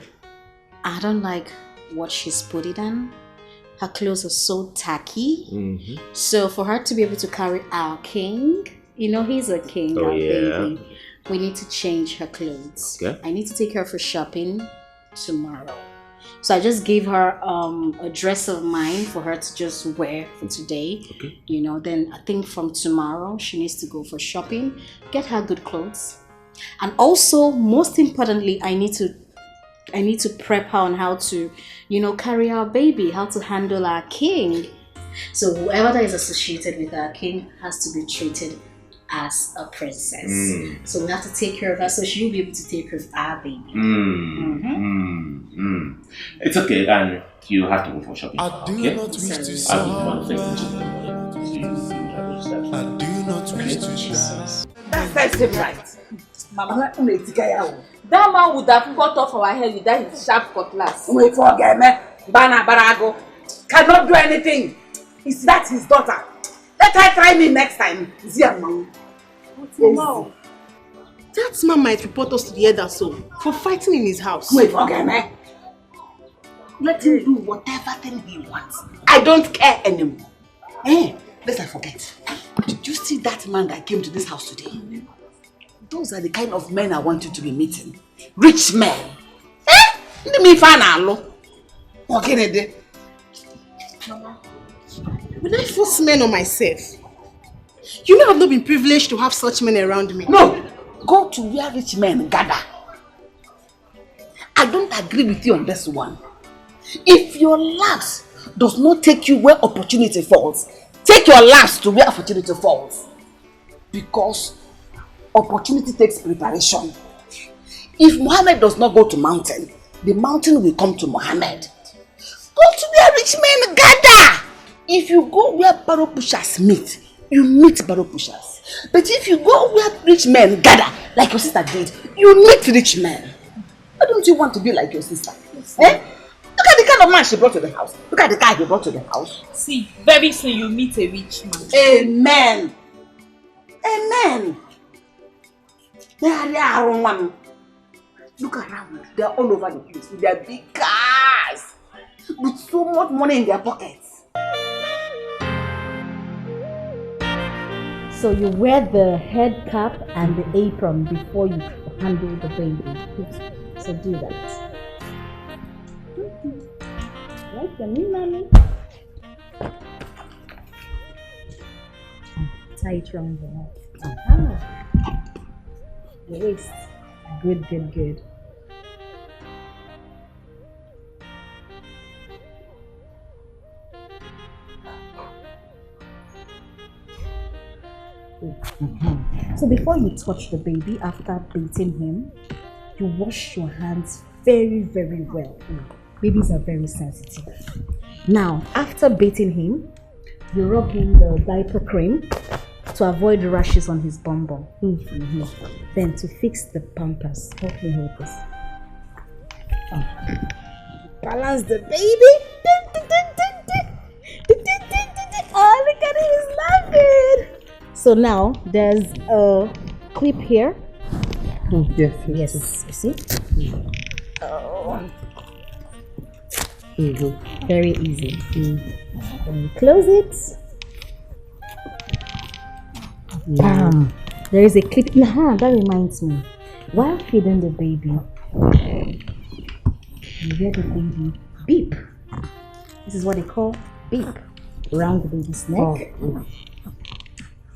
I don't like what she's putting on. Her clothes are so tacky. So for her to be able to carry our king, You know, he's a king, Oh, our yeah. baby. We need to change her clothes. Okay. I need to take her for shopping tomorrow. So I just gave her a dress of mine for her to just wear for today. Okay. You know, then I think from tomorrow she needs to go for shopping, get her good clothes. And also, most importantly, I need to prep her on how to, you know, carry our baby, how to handle our king. So whoever that is associated with our king has to be treated as a princess. So we have to take care of her so she'll be able to take care of our baby. It's okay, and you have to go for shopping. I do Okay? not wish to I do suffer. I do not wish to die. That's him right. Mama, That man would have cut off our head with that his sharp cutlass. wait for me. Bana Barago cannot do anything. Is that his daughter? Let her try me next time. Wow. That man might report us to the elder soul for fighting in his house. Wait for me. Let him do whatever thing he wants. I don't care anymore. Lest I forget. Did you see that man that came to this house today? Those are the kind of men I want you to be meeting. Rich men. Okay, Will I force men on myself? You know I've not been privileged to have such men around me. No! Go to where rich men gather. I don't agree with you on this one. If your lapse does not take you where opportunity falls, take your lapse to where opportunity falls. Because opportunity takes preparation. If Muhammad does not go to mountain, the mountain will come to Muhammad. Go to where rich men gather. If you go where barrow pushers meet, you meet barrow pushers. But if you go where rich men gather, like your sister did, you meet rich men. Why don't you want to be like your sister? Look at the kind of man she brought to the house. Look at the guy he brought to the house. See, very soon you meet a rich man. Amen. Amen. Look around. They are all over the place with their big cars. With so much money in their pockets. So you wear the head cap and the apron before you handle the baby. So do that. Like the new nanny. Tie it around your neck. Your waist. Good, good, good. So before you touch the baby, after bathing him, you wash your hands very, very well. Babies are very sensitive. Now, after bathing him, you rub in the diaper cream to avoid rashes on his bum bum. Then to fix the pampers, help me hold this. Balance the baby. Oh, look at it, he's laughing. So now there's a clip here. Yes. Yes, you see? Oh. Very easy. Then you close it. There is a clip. That reminds me. While feeding the baby, you hear the baby beep. This is what they call beep around the baby's neck.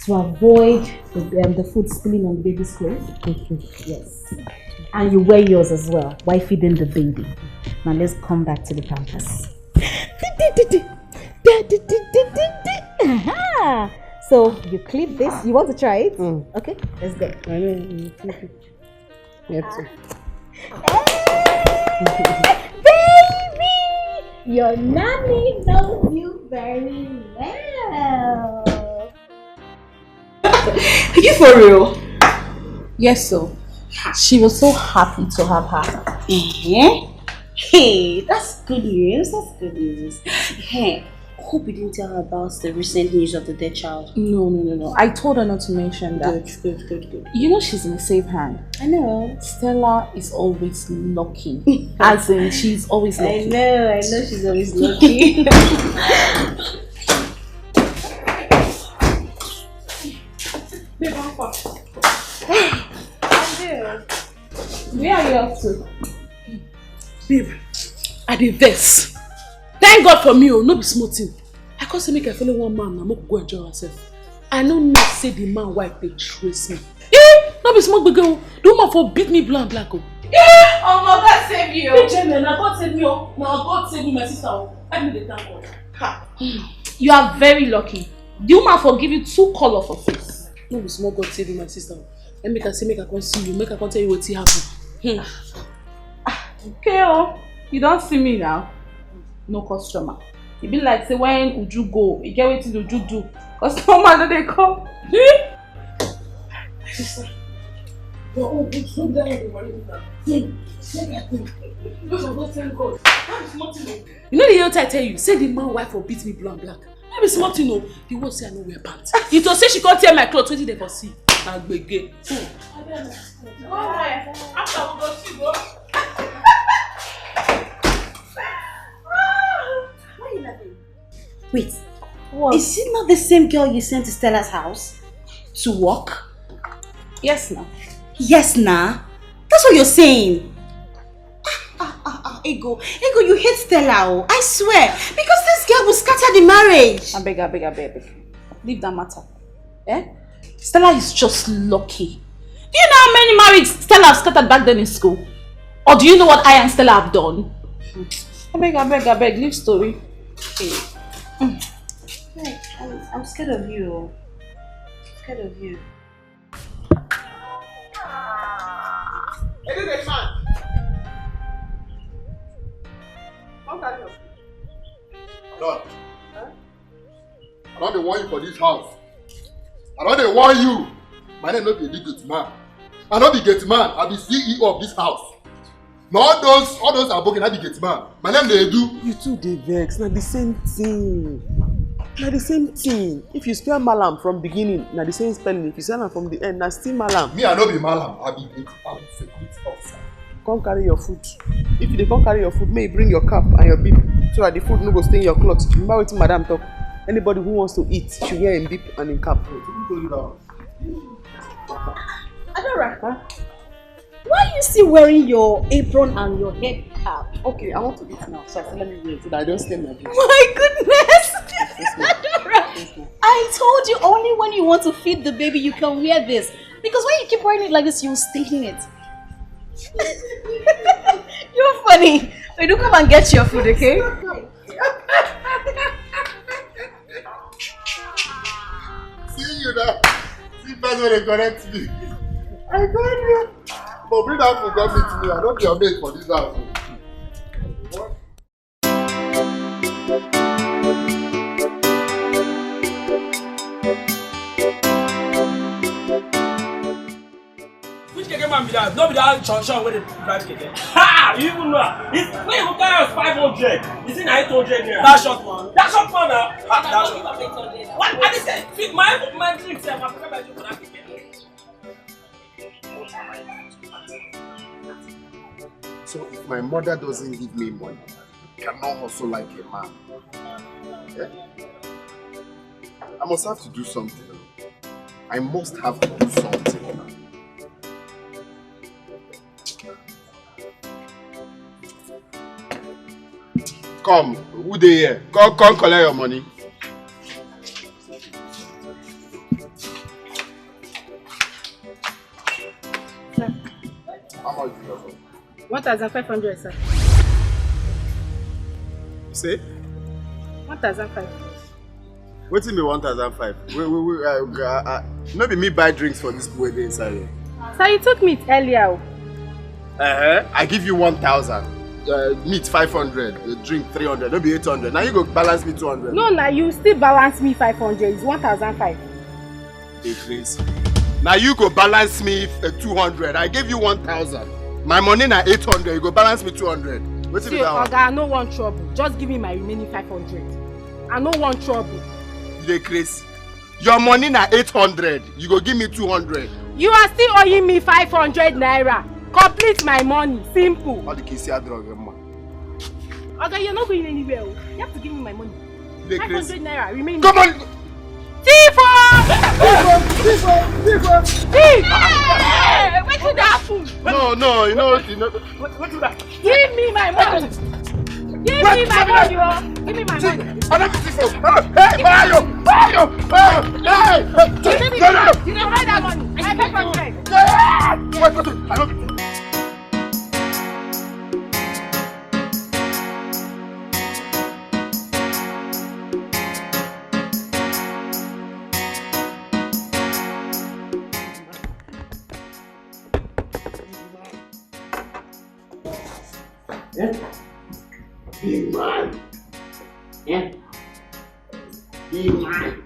To avoid the food spilling on the baby's clothes. Yes. And you wear yours as well while feeding the baby. Now let's come back to the pampers. So you clip this. You want to try it? Okay, let's go. Baby! Your nanny knows you very well. Are you for real? Yes, so she was so happy to have her. Hey, that's good news. That's good news. Hey, hope you didn't tell her about the recent news of the dead child. No. I told her not to mention that. Good. You know she's in a safe hand. I know. Stella is always lucky. As in, she's always lucky. I know she's always lucky. Babe, comfort. Where are you off to? Babe, I did this. Thank God for me, oh, no be small thing. I can't say make I follow one man and make go enjoy myself. I don't know say the man wife they trace me. No be small big girl. The woman for beat me blank black. Oh my God save you. Now God save me. Now God save me, my sister. I need the thank God. Ha. You are very lucky. The woman for give you 2 colors for face. No be small God save you, my sister. Let me say make I come see you. Make I come tell you what happened. Okay, oh, you don't see me now. No customer. It be like say when Uju go, you get wetin Uju do. Customer no dey come. Sister. Oh, slow down the worry now. You know the other I tell you, say the man wife for beat me blue and black. No be small thing, no. The word say I no wear pants. He to say she can't tear my clothes, wetin dey for see. Agbege. After we go see go. Why are you laughing? Wait, what? Is she not the same girl you sent to Stella's house to work? Yes, nah. Yes, nah. That's what you're saying. Ego, you hate Stella, I swear. Because this girl will scatter the marriage. I beg. Leave that matter. Eh? Stella is just lucky. Do you know how many marriages Stella have scattered back then in school? Or do you know what I and Stella have done? I beg, leave story. Hey. I'm scared of you. Scared of you. Hey, this man. How can you? Lord, I don't want you for this house. I don't want you. My name not be a gate man. I not be gate man. I be CEO of this house. Now all those are broken. I be gate man. My name they do. You two dey vex. Not the same thing. Not the same thing. If you spell Malam from beginning, not the same spelling. If you spell am from the end, that's still Malam. Me, I no be Malam. I be security officer. Come carry your food. If you dey come carry your food, may you bring your cap and your beep so that the food no go stay in your cloth. Remember wetin madam talk. Anybody who wants to eat should wear a beep and a cap. Adora, huh? Why are you still wearing your apron and your head cap? Okay, I want to eat now, so I said let me wear it so that I don't stain my dress. My goodness! Adora, I told you only when you want to feed the baby you can wear this. Because when you keep wearing it like this, you'll stain it. You're funny. So do come and get your food, okay? See you now. See that's when they correct me. I got you. But bring that food, don't meet me. I don't be your mate for this house. Which keke man be that? No be that Chonshan where they drive keke. Ha! You even know. It's when you carry us 500. It's in 800 naira. That short one. That short one now. That short one. What? I just said, feed my drink. Say, I'm going to for that keke. So if my mother doesn't give me money, I cannot hustle like a man. Yeah? I must have to do something. I must have to do something. Come, who they here? Come collect your money. Sir. How much do you have? 1,500, sir. You say? 1,500. What's in me 1,500? No be me buy drinks for this boy inside here. Sir, you took meat earlier. I give you 1,000. Meat 500, drink 300, no be 800. Now you go balance me 200. No, now you still balance me 500. It's 1,500. Hey, please. Now you go balance me 200. I gave you 1,000. My money na 800. You go balance me 200. What's See, Oga, I no want trouble. Just give me my remaining 500. I no want trouble. You dey crazy. Your money na 800. You go give me 200. You are still owing me 500 naira. Complete my money. Simple. All the kids here drug, man. Oga, you're not going anywhere. You have to give me my money. 500 naira remaining. Come on. Tifo! Hey, what did that happen? No, you know. What did that? Give me my money. Give me my money, oh. Give me my money. Hey, Mario! Mario! Hey! You don't buy that money. I pay for rent. Wait, I don't. Yeah. Big man. Yeah. Big man.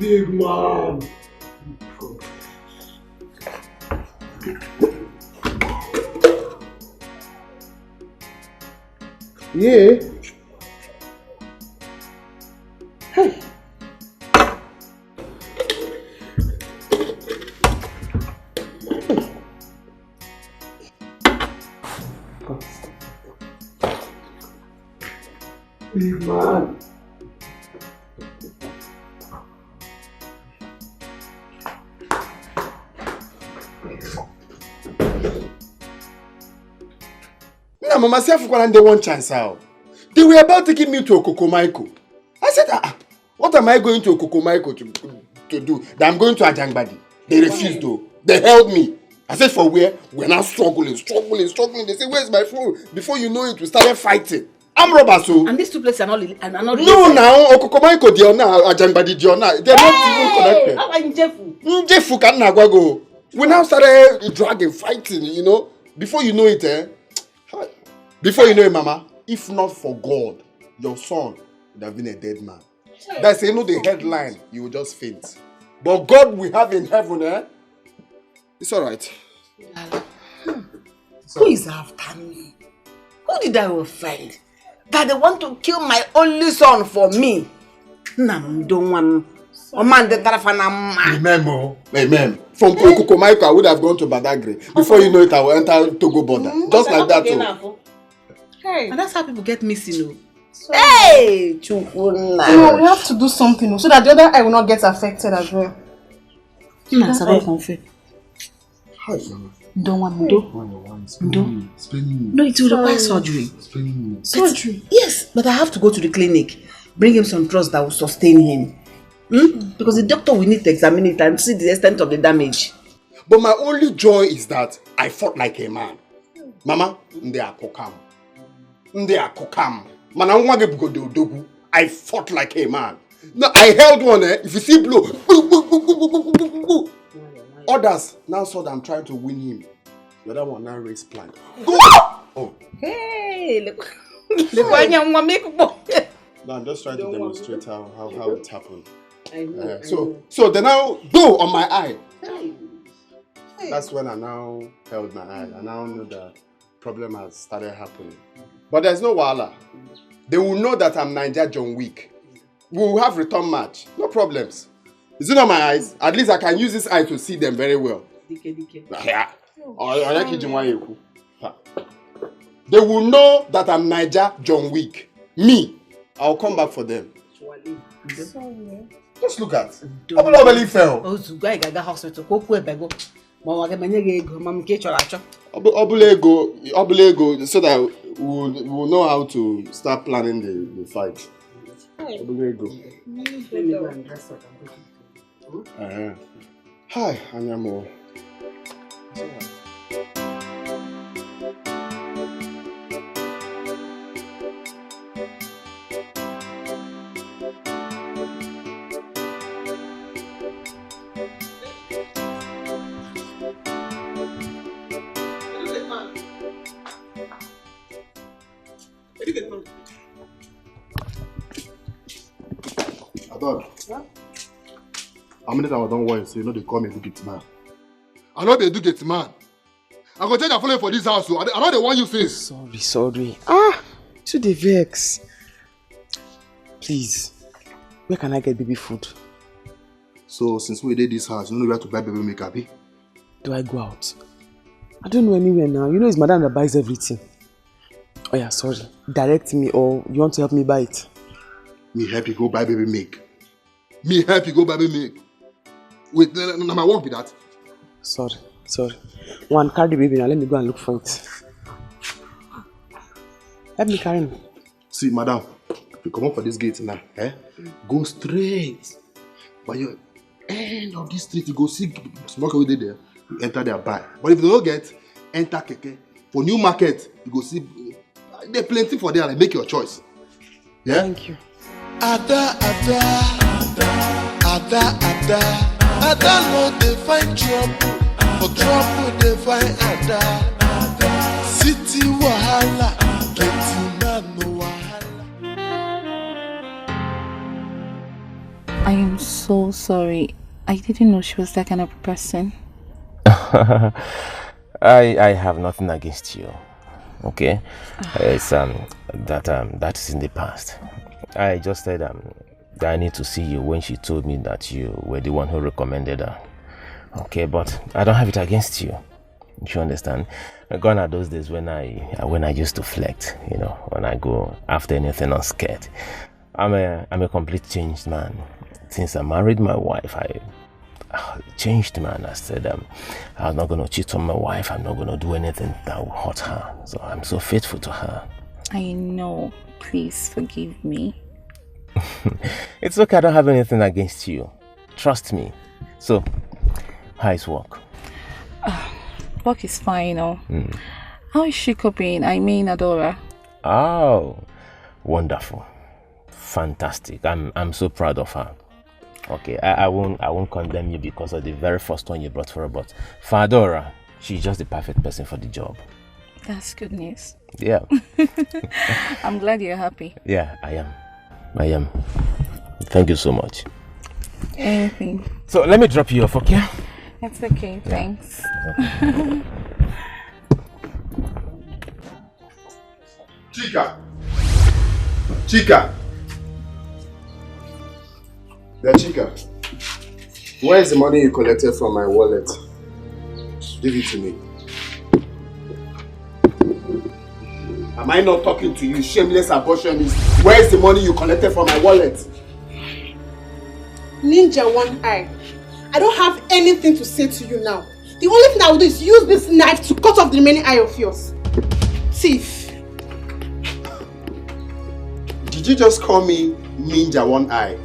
Big man. Yeah. Hey. Big man. Now, Mama, say I one chance out. They were about to give me to Okokomaiko. I said, what am I going to Okokomaiko to do? That I'm going to Ajangbadi. They refused though. They held me. I said, for where? We're now struggling. They say, where's my phone? Before you know it, we started fighting. I'm robber, so. And these two places are not related. No, now, Okokomaiko, they are now, Ajangbadi, they are not. They're not even connected. How about in Jefu? Jefu can go. We now started dragging, fighting, you know. Before you know it, Before you know it, Mama, if not for God, your son would have been a dead man. That's the headline, you will just faint. But God we have in heaven, it's alright. Who is after me? Who did I offend? That they want to kill my only son for me? Remember. From Kokomaiko, I would have gone to Badagry. Before you know it, I will enter Togo border. Just like that too. Hey. And that's how people get missing. Hey! No, we have to do something so that the other eye will not get affected as well. Don't want No, it will require surgery. Surgery? Yes, but I have to go to the clinic. Bring him some drugs that will sustain him. Because the doctor will need to examine it and see the extent of the damage. But my only joy is that I fought like a man. Mama, they are kokam. I fought like a man. No, I held one. If you see blow, others now saw that I'm trying to win him. The other one now raised plank. Go! Oh. Hey, look. No, I'm just trying to demonstrate how it happened. So they now go on my eye. That's when I now held my eye. I now know that problem has started happening. But there's no wahala. They will know that I'm Niger John Wick. We will have return match. No problems. Is it on my eyes? At least I can use this eye to see them very well. Yeah. They will know that I'm Niger John Wick. Me. I'll come back for them. Just look at. Obele fell. Obele, so that we will know how to start planning the fight. Obele. Hi, Anyamo. How many times I don't worry, so you know they call me a do-get man. I know they do-get man. I go tell you following for this house, so I know they want you face. Sorry. To the vex. Please, where can I get baby food? So since we did this house, you know where to buy baby milk, abi? Do I go out? I don't know anywhere now. You know it's madam that buys everything. Oh yeah, sorry. Direct me or you want to help me buy it? Me help you go buy baby milk. Me help you go buy me milk. Wait, now my work be that. Sorry. One, carry the baby now. Let me go and look for it. Let me carry him. See, madam, you come up for this gate now. Go straight. By your end of this street, you go see smoke away there. You enter there, buy. But if you don't get, enter keke. For new market, you go see. There plenty for there. Like, make your choice. Yeah. Thank you. Ada, no they find trouble. For trouble they find Ada. City wahala, getting man no wahala. I am so sorry. I didn't know she was that kind of person. I have nothing against you. Okay? It's that is in the past. I just said that I need to see you when she told me that you were the one who recommended her. Okay, but I don't have it against you. You understand? Gone are those days when I used to flex, you know, when I go after anything unscared. I'm a complete changed man. Since I married my wife, I changed, man. I said I'm not going to cheat on my wife. I'm not going to do anything that will hurt her. So I'm so faithful to her. I know. Please forgive me. It's okay. I don't have anything against you. Trust me. So, how is work? Work is fine, How is she coping? I mean, Adora. Oh, wonderful. Fantastic. I'm so proud of her. Okay, I won't condemn you because of the very first one you brought for her, but for Adora, she's just the perfect person for the job. That's good news. Yeah. I'm glad you're happy. Yeah, I am. Thank you so much. Anything. So let me drop you off, okay? It's okay, thanks. Okay. Chika! Yeah, Chika. Where is the money you collected from my wallet? Give it to me. Am I not talking to you, shameless abortionist? Where is the money you collected from my wallet? Ninja One Eye, I don't have anything to say to you now. The only thing I will do is use this knife to cut off the remaining eye of yours. Thief. Did you just call me Ninja One Eye?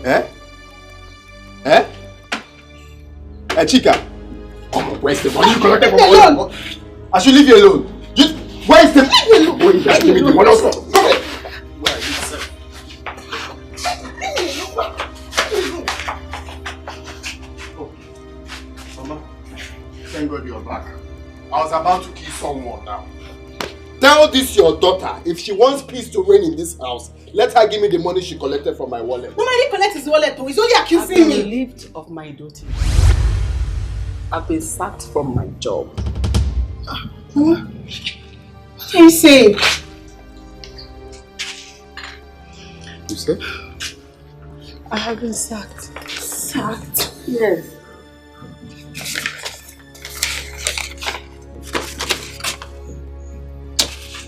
Hey, Chika. Come on, where's the money you collected from my wallet? I should leave you alone. Where is the money? Give me the money also. Where are you, sir? Mama, thank God you're back. I was about to kill someone now. Tell this your daughter, if she wants peace to reign in this house, let her give me the money she collected from my wallet. Mama, he didn't collect his wallet though. He's only accusing I've me. been relieved of my duty. I've been sacked from my job. Mama, what are you saying? You said? I have been sacked. Sacked? Yes.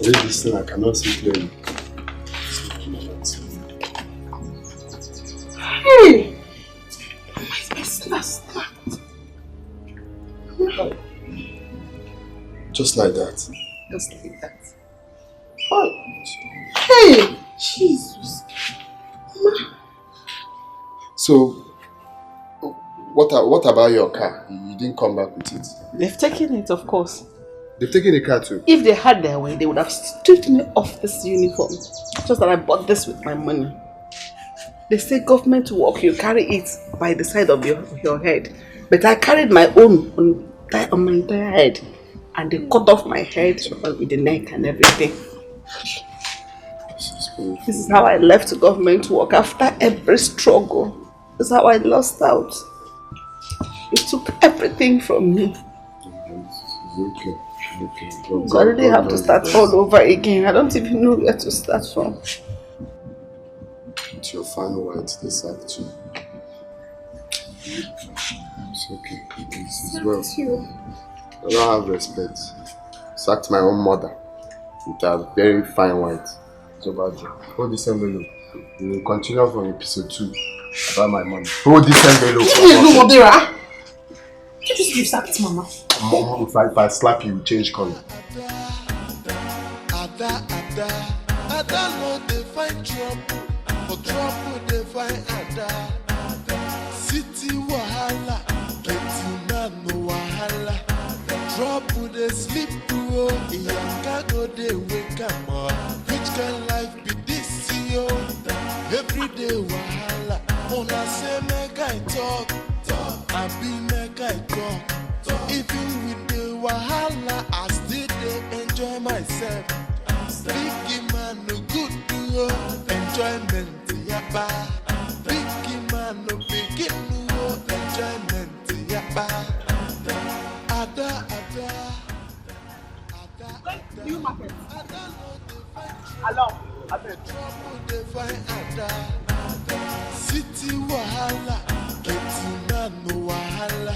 Read this thing, I cannot see clearly. Hey! My sister sacked. Just like that. Just like that. Oh. Hey! Jesus. Mama. So, what about your car? You didn't come back with it. They've taken it, of course. They've taken the car too. If they had their way, they would have stripped me off this uniform. Just that I bought this with my money. They say government work, you carry it by the side of your head. But I carried my own on my entire head. And they cut off my head with the neck and everything. This is how I left government work after every struggle. This is how I lost out. It took everything from me. Okay. So I really have to start all over again. I don't even know where to start from. It's your fan white, they sacked you. It's okay. It's well. I don't have respect. Sacked my own mother with a very fine white. So bad. Hold this envelope. We will continue from episode 2. About my money. Hold this envelope. Leave me alone, Odera. You just leave that, Mama. Mom, if I slap you, change color. Ada no dey find trouble, but trouble dey find Ada. City wahala, getting man no wahala. Trouble dey sleep oh, Iyanga go dey wake am up. Which kind life be this yo? Everyday wahala, una say make I talk, I be make I talk. Even with the wahala, I still dey enjoy myself. Big man no good to enjoyment yaba. Big man no begin no enjoyment yaba. Ada. New market. Hello. Trouble dey find Ada. City wahala, getting man no wahala.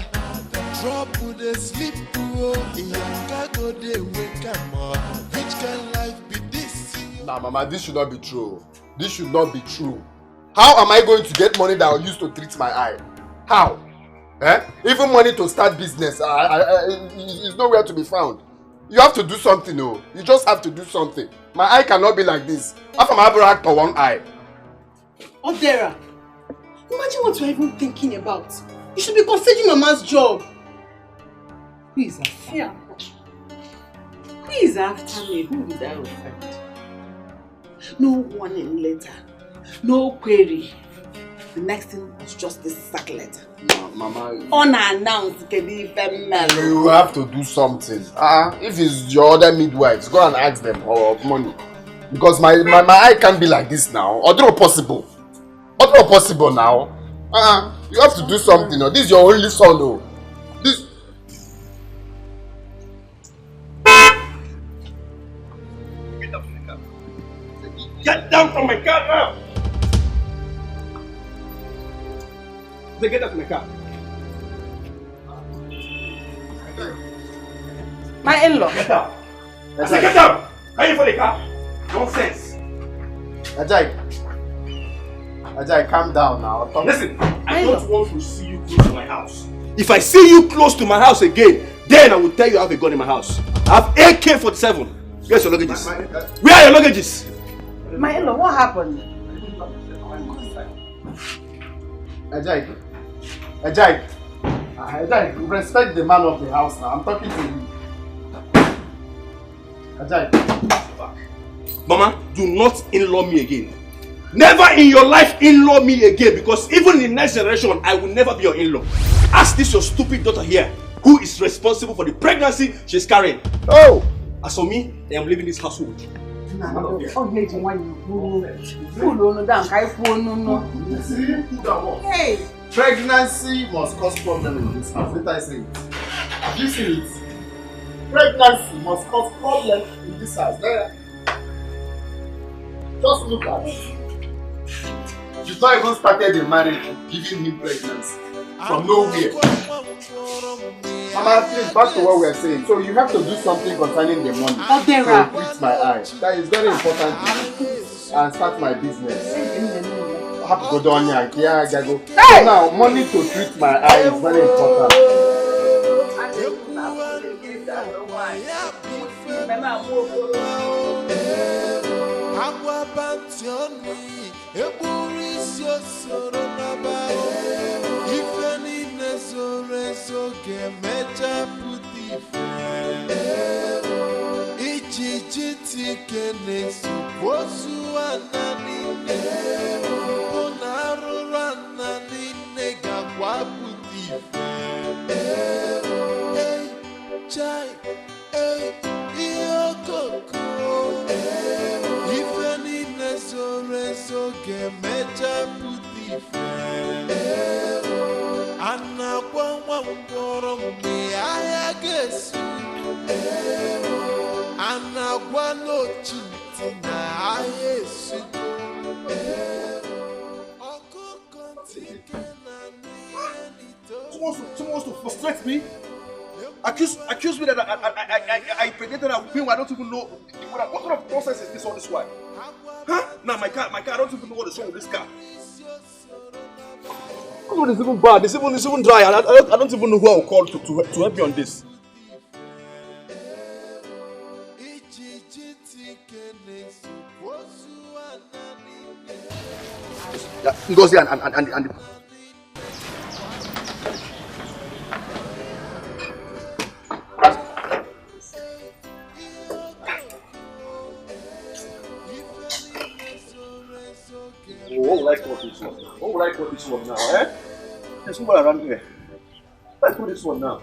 Trouble dey sleep oh, Iyanga go dey wake am up. Which kind life be this? Nah, Mama, this should not be true. This should not be true. How am I going to get money that I'll use to treat my eye? How? Even money to start business is nowhere to be found. You have to do something, oh. You just have to do something. My eye cannot be like this. How come I have a rack for one eye? Odera, imagine what you're even thinking about. You should be considering Mama's job. Who is after? Yeah. Who is after me? Who will I offend? No warning letter, no query. The next thing was just this sack letter. No, Mama. Unannounced, female. You have to do something. If it's your other midwives, go and ask them for money. Because my eye can't be like this now. Other possible. Other possible now. You have to do something. This is your only son, though. This. Get down from my car now! Get out of my car. My in-law. Get out. I said get out! Are you for the car? Nonsense. Ajay, calm down now. Listen, I don't want to see you close to my house. If I see you close to my house again, then I will tell you I have a gun in my house. I have AK-47. Where's your luggages? Where are your luggages? My in-law, what happened? Ajay, respect the man of the house now. I'm talking to you. Ajay. Mama, do not in-law me again. Never in your life in-law me again, because even in the next generation, I will never be your in-law. Ask this your stupid daughter here, who is responsible for the pregnancy she's carrying. Oh! As for me, I am leaving this household. Hey! Pregnancy must cause problem in this house. Let I say it. Have you seen it? Pregnancy must cause problem in this house. There. Just look at it. She's not even started the marriage giving him pregnancy. From nowhere. Mama, please, back to what we are saying. So you have to do something concerning the money. Odera. To treat my eye. That is very important to me. And start my business. I have to go down here and go. So now, money to treat my eye is very important. Someone wants to frustrate me. Accuse me that I pregnant a woman I don't even know. What kind of process is this all this while? Huh? Now my car, I don't even know what is wrong with this car. This one is even bad. It's even dry. I don't even know who I will call to help you on this. Yeah, Ngozi and what would I call this one? What would I call this one now, eh? There's someone around here. What would I call this one now?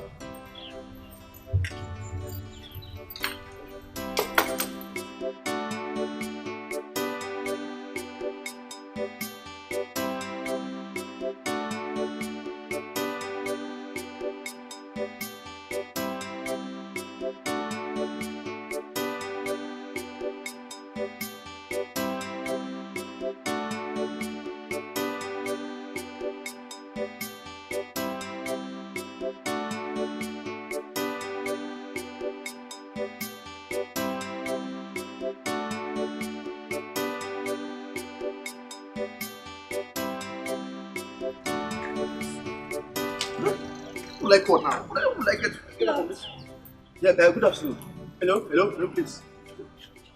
Like what now? What would I get from this? Yeah, good afternoon. Hello, please.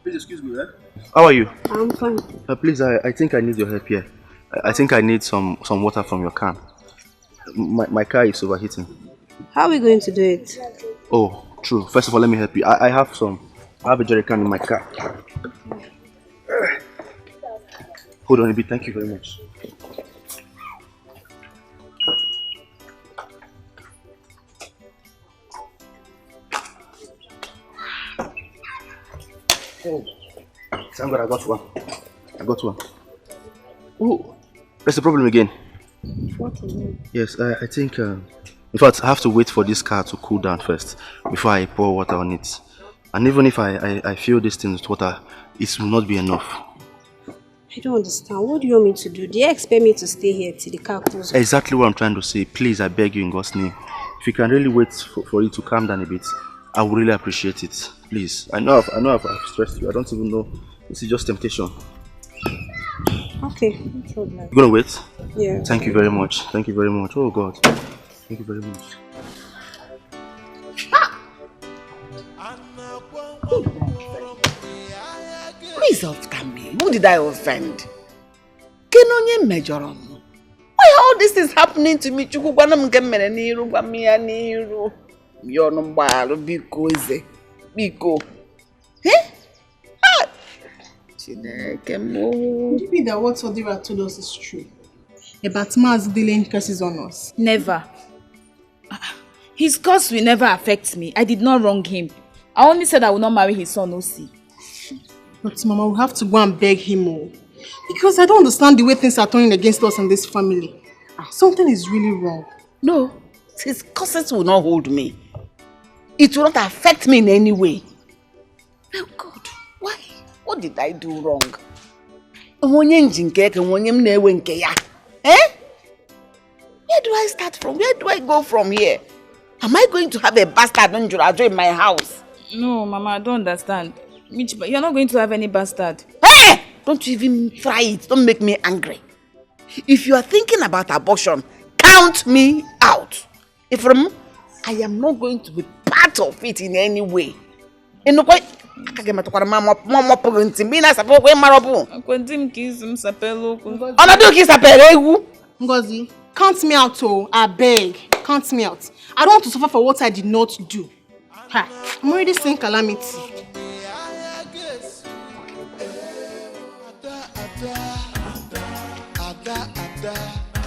Please excuse me, eh? How are you? I'm fine. Please, I think I need your help here. I think I need some water from your can. My car is overheating. How are we going to do it? Oh, true. First of all, let me help you. I have a jerry can in my car. Hold on a bit. Thank you very much. Oh, thank God I got one. Oh, that's the problem again. What is it? Yes, I think, in fact, I have to wait for this car to cool down first before I pour water on it. And even if I fill this thing with water, it will not be enough. I don't understand. What do you want me to do? Do you expect me to stay here till the car cools? Exactly what I'm trying to say. Please, I beg you in God's name. If you can really wait for it to calm down a bit, I would really appreciate it. Please. I know I've stressed you. I don't even know. This is just temptation. Okay, no problem. You gonna wait? Yeah. Thank you very much. Thank you very much. Oh God. Thank you very much. Who is after me? Who did I offend? Kenonye mejorom. Why all this is happening to me? Chukwu gwana m nke mere n'iru gwa m ya n'iru. Yono mgbalu biko eze. Biko. Chineke mo. Could it be that what Odira told us is true? About Mars dealing curses on us? Never. His curse will never affect me. I did not wrong him. I only said I will not marry his son, Osi. But Mama, we have to go and beg him more. Because I don't understand the way things are turning against us in this family. Something is really wrong. No, his curses will not hold me. It will not affect me in any way. Oh God, why? What did I do wrong? Eh? Where do I start from? Where do I go from here? Am I going to have a bastard in my house? No, Mama, I don't understand. You're not going to have any bastard. Hey! Don't you even try it. Don't make me angry. If you are thinking about abortion, count me out. I am not going to be part of it in any way. Ngozi, count me out, oh, I beg. Count me out. I don't want to suffer for what I did not do. I'm already seeing calamity.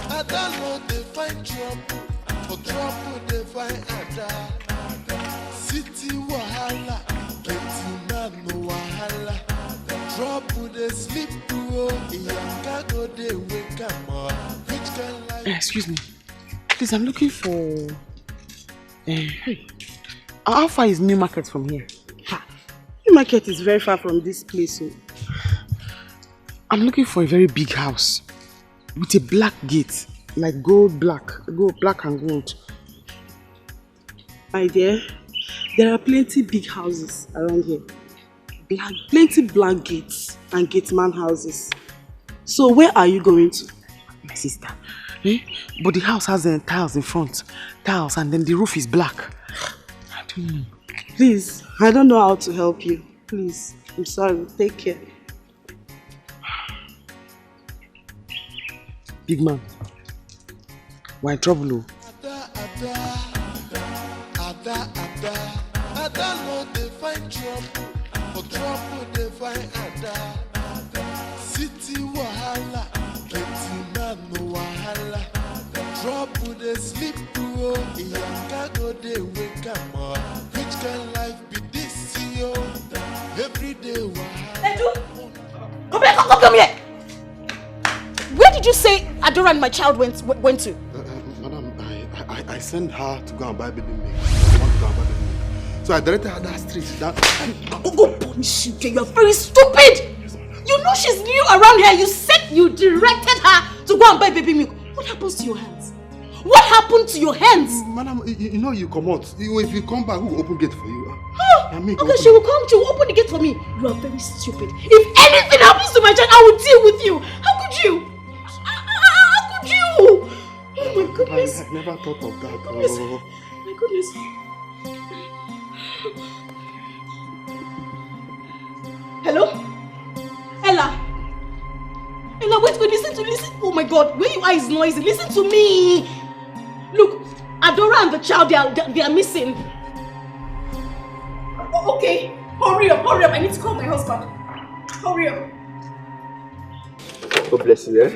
Ada no dey find trouble, for trouble dey find Ada. City wahala, plenty man no wahala. Trouble dey sleep oh, Iyanga go dey wake am up. Which kind life? Excuse me, please. I'm looking for. Hey, how far is New Market from here? New Market is very far from this place. So. I'm looking for a very big house with a black gate, like gold black and gold. My dear, there are plenty big houses around here. Plenty black gates and gateman houses. So where are you going to? My sister, Eh? But the house has tiles in front. Tiles, and then the roof is black. I don't know. Please, I don't know how to help you. Please, I'm sorry. Take care. Big man, we're in trouble. Oh. Ada no dey find trouble, for trouble dey find Ada. City wahala, getting man no wahala. Trouble dey sleep through, Iyanga go dey wake am up. Which kind life be this, yo? Every day wahala. Edu, come here. Where did you say Adora and my child went to? Madam, I sent her to go and buy baby milk. I want to go and buy baby milk. So I directed her that street. I'm going to punish you, okay? You're very stupid! You know she's new around here. You said you directed her to go and buy baby milk. What happens to your hands? What happened to your hands? Madam, you know you come out. If you come back, who will open gate for you? Okay, she will come. She will open the gate for me. You are very stupid. If anything happens to my child, I will deal with you. How could you? How could you? Oh my goodness. I never thought of that. Oh. My goodness. Hello? Ella? Ella, wait, listen. Oh my God, where you are is noisy. Listen to me. Look, Adora and the child, they are missing. Oh, okay, hurry up. I need to call my husband. Hurry up. God bless you, eh?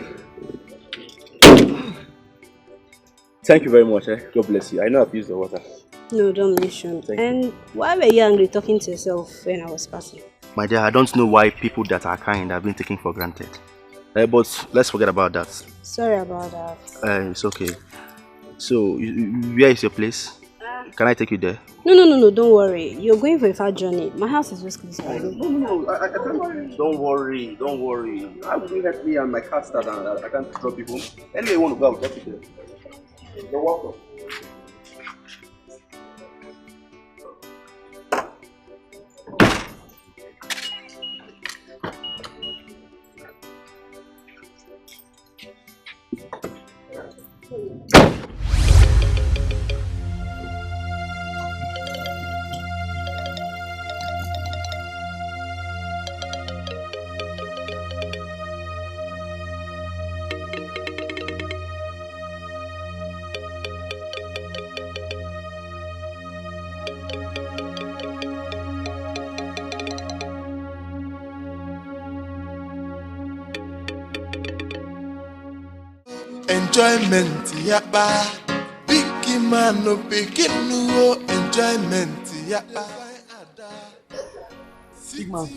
Thank you very much, eh? God bless you. I know I've used the water. No, don't mention. And why were you angry talking to yourself when I was passing? My dear, I don't know why people that are kind have been taken for granted. But let's forget about that. Sorry about that. It's okay. So, where is your place? Can I take you there? No, don't worry. You're going for a far journey. My house is just close by. No, I can't. Don't worry. How will you help me and my car start and I can't drop you home? Anyway, you want to go, I'll get you there. You're welcome. Enjoyment, yapa. Big man no picking no enjoyment, yapa. Big man.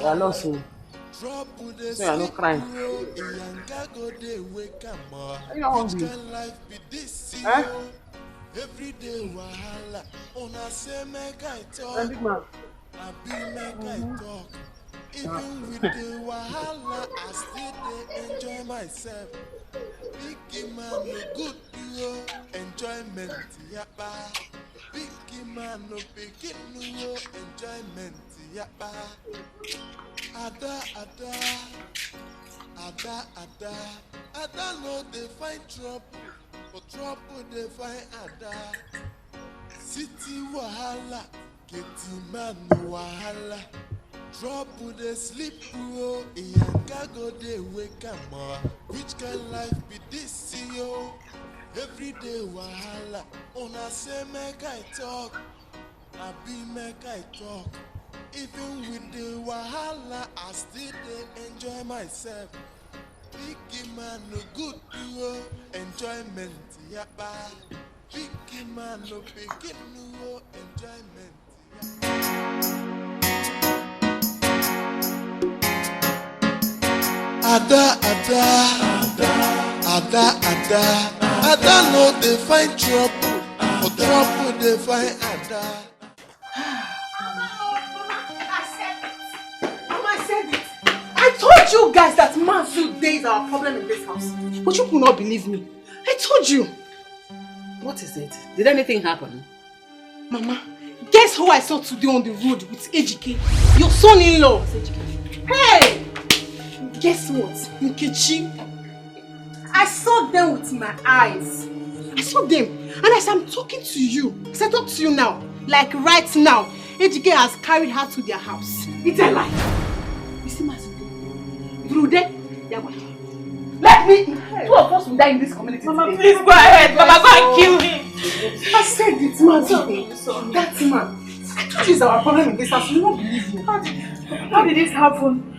I lost you. So you're not crying. Are you not hungry? Eh? Every day wahala, una say make I talk. Hey, big man. I be make I talk. Even with the wahala, I still dey enjoy myself. Big man no good yo, enjoyment yapa. Big man no pikin no enjoyment yapa. Ada no dey find trouble, but trouble dey find Ada. City wahala, getting man no wahala. Trouble dey sleep bro, Iyanga go dey wake am up. Which kind life be this yo? Every day wahala, una say make I talk, I be make I talk. Even with the wahala, I still dey enjoy myself. Big man no good yo, enjoyment yapa. Big man no pikin no enjoyment. Ada no dey find trouble, but trouble dey find Ada. Mama, I said it. I told you guys that manhood days are a problem in this house. But you could not believe me. I told you. What is it? Did anything happen? Mama, guess who I saw today on the road with Ejike? Your son-in-law. Hey! Guess what? Nkechi, I saw them with my eyes. I saw them. And as I'm talking to you, as I talk to you now, like right now, Ejike has carried her to their house. It's a lie. You see my son? Through there, they are going. Let me. Two of us will die in this community. Mama, today. Please go ahead. Mama, go and kill him. I said it, man. That man. I told you it's our problem in this house. You won't believe me. How did this happen?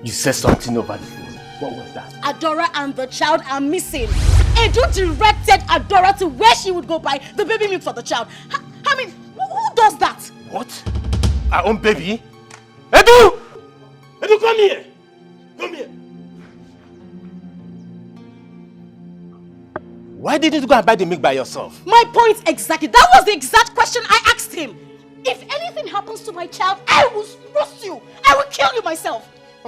You said something over the phone. What was that? Adora and the child are missing. Edu directed Adora to where she would go buy the baby milk for the child. I mean, who does that? What? Our own baby? Edu! Edu, come here! Come here! Why didn't you go and buy the milk by yourself? My point exactly. That was the exact question I asked him. If anything happens to my child, I will roast you. I will kill you myself. I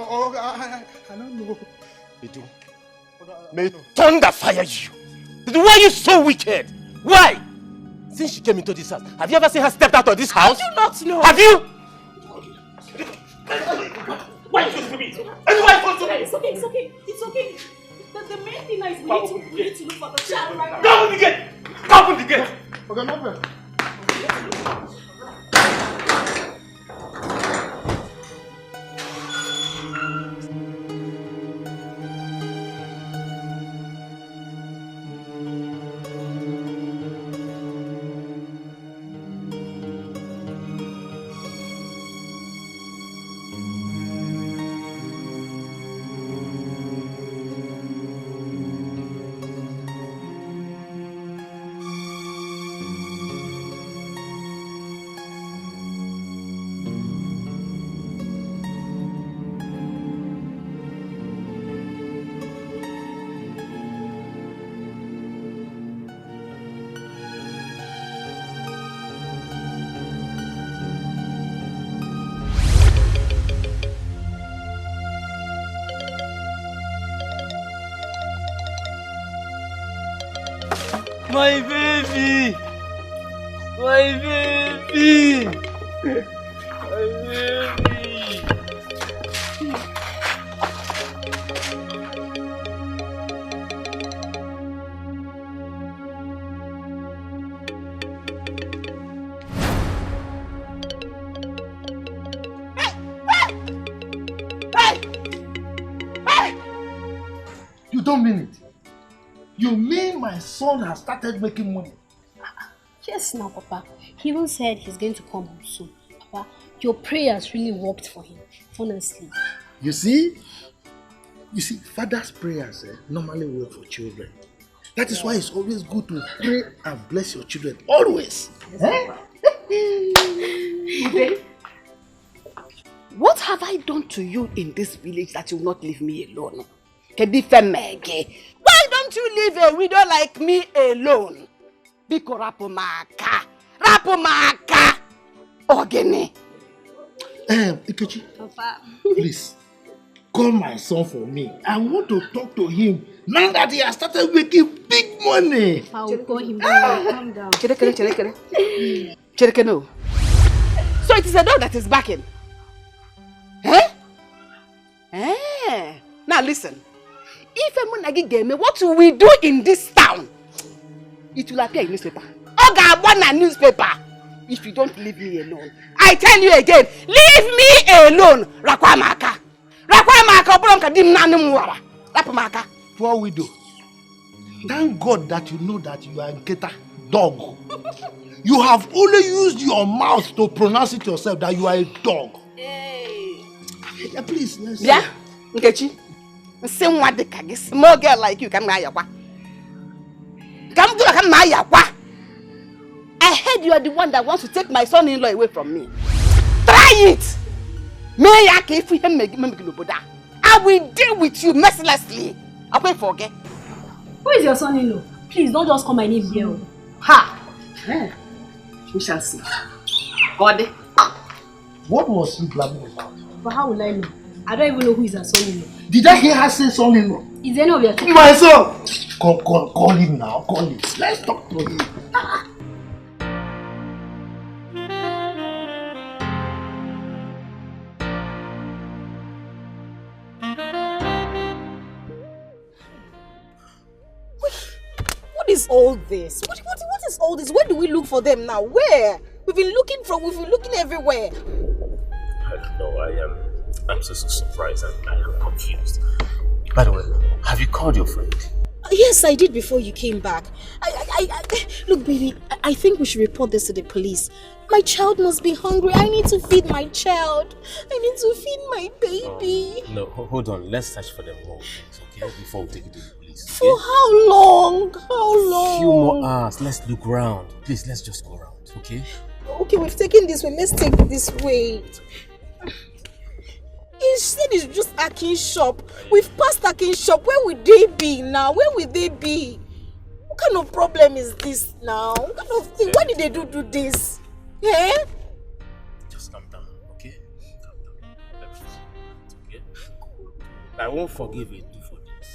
don't know. Edu, may thunder fire you. Why are you so wicked? Why? Since she came into this house, have you ever seen her step out of this house? I do not know. Have you? Why are you to me? It's okay, it's okay. It's okay. The main thing is we need to look for the child right now. Go open the gate! Go open the gate! Okay, no problem. My baby! My baby! My baby! You don't mean it. You mean my son has started making money? Yes, now, Papa. He even said he's going to come home soon. Papa, your prayers really worked for him, honestly. You see, father's prayers normally work for children. That is why it's always good to pray and bless your children. Always. What have I done to you in this village that you will not leave me alone? Why don't you leave a widow like me alone? Biko rapumaka. Rapumaka. Ogene. Ikechi, Papa. please, call my son for me. I want to talk to him now that he has started making big money. I will call him. Calm down. Chereke, no. So it is a dog that is backing. Now listen. If Emunagi gave me what will we do in this town? It will appear in newspaper. Oga Abwana newspaper. If you don't leave me alone. I tell you again, leave me alone. Rakwamaka. Rakwamaka obronka dim nanumwara. Rapamaka. Poor widow. Thank God that you know that you are a Nketa dog. You have only used your mouth to pronounce it yourself that you are a dog. Hey. Yeah, please, let's see. Yeah, Nkechi. Same what the kagi. Small girl like you come yakwa. Come do come yakwa. I heard you are the one that wants to take my son-in-law away from me. Try it. I will deal with you mercilessly. I will forget. Who is your son-in-law? Please don't just call my name here. Ha! We shall see. God. What was he blabbing about? But how will I know? I don't even know who is her son-in-law. Did I hear her say son-in-law? Is any of your children? My son! Call him now. Call him. Let's talk to him. is all this? What is all this? Where do we look for them now? Where? We've been looking everywhere. I don't know. I'm so surprised and I am confused. By the way, have you called your friend? Yes, I did before you came back. Look, baby, I think we should report this to the police. My child must be hungry. I need to feed my child. I need to feed my baby. No, hold on. Let's search for them more, okay? Before we take it to the police. Okay? For how long? How long? Few more hours. Let's look around. Please, let's just go around, okay? Okay, we've taken this way. Let's take this way. He said it's just Akin's shop. We've passed Akin's shop. Where would they be now? Where would they be? What kind of problem is this now? What kind of thing? Why did they do this? Eh? Just calm down, okay? Calm down. It's okay? I won't forgive you for this.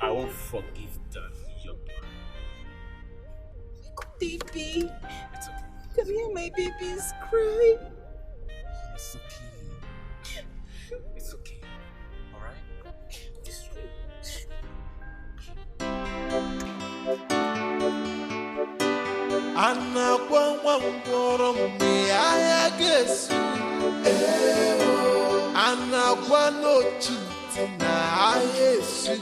I won't forgive that young man. Baby. It's okay. Can you hear my babies cry? It's okay. It's okay. Alright? It's true. Anna gwangwangworo mbe aya gesu Anna gwanochi tina ayesu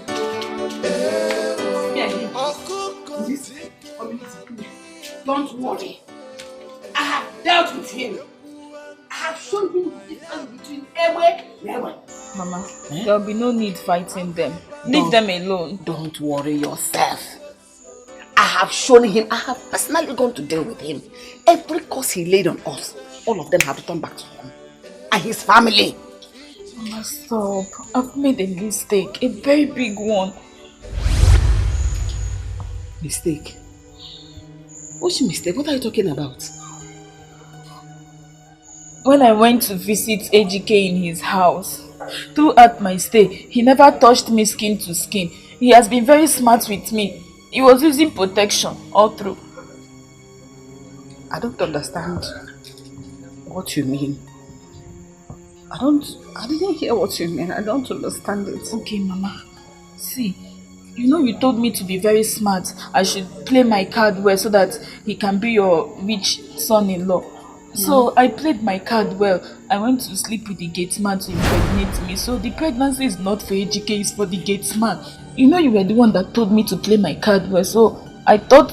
Don't worry. I have dealt with him. I have shown him the difference between Ewe and Ewe. Mama, there will be no need fighting them. Leave them alone. Don't worry yourself. I have shown him, I have personally gone to deal with him. Every curse he laid on us, all of them have returned back to him. And his family. Mama, stop. I've made a mistake. A very big one. Mistake? What's your mistake? What are you talking about? When I went to visit AGK in his house, throughout my stay, he never touched me skin to skin. He has been very smart with me. He was using protection all through. I don't understand what you mean. I didn't hear what you mean. I don't understand it. Okay, Mama. See, you know you told me to be very smart. I should play my card well so that he can be your rich son-in-law. So I played my card well. I went to sleep with the gate man to impregnate me. So the pregnancy is not for AGK, it's for the gate man. You know you were the one that told me to play my card well. So I thought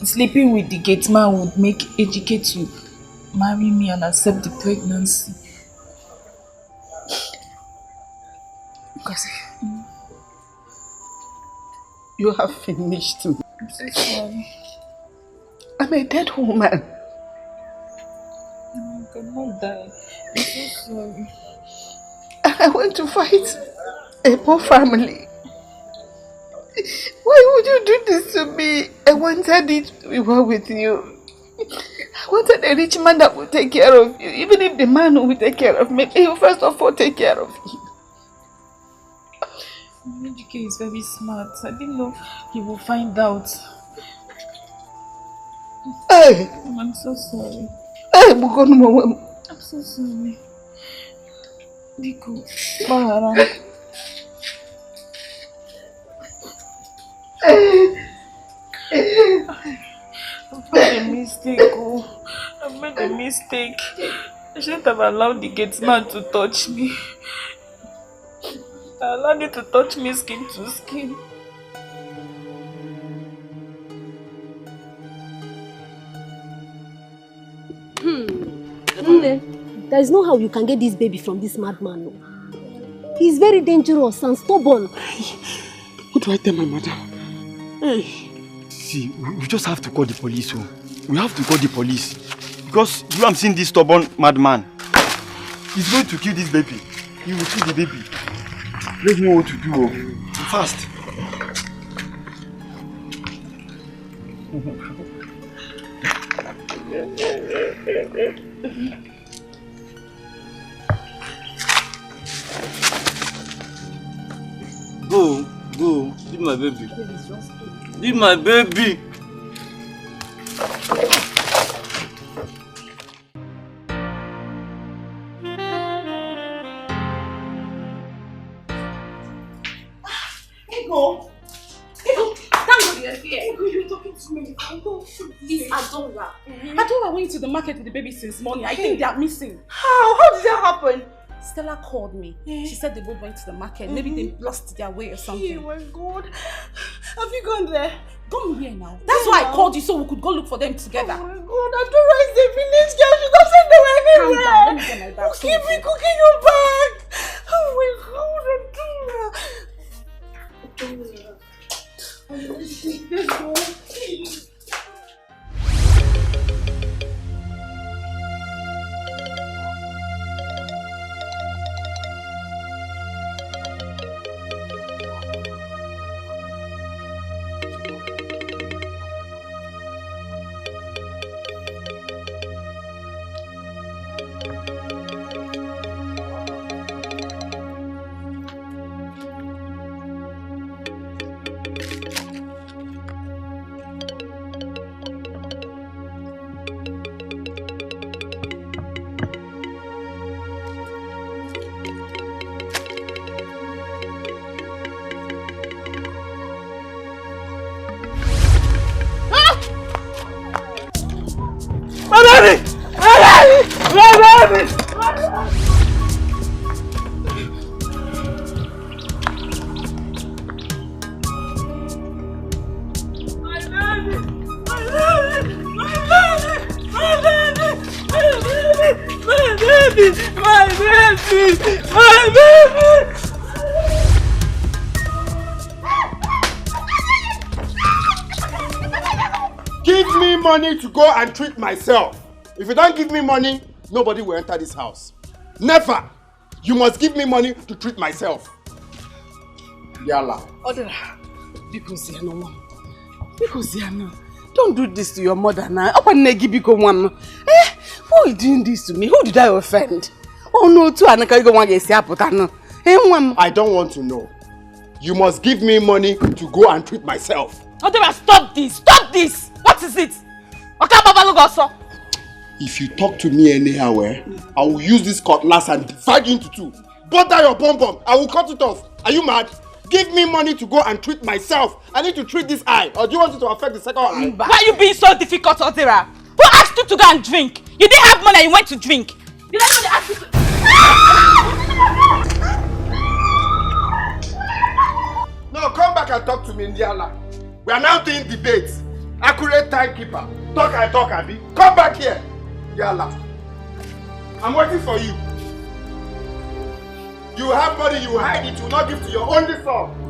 sleeping with the gate man would make AGK to marry me and accept the pregnancy. Because you have finished me. I'm so sorry. I'm a dead woman. I cannot die. I'm so sorry. I went to fight a poor family. Why would you do this to me? I wanted it to be well with you. I wanted a rich man that would take care of you. Even if the man who will take care of me, he will first of all take care of you. AGK is very smart. I didn't know he will find out. Hey! I'm so sorry. Hey, I'm so sorry. Biko, Bahara. I've made a mistake. I've made a mistake. I shouldn't have allowed the gate man to touch me. I allowed you to touch me skin to skin. There is no how you can get this baby from this madman. No. He's very dangerous and stubborn. What do I tell my mother? Hey. See, we just have to call the police. Oh. We have to call the police. Because you have seen this stubborn madman. He's going to kill this baby. He will kill the baby. Let's know what to do. Oh. Fast. Go. Leave my baby. Leave my baby. you're here. You're talking to me. It's Adora. Adora went to the market with the baby since morning. I think they are missing. How? How did that happen? Stella called me. She said they both went to the market. Maybe they lost their way or something. Oh my God. Have you gone there? Gone where now? That's why I called you so we could go look for them together. Oh my God, Adora is a village girl. She doesn't know anywhere. Calm down. Let me get my bag. Who keep me cooking your bag? Oh my God, Adora. Let's go. Give me money to go and treat myself. If you don't give me money, nobody will enter this house. Never! You must give me money to treat myself. Yalla. Odera, because don't do this to your mother now. Who is doing this to me? Who did I offend? Oh no, too. I don't want to know. You must give me money to go and treat myself. Odera, stop this! Stop this! What is it? If you talk to me anyhow, I will use this cutlass and divide you into two. Butter your pom-pom. I will cut it off. Are you mad? Give me money to go and treat myself. I need to treat this eye. Or do you want it to affect the second eye? Why are you being so difficult, Odera? Who asked you to go and drink? You didn't have money and you went to drink. Did anybody ask you to... No, come back and talk to me, Indiana. We are now doing debates. Accurate timekeeper. Talk, Abi. Come back here. Yalla. I'm waiting for you. You have money, you hide it, you will not give to your only son.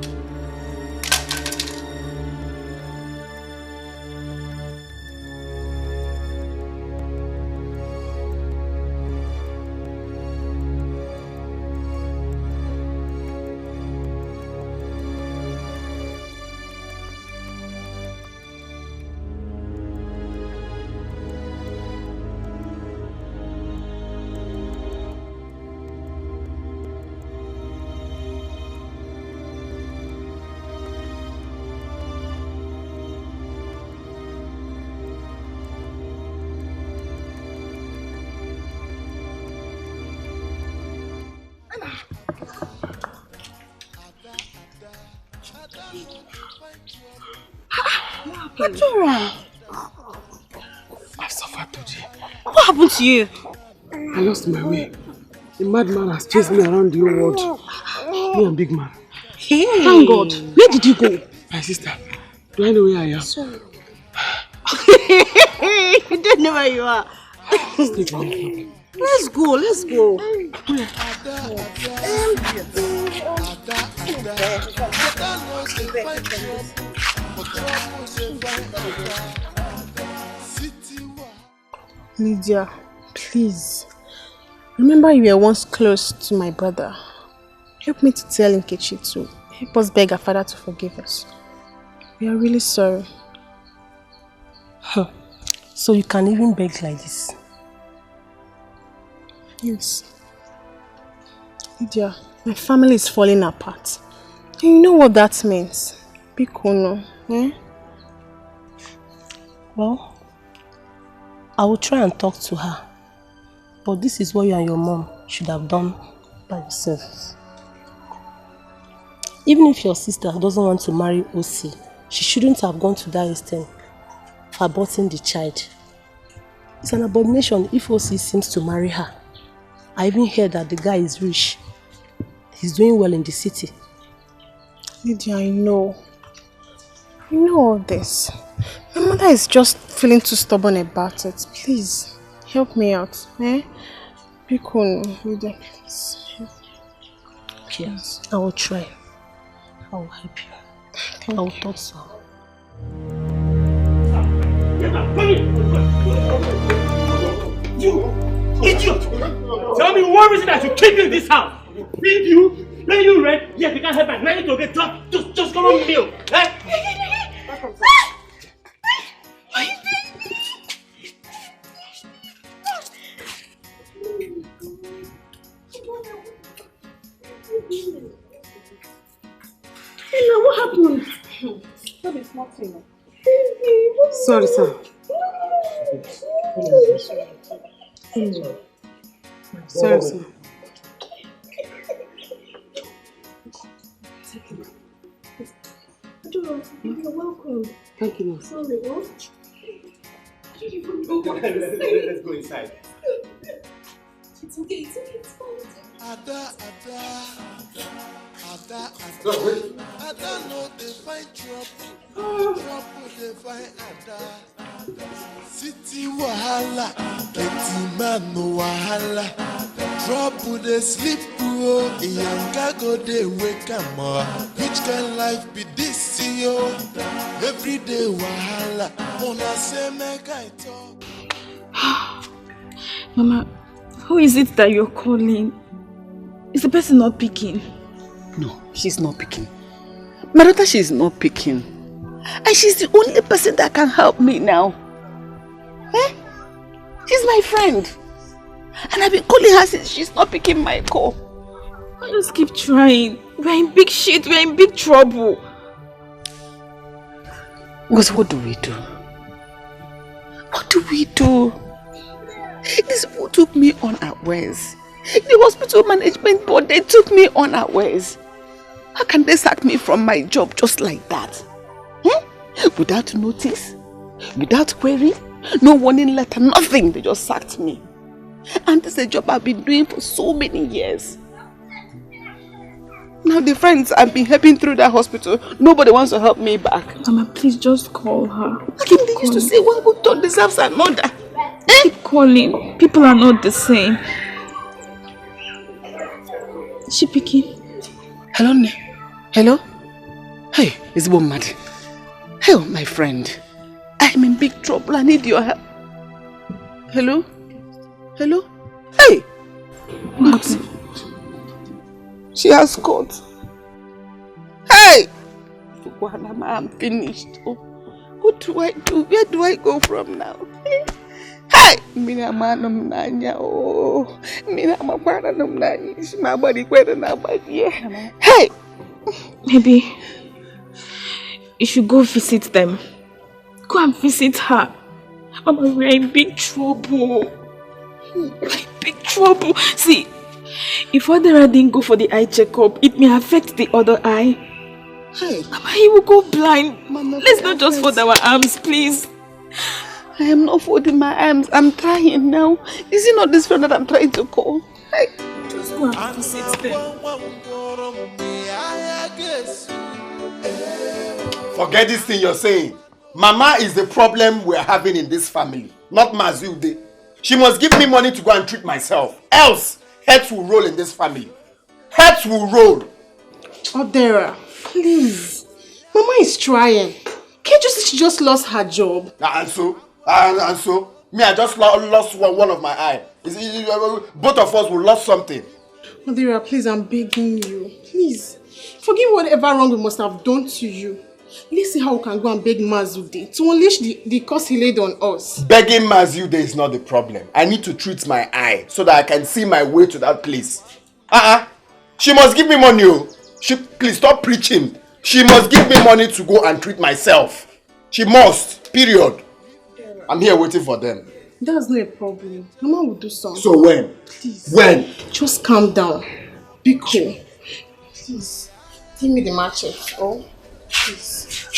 Adora, I've suffered today. what happened to you? I lost my way. The madman has chased me around the whole world. Me and big man. Hey. Thank God. Where did you go? My sister, do I know where I am? Sorry. You don't know where you are. Stay for me. Let's go, let's go. Lydia, please. Remember you were once close to my brother. Help me to tell Nkechi to help us beg our father to forgive us. We are really sorry. Huh. So you can even beg like this? Yes. Lydia, my family is falling apart. And you know what that means? Bikono, eh? Well, I will try and talk to her. But this is what you and your mom should have done by yourselves. Even if your sister doesn't want to marry Osi, she shouldn't have gone to that extent for aborting the child. It's an abomination if OC seems to marry her. I even heard that the guy is rich. He's doing well in the city. Lydia, I know. I know all this. My mother is just feeling too stubborn about it. Please, help me out. Be cool, Lydia, please. Yes, I will try. I will help you. I will talk so. You idiot! Tell me one reason I should keep you in this house. Feed you, pay you rent, yet you can't help my money to get drunk. Just come on meal. What happened? That is nothing. Sorry, sir. Sorry, sir. You're welcome. Thank you, ma'am. Sorry, what? Let's go inside. It's okay, it's fine. Ada no dey find trouble, trouble dey find Ada. City wahala, plenty man no wahala. Trouble dey sleep oh, Yanga go dey wake am up. Which kind life be this yo? Every day wahala, una say make I talk. Mama, who is it that you're calling? Is the person not picking? No, she's not picking. My daughter, she's not picking. And she's the only person that can help me now. She's my friend. And I've been calling her since she's not picking my call. I just keep trying. We're in big shit, we're in big trouble. Because what do we do? What do we do? These people took me unawares. The hospital management board, they took me unawares. How can they sack me from my job just like that? Without notice, without query, no warning letter, nothing. They just sacked me. And this is a job I've been doing for so many years. Now the friends I've been helping through that hospital, nobody wants to help me back. Mama, please just call her. They used to say one good turn deserves another. Keep calling. People are not the same. Is she picking? Hello, hello? Hey, it's mad. Hey, my friend. I'm in big trouble. I need your help. Hello? Hello? Hey! What? She has caught. Hey! I'm finished. Oh, what do I do? Where do I go from now? Hey! Mina manum nanya. Oh, mina mapara num nanya. Is my body kweda na body? Hey! Maybe you should go visit them. Go and visit her. Mama, we're in big trouble. We're in big trouble. See, if Adara didn't go for the eye checkup, it may affect the other eye. Hey. Mama, he will go blind. Mama, let's not just fold our arms, please. I am not folding my arms. I'm trying now. Is it not this friend that I'm trying to call? Hey. Just go and visit them. Forget this thing you're saying. Mama is the problem we're having in this family, not Mazilde. She must give me money to go and treat myself. Else, heads will roll in this family. Heads will roll. Adara, please. Mama is trying. Can't you see she just lost her job? And so? Me, I just lost one of my eye. Both of us will lose something. Adara, please, I'm begging you. Please. Forgive whatever wrong we must have done to you. Let's see how we can go and beg Mazude to unleash the curse he laid on us. Begging Mazude is not the problem. I need to treat my eye so that I can see my way to that place. She must give me money. Please stop preaching. She must give me money to go and treat myself. She must. Period. I'm here waiting for them. That's not a problem. Mama will do something. So when? Please. When? Just calm down. Be cool. Please. Give me the machete. Oh, please.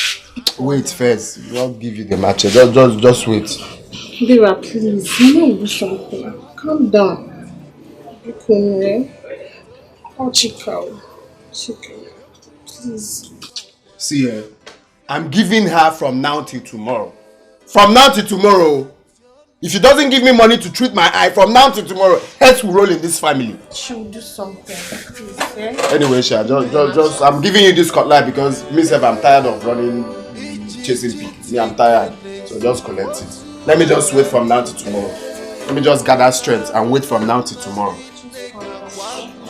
Wait first. I'll give you the match. Just wait. Vera, please. You know do something. Calm down. Okay. Oh, Chica. Please. See, I'm giving her from now till tomorrow. From now till tomorrow. If she doesn't give me money to treat my eye, from now till tomorrow, heads will roll in this family. She'll do something. Please, Anyway, Sha, just I'm giving you this cutlass because myself, I'm tired of running, chasing pigs. Me, I'm tired. So just collect it. Let me just wait from now till tomorrow. Let me just gather strength and wait from now till tomorrow.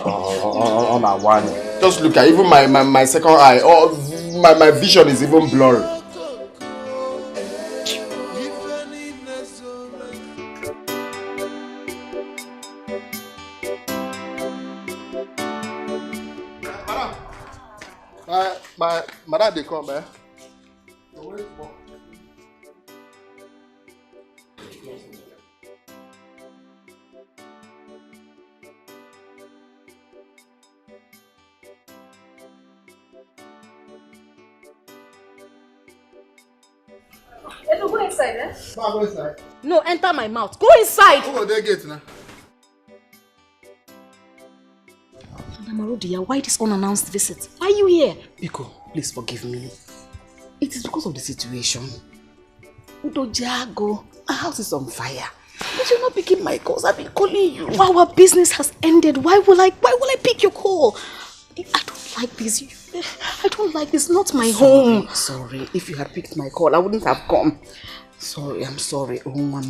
On our one. Just look at even my second eye. Oh, my vision is even blurry. My dad, they come, eh? Go inside, eh? Go inside. No, enter my mouth. Go inside. Who will they get now? Madam Arudia, why this unannounced visit? Why are you here? Biko, please forgive me. It is because of the situation. Udojago, my house is on fire. But you're not picking my calls. I've been calling you. Our business has ended. Why will I pick your call? I don't like this. I don't like this. Not my home. Sorry. If you had picked my call, I wouldn't have come. Sorry, I'm sorry. Oh,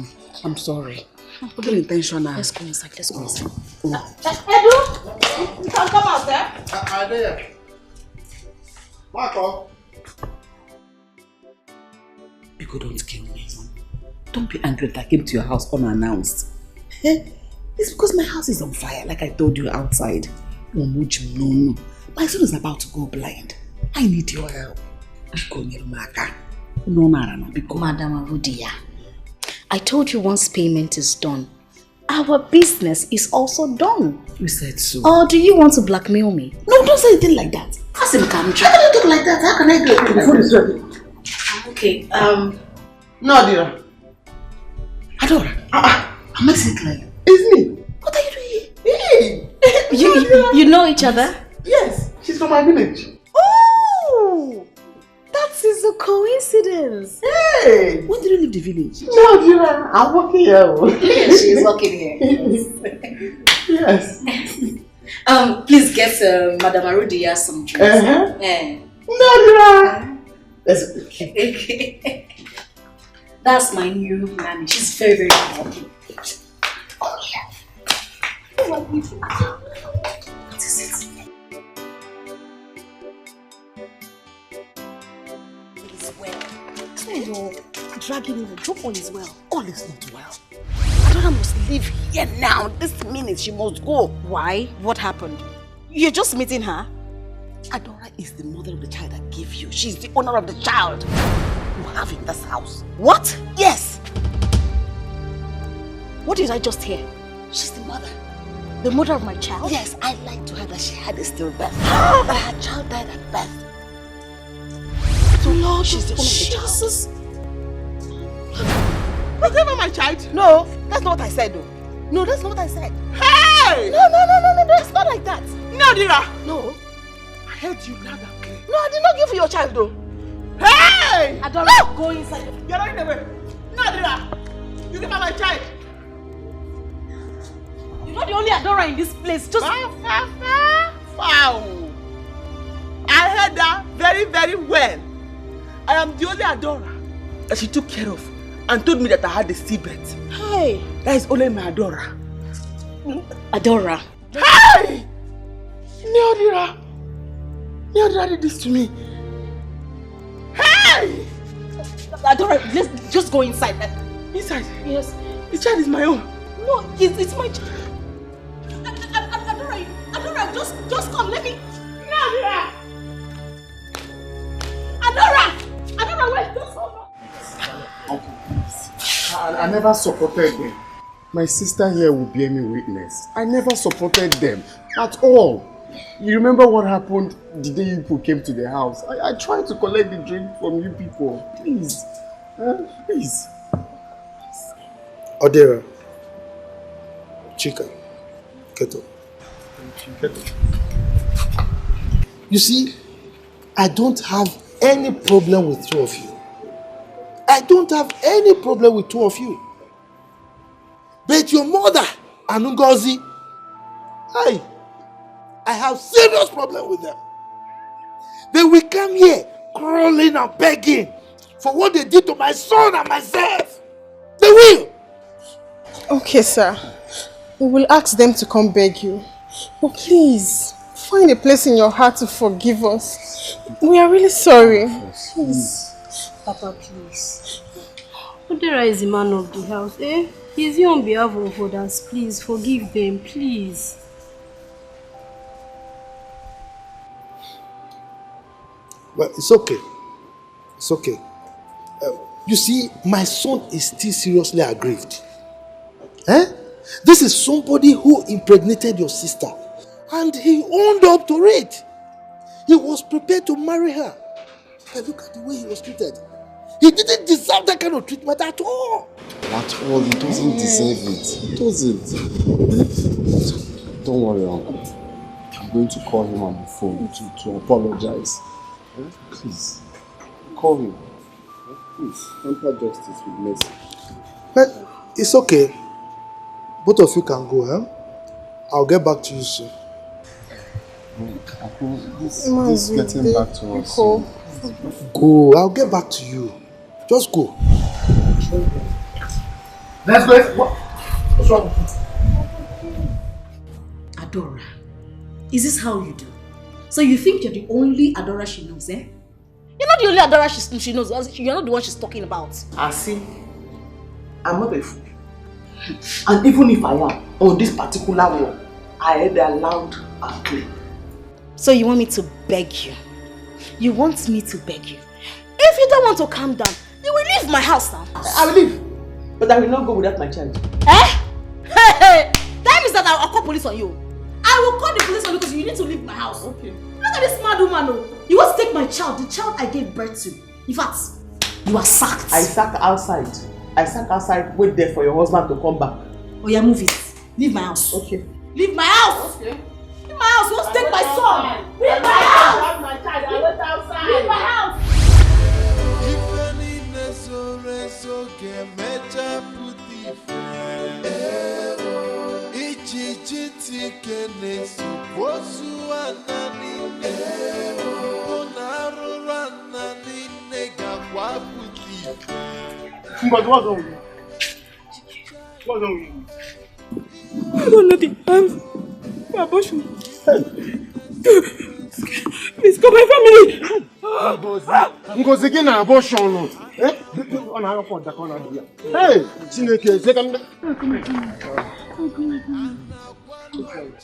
I'm sorry. Not intentional. Let's go inside. Let's go inside. Edu, you can come out there. I'm there. Marco. Biko, don't kill me. Don't be angry that I came to your house unannounced. It's because my house is on fire, like I told you outside. No. My son is about to go blind. I need your help. Madam Arudia, I told you once payment is done, our business is also done. You said so. Or do you want to blackmail me? No, don't say anything like that. Ask him, How can you talk like that? How can I do it before it's ready? Okay, No, Adira. Adora. Am I sick like? It's me. What are you doing here? Hey! You know each other? Yes, she's from my village. Oh! That is a coincidence. Hey! When did you leave the village? No, Adira, I'm working here. Yes, she is working here. Yes. Please get Madam Arudia some drinks. No, Adira. Okay. That's my new nanny. She's very, very happy. Oh, yeah. What is it? It is well. So you're dragging me. Drop all is well. All is not well. Adora must leave here now. This minute she must go. Why? What happened? You're just meeting her? Adora is the mother of the child I gave you. She's the owner of the child you have in this house. What? Yes. What did I just hear? She's the mother. The mother of my child? Yes, I lied to her that she had a stillbirth. But her child died at birth. So Lord, she's the owner of the child. You gave her my child? No, that's not what I said though. No, that's not what I said. Hey! No, it's not like that. No, Adira. No. I heard you loud and clear. No, I did not give you your child though. Hey! Adora, no! Go inside. You're running away. No, Adira. You gave her my child. You're not the only Adora in this place. Just... Wow. I heard that very, very well. I am the only Adora that she took care of and told me that I had a stillbirth. Hey. That is only my Adora. Adora. Hey! Neodira. Neodira did this to me. Hey! Adora, let's just go inside. Inside? Yes. The child is my own. No, it's my child. Adora, just come. Let me. Neodira! Adora, wait. Just hold on. I never supported them. My sister here will bear me witness. I never supported them at all. You remember what happened the day you people came to the house? I tried to collect the drink from you people. Please. Please. Odera. Chika. Keto. You see, I don't have any problem with two of you. I don't have any problem with two of you. But your mother, Anungozi, I have serious problem with them. They will come here crawling and begging for what they did to my son and myself. They will. Okay, sir. We will ask them to come beg you. But please, find a place in your heart to forgive us. We are really sorry. Please. Papa, please. Odera is the man of the house, eh? He's here on behalf of others. Please, forgive them, please. Well, it's okay. It's okay. You see, my son is still seriously aggrieved. Eh? This is somebody who impregnated your sister. And he owned up to it. He was prepared to marry her. But look at the way he was treated. He didn't deserve that kind of treatment at all. At all, he doesn't deserve it. He doesn't. Don't worry, Uncle. I'm going to call him on the phone to apologize. Please, call him. Please, temper justice with mercy. But it's okay. Both of you can go, eh? I'll get back to you soon. Uncle, this is getting back to us. Go, I'll get back to you. Just go. Let's go. What's wrong? Adora, is this how you do? So you think you're the only Adora she knows, eh? You're not the only Adora she knows. You're not the one she's talking about. I see. I'm not a fool. And even if I am, on this particular one, I had allowed and clean. So you want me to beg you? You want me to beg you? If you don't want to calm down, you will leave my house now. I will leave. But I will not go without my child. Eh? Hey! That means that I'll call police on you. I will call the police on you because you need to leave my house. Okay. Look at this mad woman. Oh. You want to take my child, the child I gave birth to. In fact, you are sacked. I sack outside. Wait there for your husband to come back. Oh yeah, move it. Leave my house. Okay. Leave my house. Okay. Leave my house. You want to take my son. Leave my house. I went outside. Leave my house. What's wrong with you? What's wrong with you? I don't know the abortion. Please call my family. Ngozi na abortion. Eh? On a for the corner here. Hey, Chineke, second.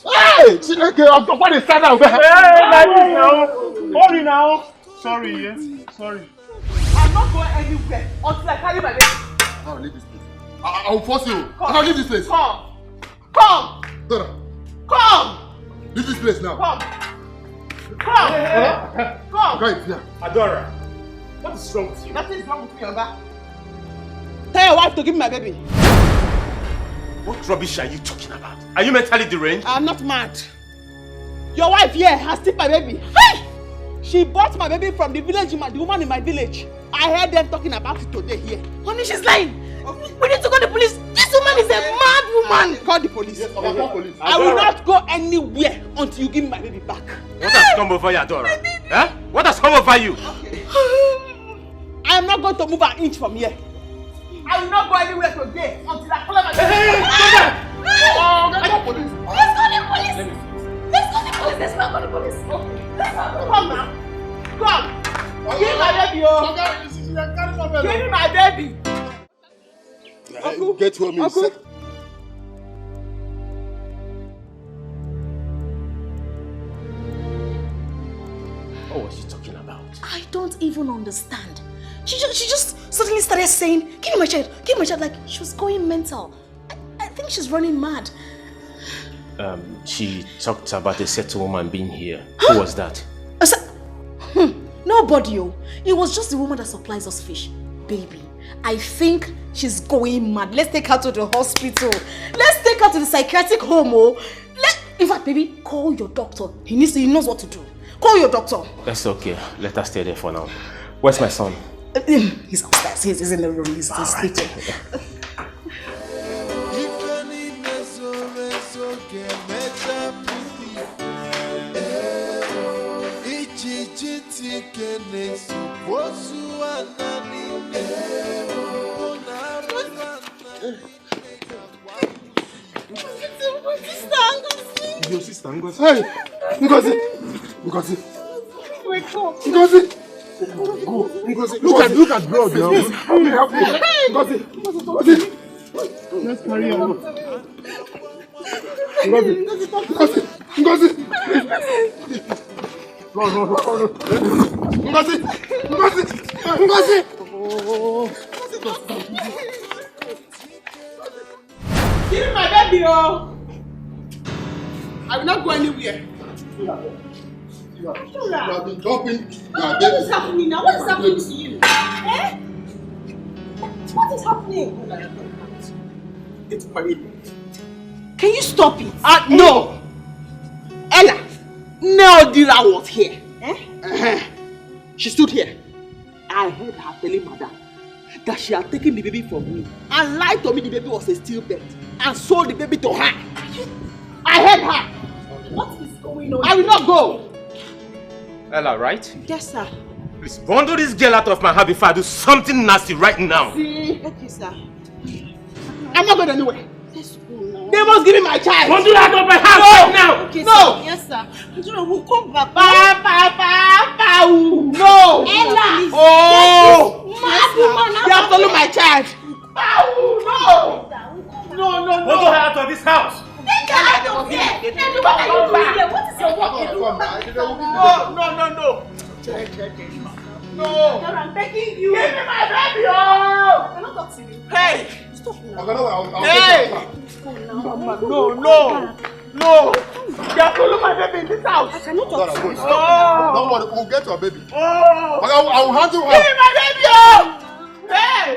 Hey, Chineke, what is that over? Hey, now. Hold it now. Sorry, yes. Sorry. I'm not going anywhere until I carry my baby. I'll leave this place. I'll force you. I'll leave this place. Come. Dora. Come. Leave this place now. Come. Come. Right, yeah. Adora, what is wrong with you? Nothing is wrong with me, Oga. Tell your wife to give me my baby. What rubbish are you talking about? Are you mentally deranged? I'm not mad. Your wife here has taken my baby. Hey! She bought my baby from the village, the woman in my village. I heard them talking about it today here. Honey, she's lying. Okay. We need to call the police. This woman is a mad woman. Call the police. Yes, call police. I will not go anywhere until you give me my baby back. What has come over you, Adora? Huh? What has come over you? Okay. I am not going to move an inch from here. I will not go anywhere today until I call my baby. Hey, let's call the police. Let's call the police. Let's not call the police. Come now. Come. Give my baby, oh. Give me my baby. Uncle, get home in Uncle. What was she talking about? I don't even understand. She just suddenly started saying, give me my child, like she was going mental. I think she's running mad. She talked about a certain woman being here. Who was that? Nobody. It was just the woman that supplies us fish. Baby, I think she's going mad. Let's take her to the hospital. Let's take her to the psychiatric home. In fact, baby, call your doctor. He knows what to do. Call your doctor. That's okay. Let us stay there for now. Where's my son? He's upstairs. He's in the room. He's sleeping. Your sister, Ngozi. Hey, Ngozi. Wake up. Ngozi. Go, Ngozi. Look at blood, yo. Help me. Ngozi. Let's carry her. Ngozi. No. Ngozi. Give me my baby, oh. I will not go anywhere. You have been jumping. What is happening now? What is happening to you? Eh? What is happening? It's my baby. Can you stop it? No! Ella, Neodira was here. She stood here. I heard her telling madam that she had taken the baby from me and lied to me the baby was a stillbirth and sold the baby to her. I heard her. What is going on? I will not go. Ella, right? Yes, sir. Please bundle this girl out of my house before I do something nasty right now. See? Okay, sir. I'm not going anywhere. They must give me my child. Bundle out of my house right now. Okay, no. Sir. Yes, sir. We'll come back. No. Ella. Oh. You have stolen my child. No. Bundle her out of this house. Take her out of here. What are you doing here? What is your work? No. No. I'm begging you. Give me my baby. Oh. I'm not talking to you. Hey. Stop now. Hey. No. You have stolen my baby in this house. I cannot talk to you. Don't worry, we'll get your baby. I will handle her. Give me my baby. Oh. Hey.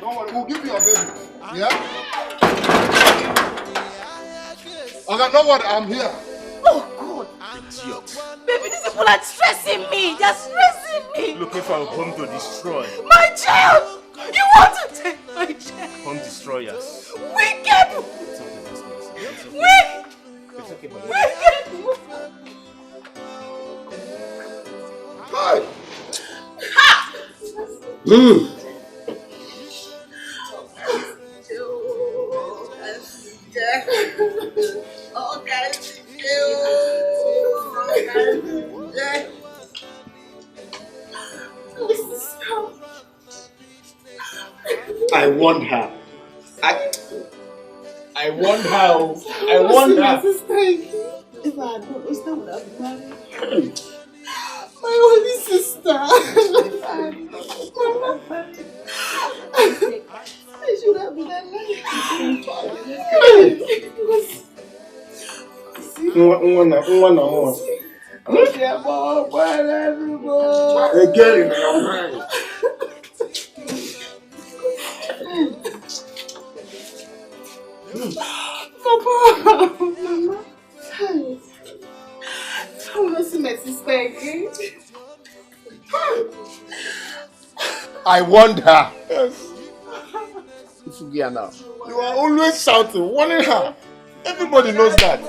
Don't worry, we'll give you your baby. Yeah? Okay, don't worry, I'm here. Oh, God. Idiot. Baby, these people are stressing me. They're stressing me. Looking for a home to destroy. My child! You want to take my child? Home destroyers. Wicked! Wicked! Hi! Ha! I want her. I want her. I want her. If I had not lost, I would have married. My only sister. I should have been alive. Again, Papa, Mama, don't see my sister again. I want her. Yes. Now. You are always shouting, warning her. Everybody knows that.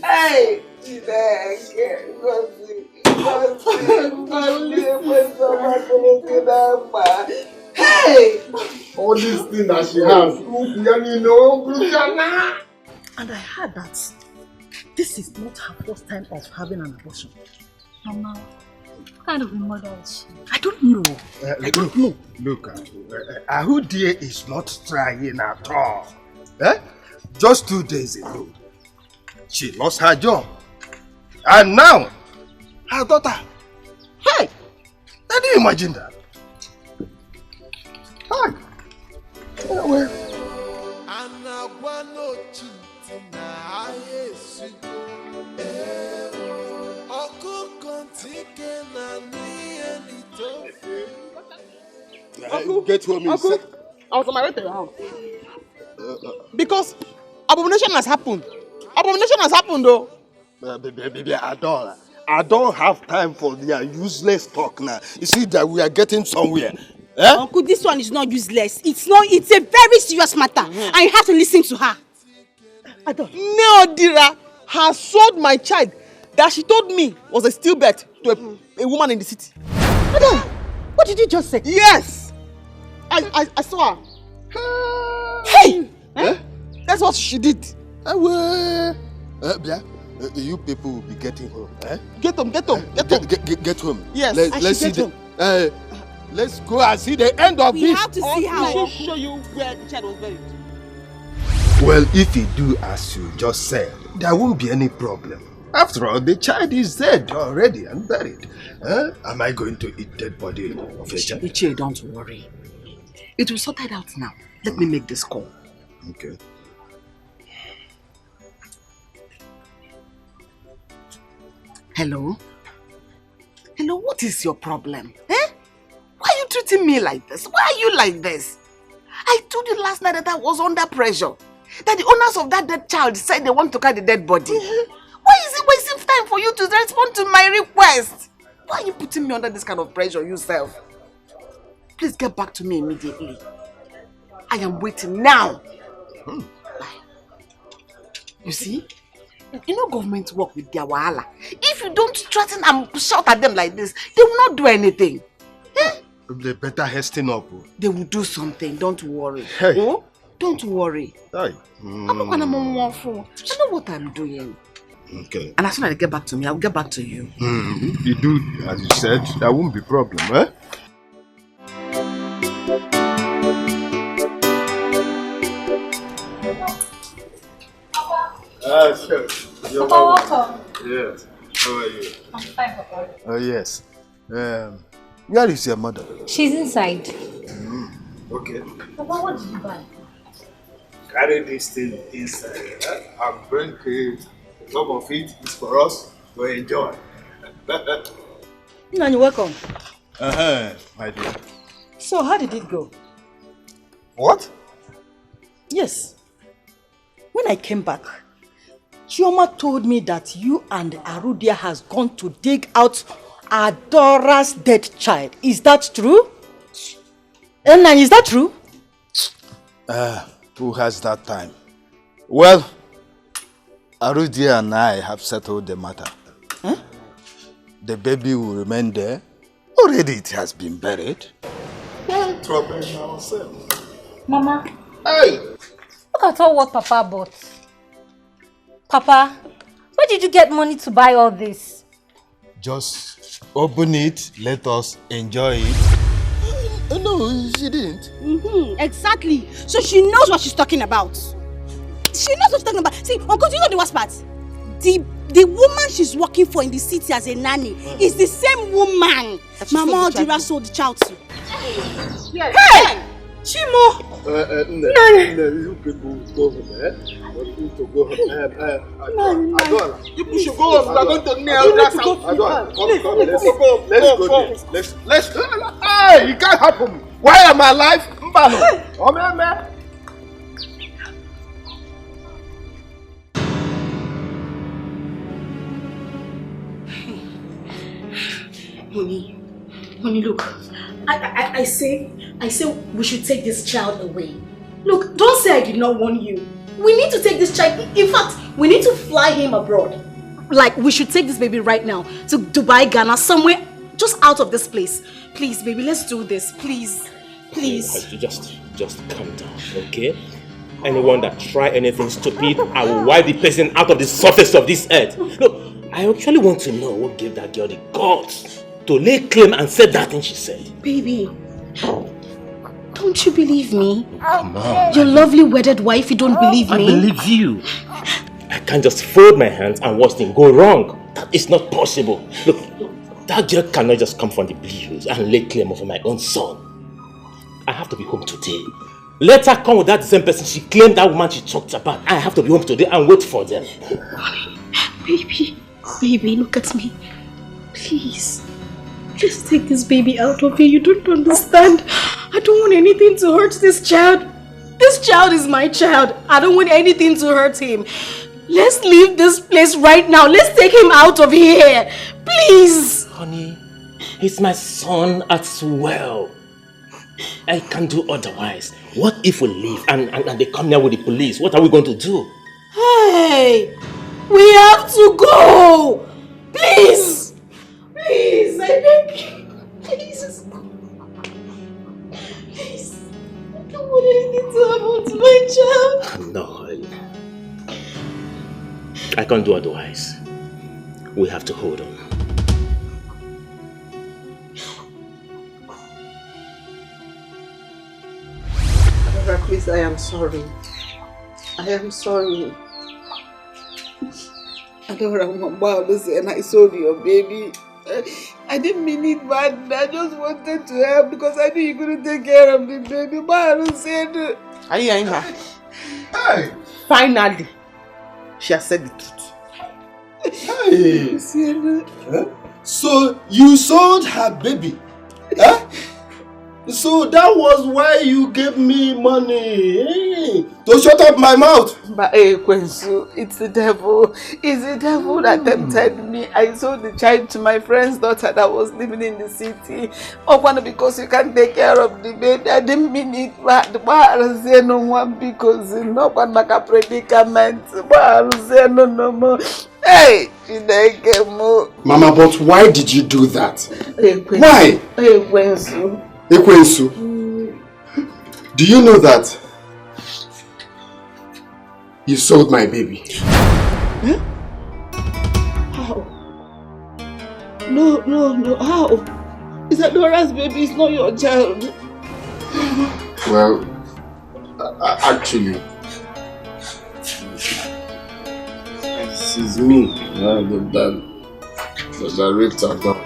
Hey! Hey! All these things that she has. And I heard that this is not her first time of having an abortion. Mama, what kind of a mother is she? I don't know. I don't know. Look, Ahudie is not trying at all. Just 2 days ago, she lost her job. And now, her daughter Can you imagine that? Hi. Yeah, well. Uncle, get home. Uncle, I was on my way to your house. Because abomination has happened. Abomination has happened though. Baby, I don't have time for their useless talk now. You see that we are getting somewhere. Eh? Uncle, this one is not useless. It's a very serious matter. And you have to listen to her. Neodira has sold my child that she told me was a stillbirth to a woman in the city. Madam, what did you just say? Yes! I saw her. Hey! Eh? That's what she did. You people will be getting home. Eh? Get home. Get home. Yes, let's see the. Let's go and see the end of this. We have to see how. I will show you where the child was buried. Well, if you do as you just said, there won't be any problem. After all, the child is dead already and buried. Am I going to eat dead body of a child? Ichie, don't worry. It will sort it out now. Let me make this call. Okay. Hello? Hello, what is your problem? Eh? Why are you treating me like this? Why are you like this? I told you last night that I was under pressure. That the owners of that dead child said they want to carry the dead body. Why is it wasting time for you to respond to my request? Why are you putting me under this kind of pressure yourself? Please get back to me immediately. I am waiting now. You see? You know government work with their wahala. If you don't threaten and shout at them like this, they will not do anything. Eh? They better hasten up. They will do something, don't worry. Hey. Oh? Don't worry. Hey. I know what I'm doing. Okay. And as soon as they get back to me, I'll get back to you. If you do, as you said, there won't be problem, eh? Sure. You're welcome. Yes. How are you? I'm fine, Papa. Oh, yes. Where is your mother? She's inside. Okay. Papa, what did you buy? Carry this thing inside. I'm bringing some of it is for us to enjoy. Nanny, welcome. My dear. So, how did it go? What? Yes. When I came back, Chioma told me that you and Arudia has gone to dig out Adora's dead child. Is that true? Nanny, is that true? Who has that time? Well, Arudia and I have settled the matter. Huh? The baby will remain there. Already it has been buried. Why trouble ourselves? Mama. Hey! Look at all what Papa bought. Papa, where did you get money to buy all this? Just open it, let us enjoy it. No, she didn't. Exactly. So she knows what she's talking about. She knows what she's talking about. See, Uncle, do you know the worst part? The woman she's working for in the city as a nanny is the same woman Mama Odira sold the child to. Hey! Chimo! You people go home, eh? You need to go home. Adora, You should go home. We are going to nail that house. Adora, come, let's go there. Let's hey, it can't happen. Why am I alive? Mbano. Oh, Honey, look. I say we should take this child away. Look, don't say I did not warn you. We need to take this child. In fact, we need to fly him abroad. Like, we should take this baby right now to Dubai, Ghana, somewhere just out of this place. Please, baby, let's do this. Please. Please. Just calm down, okay? Anyone that try anything stupid, I will wipe the person out of the surface of this earth. Look, I actually want to know what gave that girl the guts to lay claim and say that thing she said. Baby, don't you believe me? Come on. Your lovely wedded wife, you don't believe me? I believe you. I can't just fold my hands and watch things go wrong. That is not possible. Look, That girl cannot just come from the blues and lay claim over my own son. I have to be home today. Let her come with that same person she claimed that woman she talked about. I have to be home today and wait for them. Baby, look at me. Please. Just take this baby out of here. You don't understand. I don't want anything to hurt this child. This child is my child. I don't want anything to hurt him. Let's leave this place right now. Let's take him out of here. Please. Honey, he's my son as well. I can't do otherwise. What if we leave and they come here with the police? What are we going to do? Hey, we have to go. Please. Please, I beg you. Please. Please. I don't want anything to happen to my child. No, I can't do otherwise. We have to hold on. Chris, I am sorry. I am sorry. I don't remember and I sold your baby. I didn't mean it bad. I just wanted to help because I knew you couldn't take care of the baby. But I don't say it. Are you hearing her? Hey! Finally, she has said the truth. Hey! Huh? So you sold her baby? Huh? So that was why you gave me money to shut up my mouth. But Kwensu, it's the devil. It's the devil that tempted me. I sold the child to my friend's daughter that was living in the city. Oh, because you can't take care of the baby. I didn't mean it. But no one because no one like a predicament. No more. Hey, Mama, but why did you do that? Why? Kwensu. Ekwensu, do you know that you sold my baby? Huh? How? No, how? It's Adora's baby, it's not your child. Well, actually, this is me that raped her down.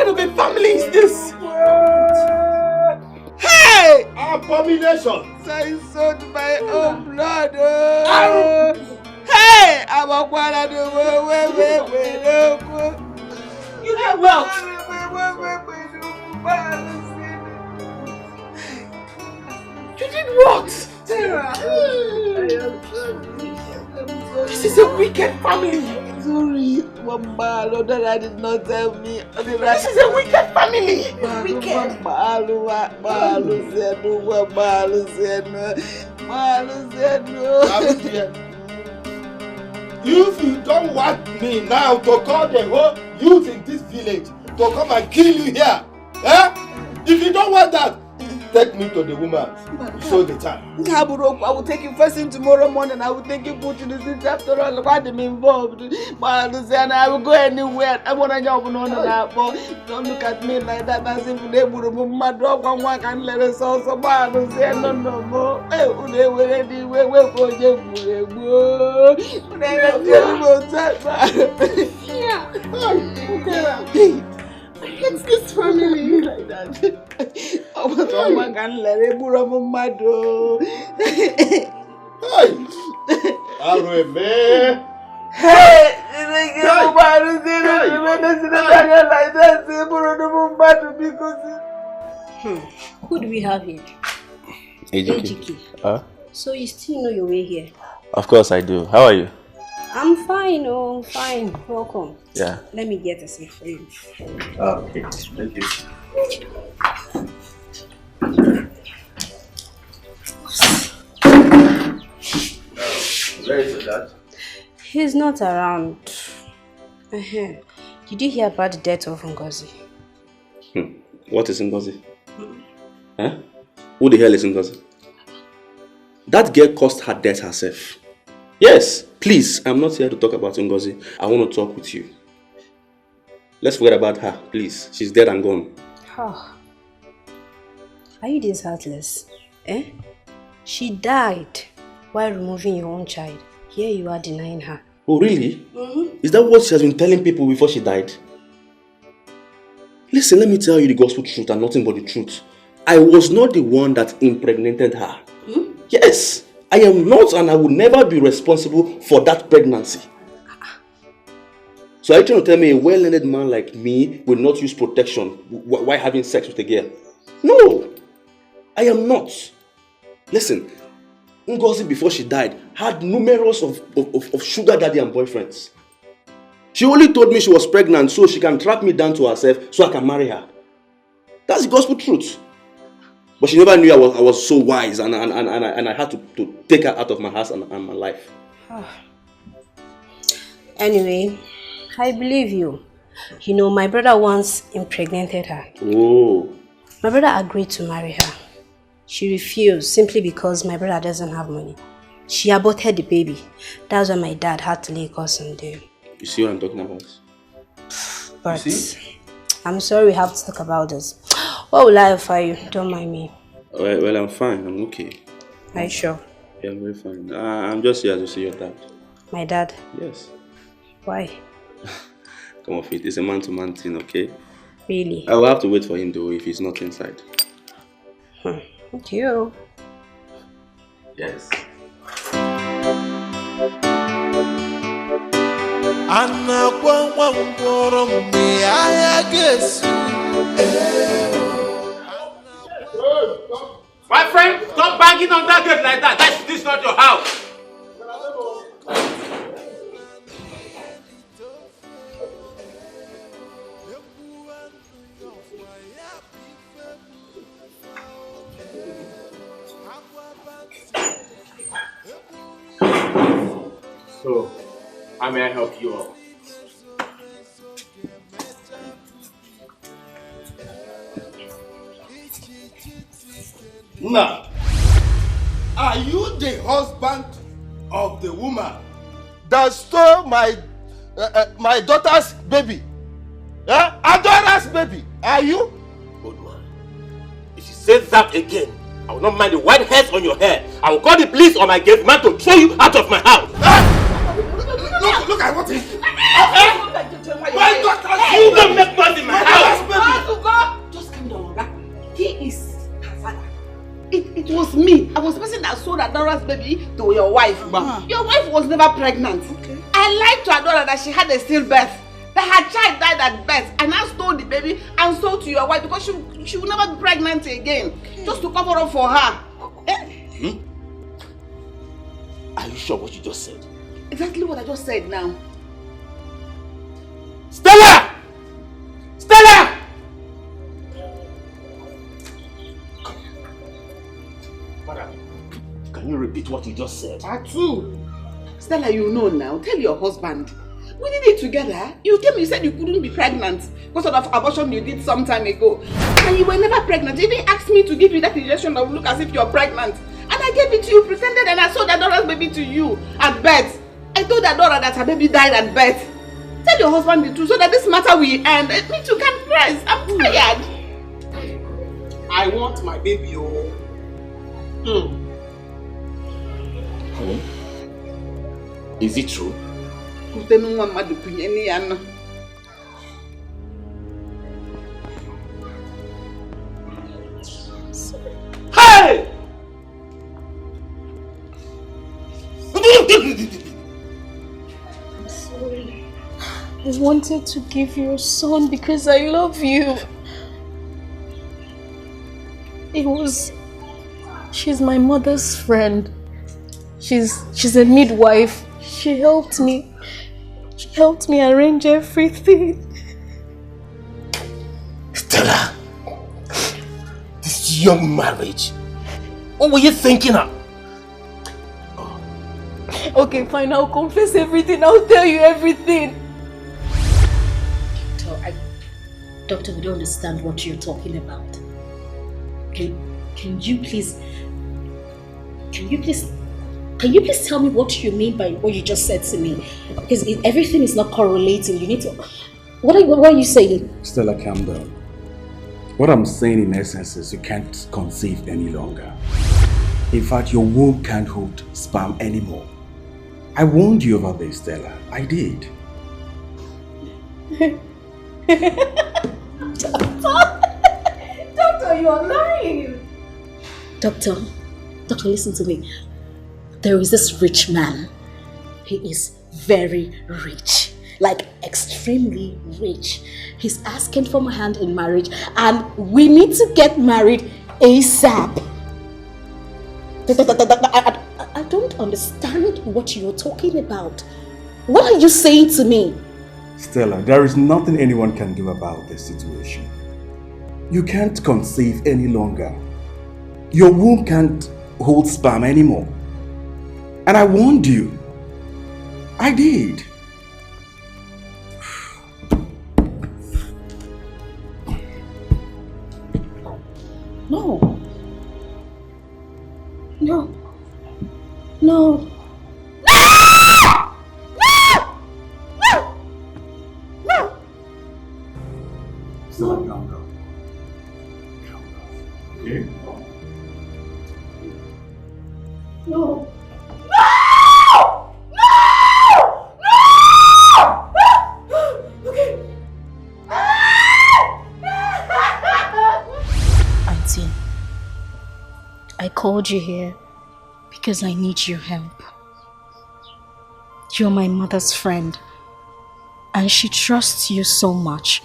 kind of a family is this? Hey! Abomination! So I sold my own blood. Oh. Hey! I'm a quarter to You get what? You did what? Sarah. This is a wicked family. Sorry, Mama, Lord, I did not tell me. This is a wicked family. Wicked. If you don't want me now to call the whole youth in this village to come and kill you here, if you don't want that, take me to the woman. Show the time. I will take you first thing tomorrow morning. I will take you put to the city after all. What am involved? I will go anywhere. I want to jump on that. But don't look at me like that. As if they would have my dog and one can let us also. I will say no more. They will anyway. We'll go. It's this family like that. Oh, my God, let it be a mado. Hey, Who do we have here? Ejiki. So you still know your way here? Of course I do. How are you? I'm fine, fine. Welcome. Yeah. Let me get a seat for you. Okay, thank you. Where is your dad? He's not around. Did you hear about the death of Ngozi? What is Ngozi? Huh? Who the hell is Ngozi? That girl caused her death herself. Yes, please, I'm not here to talk about Ngozi. I want to talk with you. Let's forget about her, please. She's dead and gone. Oh. Are you this heartless? She died while removing your own child. Here you are denying her. Oh, really? Is that what she has been telling people before she died? Listen, let me tell you the gospel truth and nothing but the truth. I was not the one that impregnated her. Yes, I am not, and I will never be responsible for that pregnancy. So are you trying to tell me a well-learned man like me will not use protection while having sex with a girl? No, I am not. Listen, Ngozi before she died had numerous of sugar daddy and boyfriends. She only told me she was pregnant so she can track me down to herself so I can marry her. That's the gospel truth. But she never knew I was so wise and I had to take her out of my house and my life. Anyway, I believe you. You know, my brother once impregnated her. Oh. My brother agreed to marry her. She refused simply because my brother doesn't have money. She aborted the baby. That's why my dad had to lay curse on them. You see what I'm talking about? But I'm sorry we have to talk about this. What will I offer you? Don't mind me. Well, I'm fine. I'm okay. Are you sure? Yeah, I'm very fine. I'm just here to see your dad. My dad? Yes. Why? Come off it. It's a man-to-man thing, okay? Really? I will have to wait for him though if he's not inside. Thank you. Yes. My friend, stop banging on that gate like that. This is not your house. So, how may I help you all? Now, are you the husband of the woman that stole my daughter's baby? Adora's baby? Are you? Good man. If you say that again, I will not mind the white hairs on your head. I will call the police or my gate man to throw you out of my house. Look at what he... My daughter, you don't make noise in my house. sold Adora's baby to your wife. Your wife was never pregnant. Okay. I lied to Adora that she had a stillbirth. That her child died at birth, and I stole the baby and sold to your wife because she will never be pregnant again. Okay. Just to cover up for her. Hmm? Are you sure what you just said? Exactly what I just said now. Stella! Stella! Madam, can you repeat what you just said? Atu! Stella, you know now. Tell your husband. We did it together. You came, you said you couldn't be pregnant because of the abortion you did some time ago. And you were never pregnant. You didn't ask me to give you that injection that would look as if you're pregnant. And I gave it to you, pretended, and I sold Adora's baby to you at birth. I told Adora that her baby died at birth. Tell your husband the truth so that this matter will end. Me too can press. I'm tired. I want my baby, oh. Is it true? Hey! I'm sorry. I wanted to give you a son because I love you. She's my mother's friend. She's a midwife. She helped me arrange everything. Stella, this young marriage. What were you thinking of? Okay, fine, I'll confess everything. I'll tell you everything. Doctor, we don't understand what you're talking about. Can you please tell me what you mean by what you just said to me? Because everything is not correlating. You need to... What are you saying? Stella, calm down. What I'm saying in essence is you can't conceive any longer. In fact, your womb can't hold sperm anymore. I warned you about this, Stella. I did. Doctor, you're lying. Doctor, listen to me. There is this rich man. He is very rich. Like extremely rich. He's asking for my hand in marriage and we need to get married ASAP. I don't understand what you're talking about. What are you saying to me? Stella, there is nothing anyone can do about this situation. You can't conceive any longer. Your womb can't hold sperm anymore. And I warned you. I did. No. No. No. Stella, calm down. Okay? No. Auntie, I called you here because I need your help. You're my mother's friend and she trusts you so much.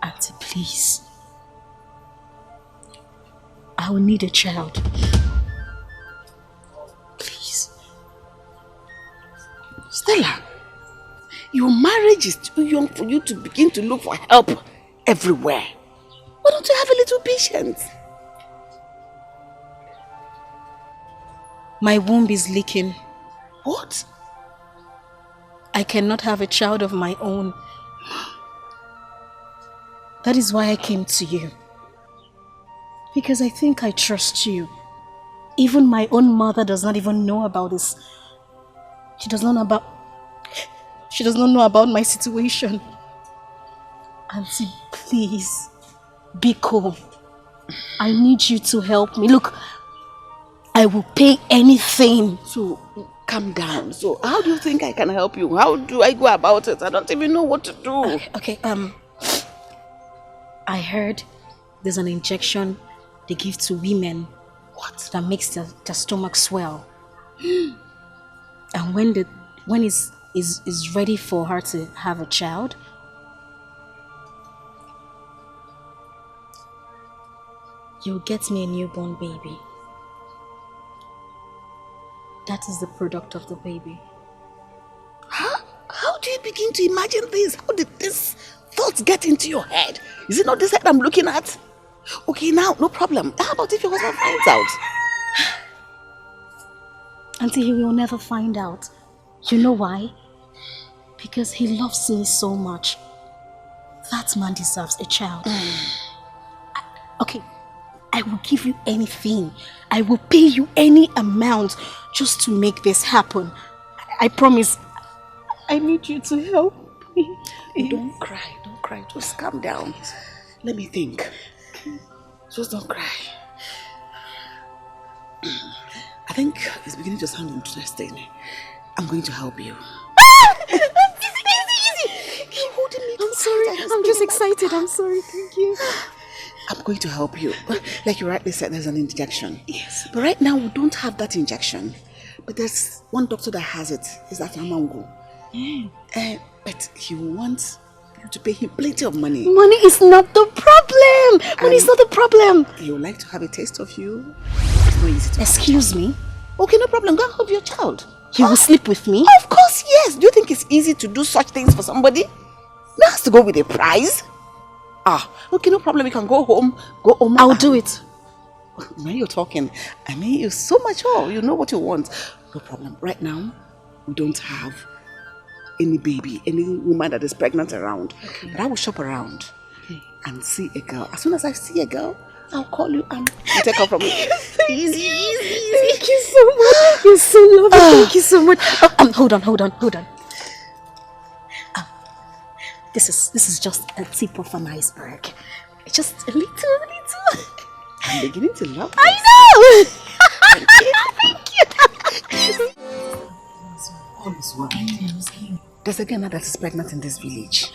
Auntie, please. I will need a child. Please. Stella, your marriage is too young for you to begin to look for help everywhere. Why don't you have a little patience? My womb is leaking. What? I cannot have a child of my own. That is why I came to you. Because I think I trust you. Even my own mother does not even know about this. She does not know about my situation. Auntie, please, be cool. I need you to help me. Look, I will pay anything. So, calm down. So, how do you think I can help you? How do I go about it? I don't even know what to do. Okay, I heard there's an injection they give to women What? That makes the stomach swell. And when is ready for her to have a child, you'll get me a newborn baby. That is the product of the baby. How do you begin to imagine this? How did this thoughts get into your head? Is it not this head I'm looking at? Okay, now, no problem. How about if your husband finds out? Auntie, he will never find out. You know why? Because he loves me so much. That man deserves a child. Okay, I will give you anything. I will pay you any amount just to make this happen. I promise. I need you to help me. Don't cry. Just calm down. Let me think. Just don't cry. I think it's beginning to sound interesting. I'm going to help you. Easy. Keep holding me. I'm sorry. I'm just excited. I'm sorry. Thank you. I'm going to help you. Like you rightly said, there's an injection. Yes. But right now, we don't have that injection. But there's one doctor that has it. It's at Amango. But he wants you to pay him plenty of money. Money is not the problem. Money is not the problem. He would like to have a taste of you. It's not easy to Excuse me? Okay, no problem. Go and help your child. He will sleep with me? Of course, yes. Do you think it's easy to do such things for somebody? That has to go with a prize. Okay, no problem. We can go home. I'll do it. When you're talking, I mean, you're so mature. You know what you want. No problem. Right now, we don't have any baby, any woman that is pregnant around. Okay. But I will shop around and see a girl. As soon as I see a girl, I'll call you and you take her from me. Easy. Thank you so much. You're so lovely. Thank you so much. Hold on. This is just a tip of an iceberg. Just a little. I'm beginning to love this. I know. Thank you. All is well. There's a girl now that is pregnant in this village.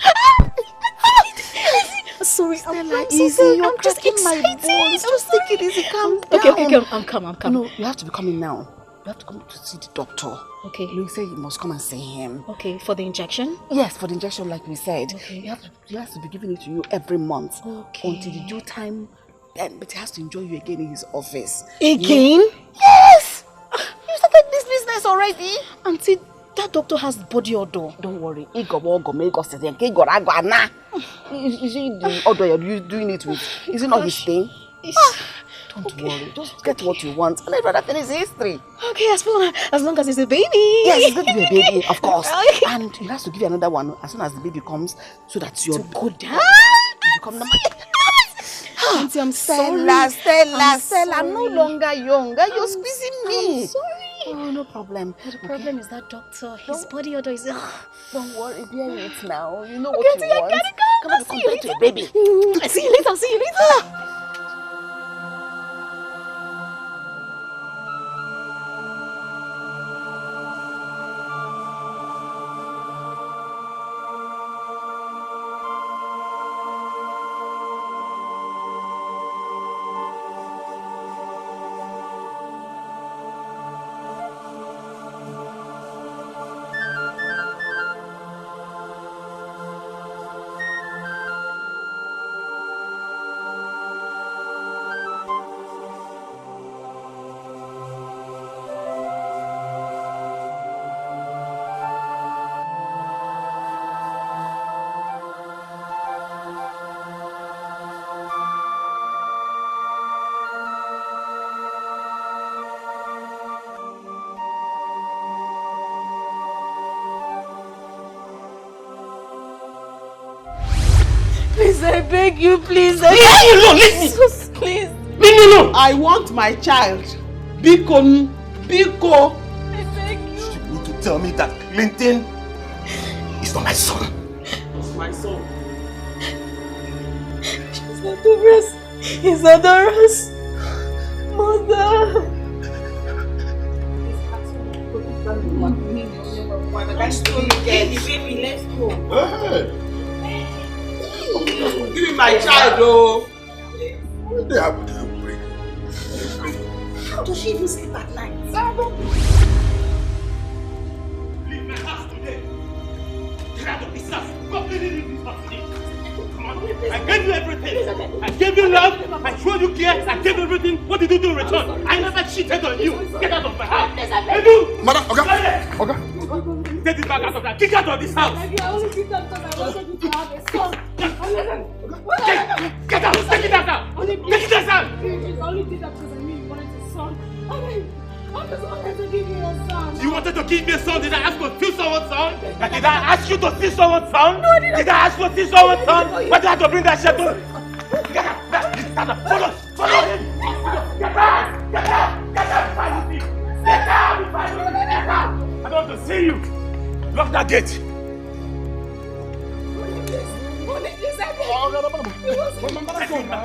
Sorry, Stella, easy. You're cracking my bones. Just take it easy. Calm down. Okay, I'm calm. No, you have to be coming now. You have to come to see the doctor. Okay. You say you must come and see him. Okay, for the injection? Yes, for the injection, like we said. Okay. He has to be giving it to you every month. Okay. Until the due time. But he has to enjoy you again in his office. Again? Yes! You started this business already. Auntie, that doctor has body odor. Don't worry. Is it the odor you're doing it with? Is it not his thing? Don't worry. Just get what you want. And every other thing is history. Okay, as long as it's a baby. Yes, it's going to be a baby, of course. And he has to give you another one as soon as the baby comes, so that you're good. You become number. Auntie, I'm Stella, sorry. I'm no longer younger. You're squeezing me. I'm sorry. Oh, no problem. The problem is that doctor. His body odor is... Don't worry, bear it now. You know what you want. I gotta go. Come on, compare to a baby. See you later. Please, I beg you, please. Leave me alone, leave me. Please. Leave me alone. I want my child. Biko. I beg you. You need to tell me that Clinton is not my son. It's my son. He's Adora's mother. Let's go. Give me my child, oh. What they have to do? How does she even sleep at night? Leave my house today. Get out of this house. Completely leave this house today. Come on. I gave you everything. I gave you love. I showed you care. I gave everything. What did you do in return? I never cheated on you. Get out of my house. Hey, you. Madam, okay. Take this bag out of that. Kick out of this house. I only did that because I wanted you to have a son. Get out. Take it out now. Take it out. I only did that because I knew you wanted a son. I just wanted to give you a son. You wanted to give me a son? Did I ask to steal someone's son? Did I ask you to steal someone's son? No, did I ask you to steal someone's son? Why did I have to bring that shit to? Get out! Follow him! Get out! Get out! Get out! Get out! I don't want to see you! Lock that gate!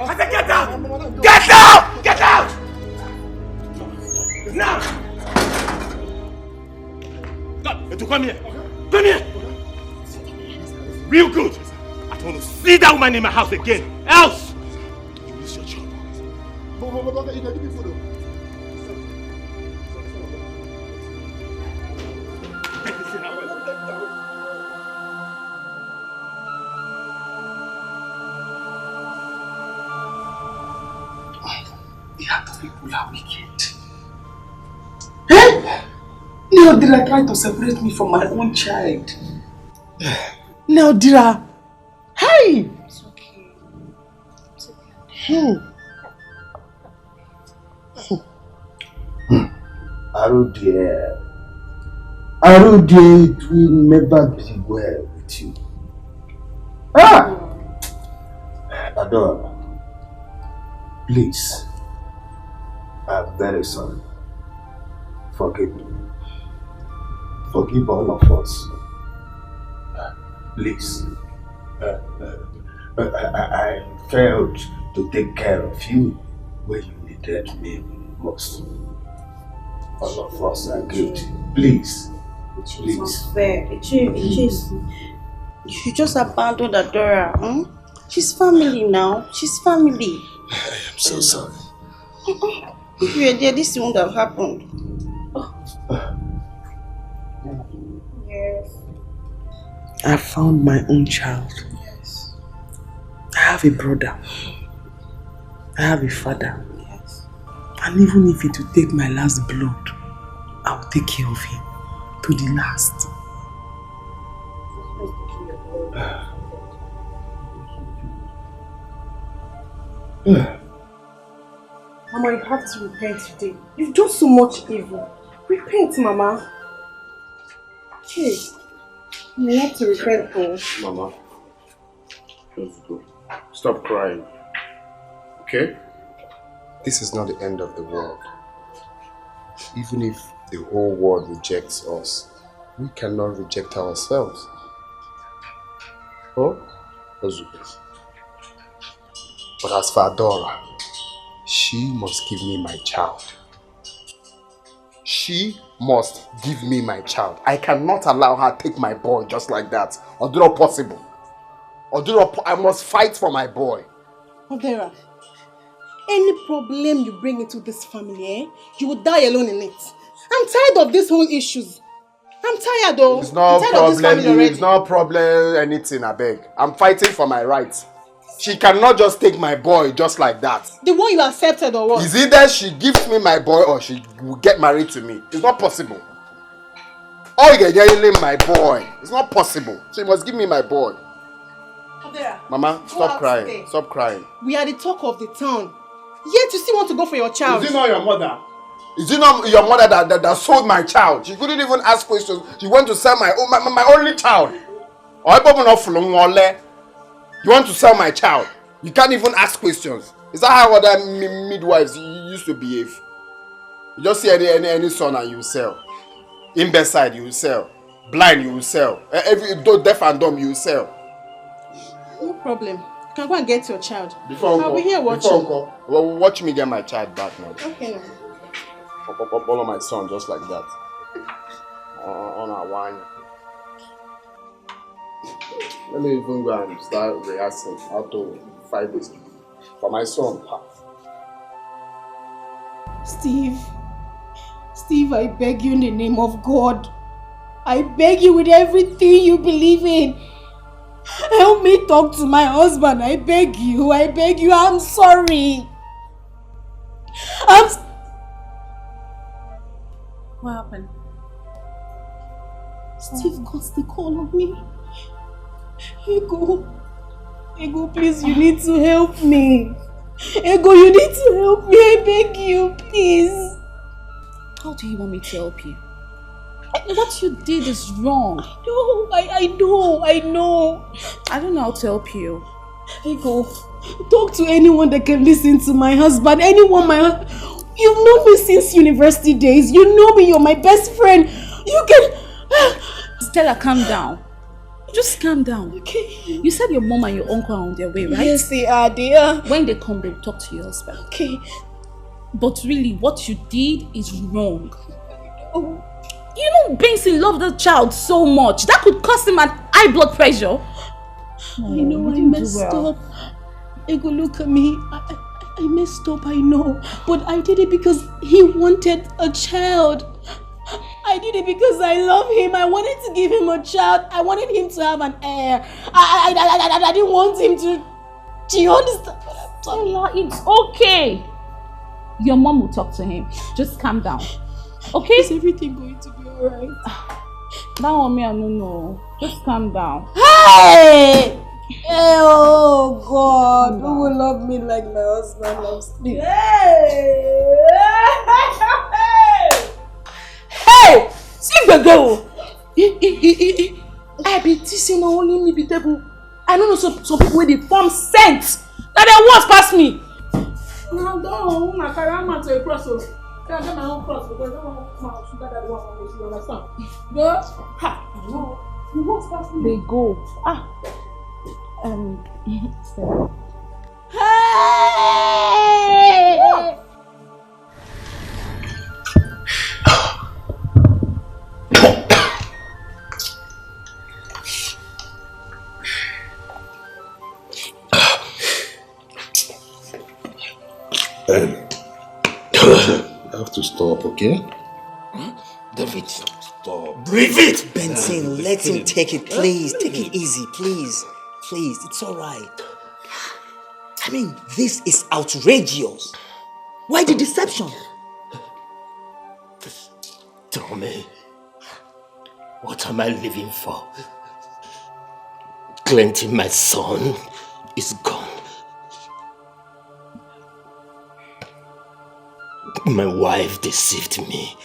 I said get out! Get out! Get out! Now! Come here! Come here! Real good! I don't want to see that woman in my house again! Else! You lose your job. The heart of people are wicked. Hey! Neodira tried to separate me from my own child. Neodira! Hey! It's okay. It's okay. Aru dear. Aru dear, it will never be well with you. Adora, please. I'm very sorry. Forgive me. Forgive all of us. Please. I failed to take care of you when you needed me most. All of us are guilty. Please. Please. It's unfair. You just abandoned Adora. She's family now. She's family. I am so sorry. If you were there, this wouldn't have happened. Yes. I found my own child. Yes. I have a brother. I have a father. Yes. And even if it will take my last blood, I will take care of him to the last. Mama, you have to repent today. You've done so much evil. Repent, Mama. Hey, you have to repent, though. Mama, let's go. Stop crying. Okay? This is not the end of the world. Even if the whole world rejects us, we cannot reject ourselves. Oh? Ozuka. But as for Adora, she must give me my child. She must give me my child. I cannot allow her take my boy just like that. Oduro possible. Oduro, I must fight for my boy. Odera, any problem you bring into this family, you will die alone in it. I'm tired of these whole issues. I'm tired though. It's no I'm tired of this family problem. already. It's no problem anything, I beg. I'm fighting for my rights. She cannot just take my boy just like that. The one you accepted or what? Is either she gives me my boy or she will get married to me. It's not possible. Oh, you're yelling my boy. It's not possible. She must give me my boy. Odera, Mama, go stop out crying. today. Stop crying. We are the talk of the town. Yet you still want to go for your child. Is it not your mother? Is it not your mother that sold my child? She couldn't even ask questions. She went to sell my only child. You want to sell my child? You can't even ask questions. Is that how other midwives used to behave? You just see any son and you sell. Imbecile, you sell. Blind, you sell. Deaf and dumb, you sell. No problem. You can go and get your child. Before I'll be here watching. Well, watch me get my child back now. Okay now. Follow my son just like that. On our wine. Let me even go and start rehearsing how to fight this for my son. Steve, I beg you in the name of God. I beg you with everything you believe in. Help me talk to my husband. I beg you. I'm sorry. What happened? Steve got the call on me. Ego, please, you need to help me. Ego, you need to help me. I beg you, please. How do you want me to help you? What you did is wrong. I know. I don't know how to help you. Ego, talk to anyone that can listen to my husband. Anyone, You've known me since university days. You know me. You're my best friend. You can... Stella, calm down. Just calm down. Okay. You said your mom and your uncle are on their way, right? Yes, they are, dear. When they come, they'll talk to your husband. Okay. But really, what you did is wrong. Oh. You know, Benson loved the child so much. That could cause him an high blood pressure. I know I messed up. Ego, look at me. I messed up, I know. But I did it because he wanted a child. I did it because I love him. I wanted to give him a child. I wanted him to have an heir. I didn't want him to... Do you understand what I'm talking about? It's okay. Your mom will talk to him. Just calm down. Okay? Is everything going to be alright? That one me, I don't know. Just calm down. Hey! Oh God, who will love me like my husband loves me? Hey! See the girl! I be teasing only me be table. I don't know some people with the form scent. Now they once pass me. No, don't. I carry my to a cross. I get my own cross because I don't want my sugar that one. You understand? Go. Ha! No. You once pass me. They go. Hey! I have to stop, okay? David, stop. Breathe it! Benson, let him take it, please. Take it easy, please. Please, it's alright. I mean, this is outrageous. Why the deception? Tell me, what am I living for? Clinton, my son, is gone. My wife deceived me.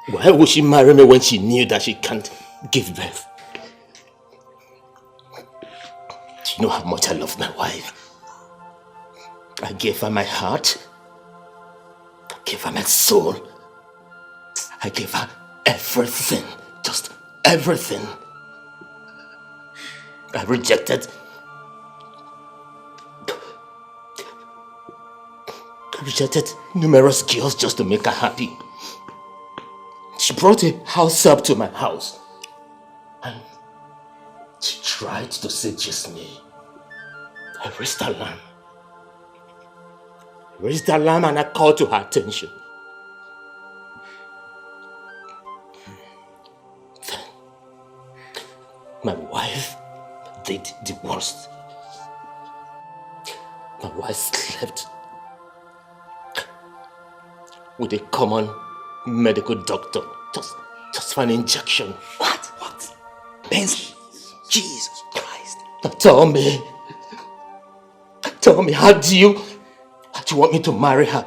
Why would she marry me when she knew that she can't give birth? Do you know how much I love my wife? I gave her my heart. I gave her my soul. I gave her everything. Just everything. I rejected numerous girls just to make her happy. She brought a house up to my house and she tried to seduce me. I raised her lamb and I called to her attention. Then my wife did the worst. My wife slept with a common medical doctor just for an injection. What? Benson, Jesus Christ. Now tell me, how do you want me to marry her?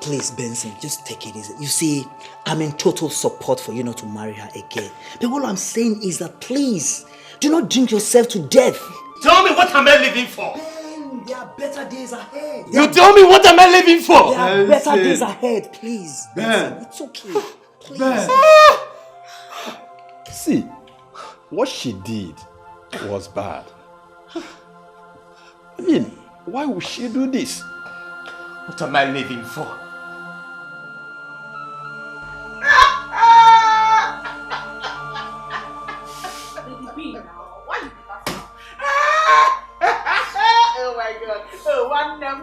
Please, Benson, just take it easy. You see, I'm in total support for you not to marry her again. But what I'm saying is that please, do not drink yourself to death. Tell me, what am I living for? There are better days ahead. You tell me, what am I living for? There are better days ahead, please. Ben. It's okay. Please. Ben. See, what she did was bad. I mean, why would she do this? What am I living for? Oh my God. Oh, one them.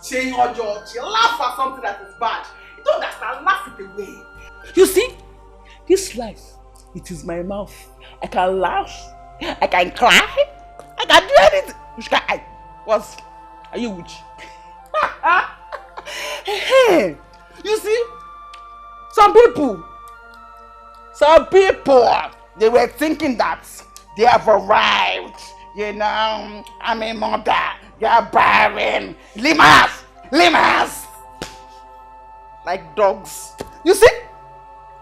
Say your George, laugh at something that is bad. You don't understand, laugh it away. You see, this life, it is my mouth. I can laugh, I can cry, I can do anything. Which can I? What? Are you witch? Hey, you see, some people, they were thinking that they have arrived. You know, I'm a mother, you're barren. Lemurs. Like dogs. You see?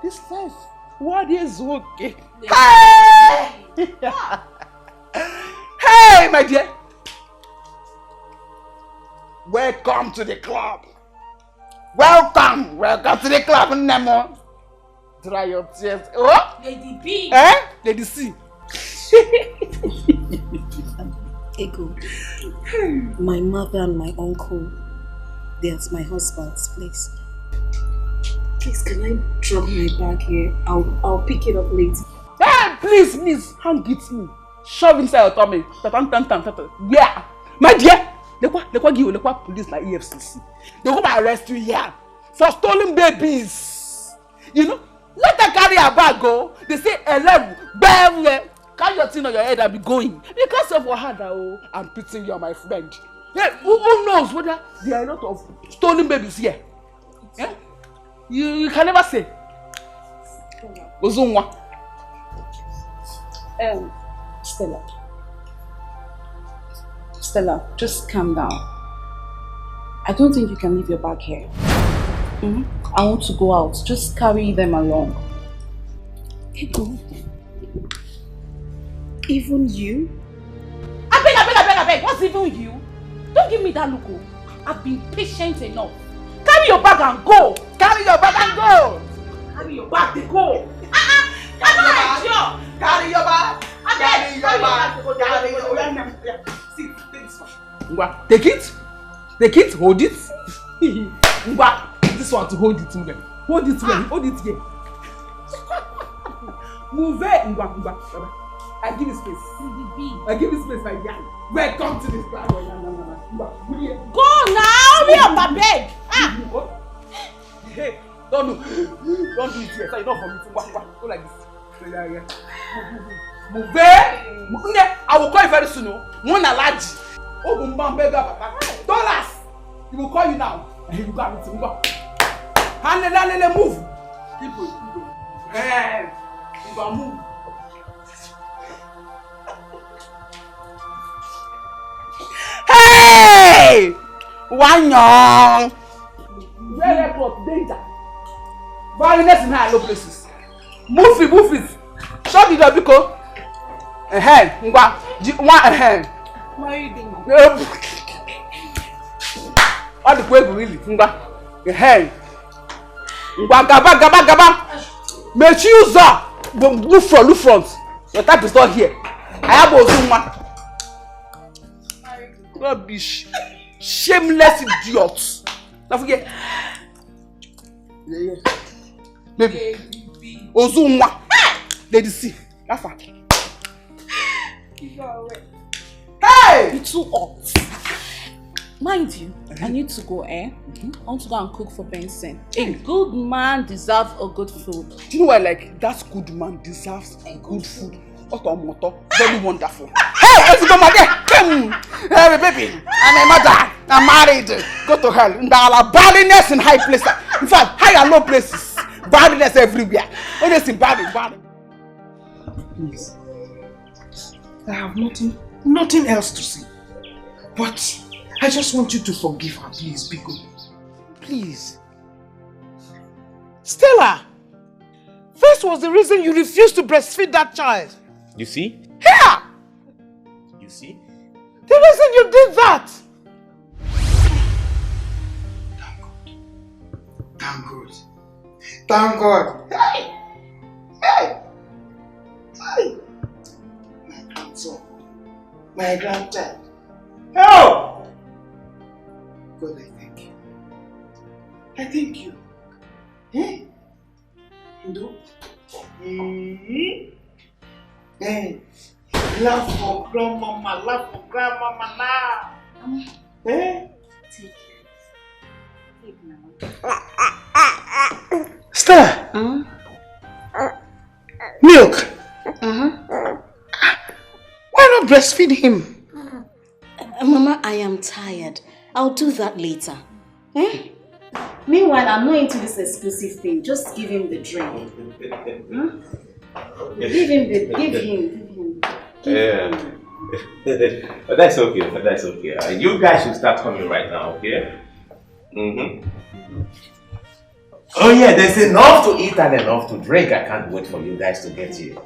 This life, what is okay? Hey! Hey, my dear. Welcome to the club. Welcome to the club, Nemo. Dry your tears. Oh? Lady B. Eh? Lady C. Ego, my mother and my uncle, they're at my husband's place. Please, can I drop my bag here? I'll pick it up later. Hey, please, hand it me. Shove inside your tummy. Yeah, my dear. Lekwa police like EFCC. They go arrest you here for stolen babies. You know, let her carry her bag go. They say 11, bam. Carry your thing on your head and be going. Because of Wahada, I'm pitying you, my friend. Yeah, who knows whether there are a lot of stolen babies here? Yeah? You can never say. Ozunwa. Stella, just calm down. I don't think you can leave your bag here. I want to go out. Just carry them along. Ego, even you? I beg. What's even you? Don't give me that look. I've been patient enough. Carry your bag and go. Carry your bag and go. Carry your bag and go. Carry your bag. See, take this one. Take it, hold it. This one to hold it. Hold it here. Move it. I give you space, my dear. Welcome to this class. Go now, hurry up, I beg. Hey, don't do it here. So you don't for me. Go like this. Move it. I will call you very soon. One large. $. He will call you now. And he will go with you. Hand move. People. Hey, you will move. Hey! Wanyong! Very close, danger. Violence in high low places. Move it. Shut the door, Biko. What are you doing? All the way really. Gaba. Make you look front. Your type is not here. I have Ozuma. Rubbish. Shameless idiots. Don't forget. Yeah. Baby. Ozuma. Lady C. Laugh. Hey! You're too hot. Mind you, I need to go, I want to go and cook for Benson. A good man deserves a good food. Do you know what, like, that good man deserves a good food? Very wonderful. Hey, let's go, my dear. Hey, baby, I'm a mother. I'm married. Go to hell. There are badness in high places. In fact, high and low places. Badness everywhere. Honestly, bad. Please. I have nothing else to say. But I just want you to forgive her, please, Biko. Please. Stella, first was the reason you refused to breastfeed that child. You see? Here! You see? The reason you did that. Thank God. Hey! My grandson. My grandchild. Oh! God, I thank you. I thank you. Eh? You know? Hey, love for grandmama now. Eh? Stella! Milk! Why not breastfeed him? Mama, I am tired. I'll do that later. Eh? Meanwhile, I'm not into this exclusive thing. Just give him the drink. Give him. But that's okay. That's okay. You guys should start coming right now, okay? Oh yeah, there's enough to eat and enough to drink. I can't wait for you guys to get here.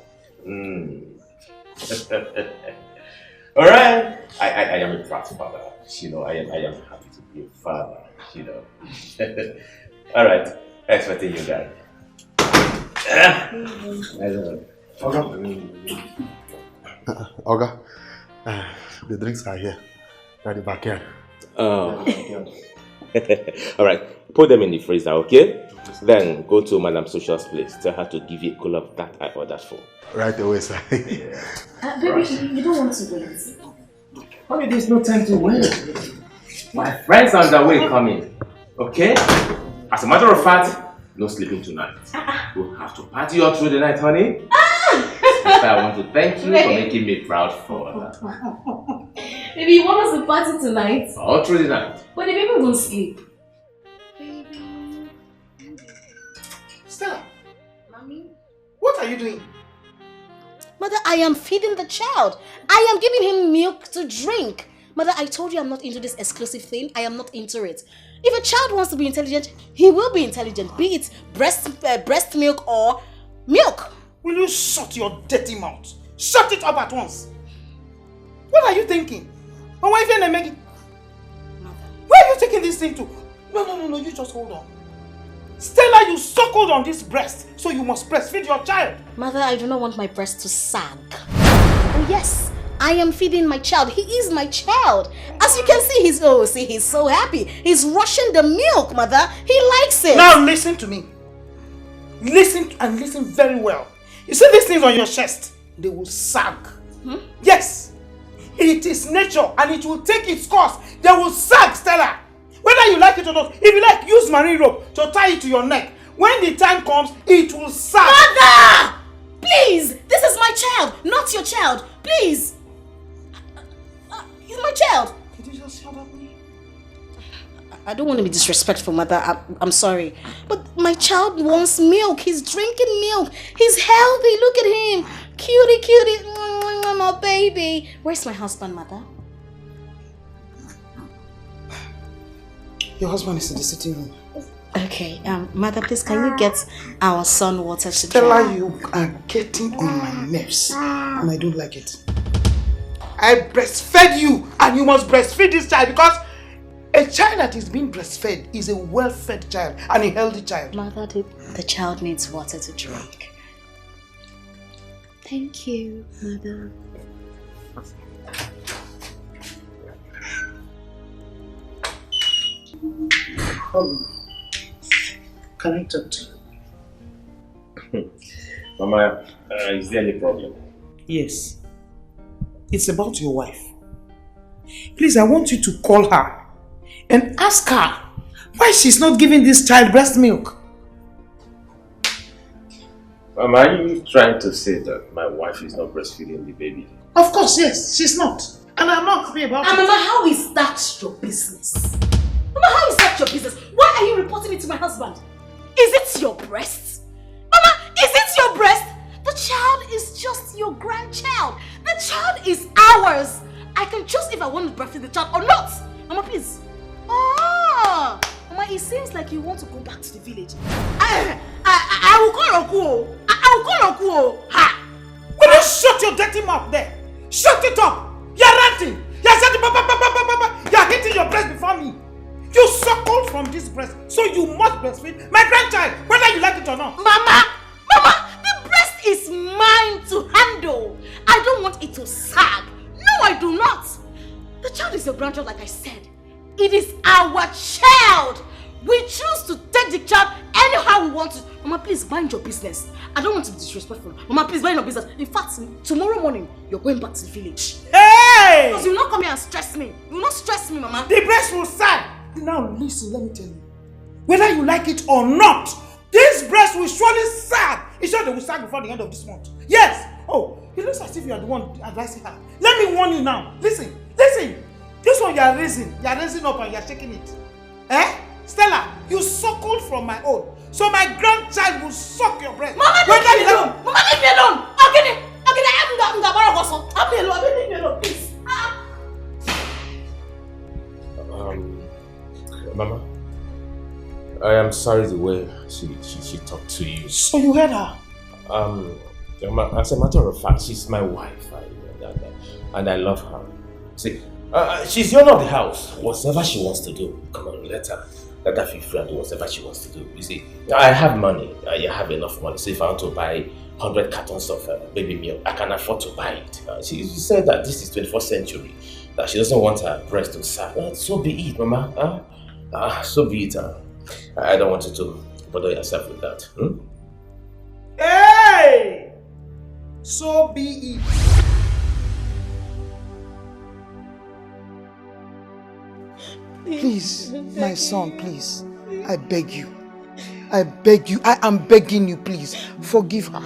All right. I am a proud father. You know, I am happy to be a father. You know. All right. Expecting you guys. Oga, the drinks are here. They're at the backyard. Oh. All right. Put them in the freezer, okay? Then go to Madam Social's place. Tell her to give you a cooler of that I ordered for. Right away, sir. Baby, you don't want to wait. Honey, there's no time to wait. My friends are on their way coming. Okay? As a matter of fact, no sleeping tonight. We'll have to party all through the night, honey. Sister, I want to thank you for making me proud for that. Baby, you want us to party tonight? All through the night. But the baby won't sleep. Stella! Mommy? What are you doing? Mother, I am feeding the child. I am giving him milk to drink. Mother, I told you I'm not into this exclusive thing. I am not into it. If a child wants to be intelligent, he will be intelligent. Be it breast milk or milk. Will you shut your dirty mouth? Shut it up at once. What are you thinking? My wife and I make it. Where are you taking this thing to? No, you just hold on. Stella, you suckled on this breast, so you must breastfeed your child. Mother, I do not want my breast to sag. Oh yes, I am feeding my child. He is my child. As you can see, he's so happy. He's rushing the milk, Mother. He likes it. Now listen to me. Listen very well. You see these things on your chest? They will sag. Yes. It is nature and it will take its course. They will sag, Stella. Whether you like it or not, if you like, use marine rope to tie it to your neck. When the time comes, it will sag. Mother! Please! This is my child, not your child. Please! He's my child. Could you just shut up, me? I don't want to be disrespectful, Mother. I'm sorry. But my child wants milk. He's drinking milk. He's healthy. Look at him. Cutie. My baby. Where's my husband, Mother? Your husband is in the sitting room. Okay, Mother, please, can you get our son water to Stella, drink? you are getting on my nerves, and I don't like it. I breastfed you, and you must breastfeed this child because a child that is being breastfed is a well-fed child and a healthy child. Mother, the child needs water to drink. Thank you, Mother. Can I talk to you? Mama, is there any problem? Yes. It's about your wife. Please, I want you to call her and ask her why she's not giving this child breast milk. Mama, are you trying to say that my wife is not breastfeeding the baby? Of course, yes, she's not. And I'm not happy about it. Mama, how is that your business? Mama, how is that your business? Why are you reporting it to my husband? Is it your breast? Mama, is it your breast? The child is just your grandchild. The child is ours. I can choose if I want to breastfeed the child or not. Mama, please. Oh, Mama, it seems like you want to go back to the village. I will call Uncle. I will call Uncle. Ha! Will you shut your dirty mouth there? Shut it up! You're ranting! You're hitting your breast before me. You suckled from this breast, so you must breastfeed my grandchild, whether you like it or not. Mama, the breast is mine to handle. I don't want it to sag. No, I do not. The child is your grandchild, like I said. It is our child. We choose to take the child anyhow we want to. Mama, please mind your business. I don't want to be disrespectful. Mama, please mind your business. In fact, tomorrow morning, you're going back to the village. Hey! Because you will not come here and stress me. You will not stress me, Mama. The breast will sag. Now listen, let me tell you. Whether you like it or not, this breast will surely sag. It's sure they will sag before the end of this month. Yes! Oh, it looks as if you are the one advising her. Let me warn you now. Listen. This one you are raising up and you are shaking it. Eh? Stella, you suckled from my own. So my grandchild will suck your breast. Mama, leave me alone! Mama, leave me alone! Okay, leave me alone, please. Mama, I am sorry the way she talked to you. So you heard her? As a matter of fact, she's my wife, and I love her. See, she's the owner of the house. Whatever she wants to do, come on, let her feel free and do whatever she wants to do. You see, I have money. I have enough money. So if I want to buy 100 cartons of baby milk, I can afford to buy it. She said that this is 21st century, that she doesn't want her breast to sag. So be it, Mama. So be it. I don't want you to bother yourself with that. Hey! So be it. Please, my son, please. I beg you. I am begging you, please. Forgive her.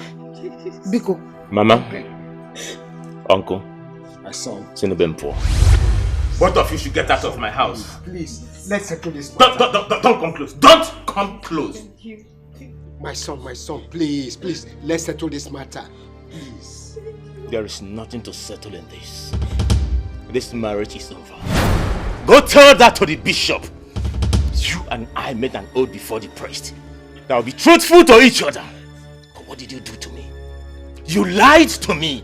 Biko. Mama, Uncle, my son, Sinubempo. Both of you should get out of my house. Please, let's settle this. Don't come close. Don't come close. My son, please, let's settle this matter. Please. There is nothing to settle in this. This marriage is over. Go tell that to the bishop. You and I made an oath before the priest that will be truthful to each other. But what did you do to me? You lied to me.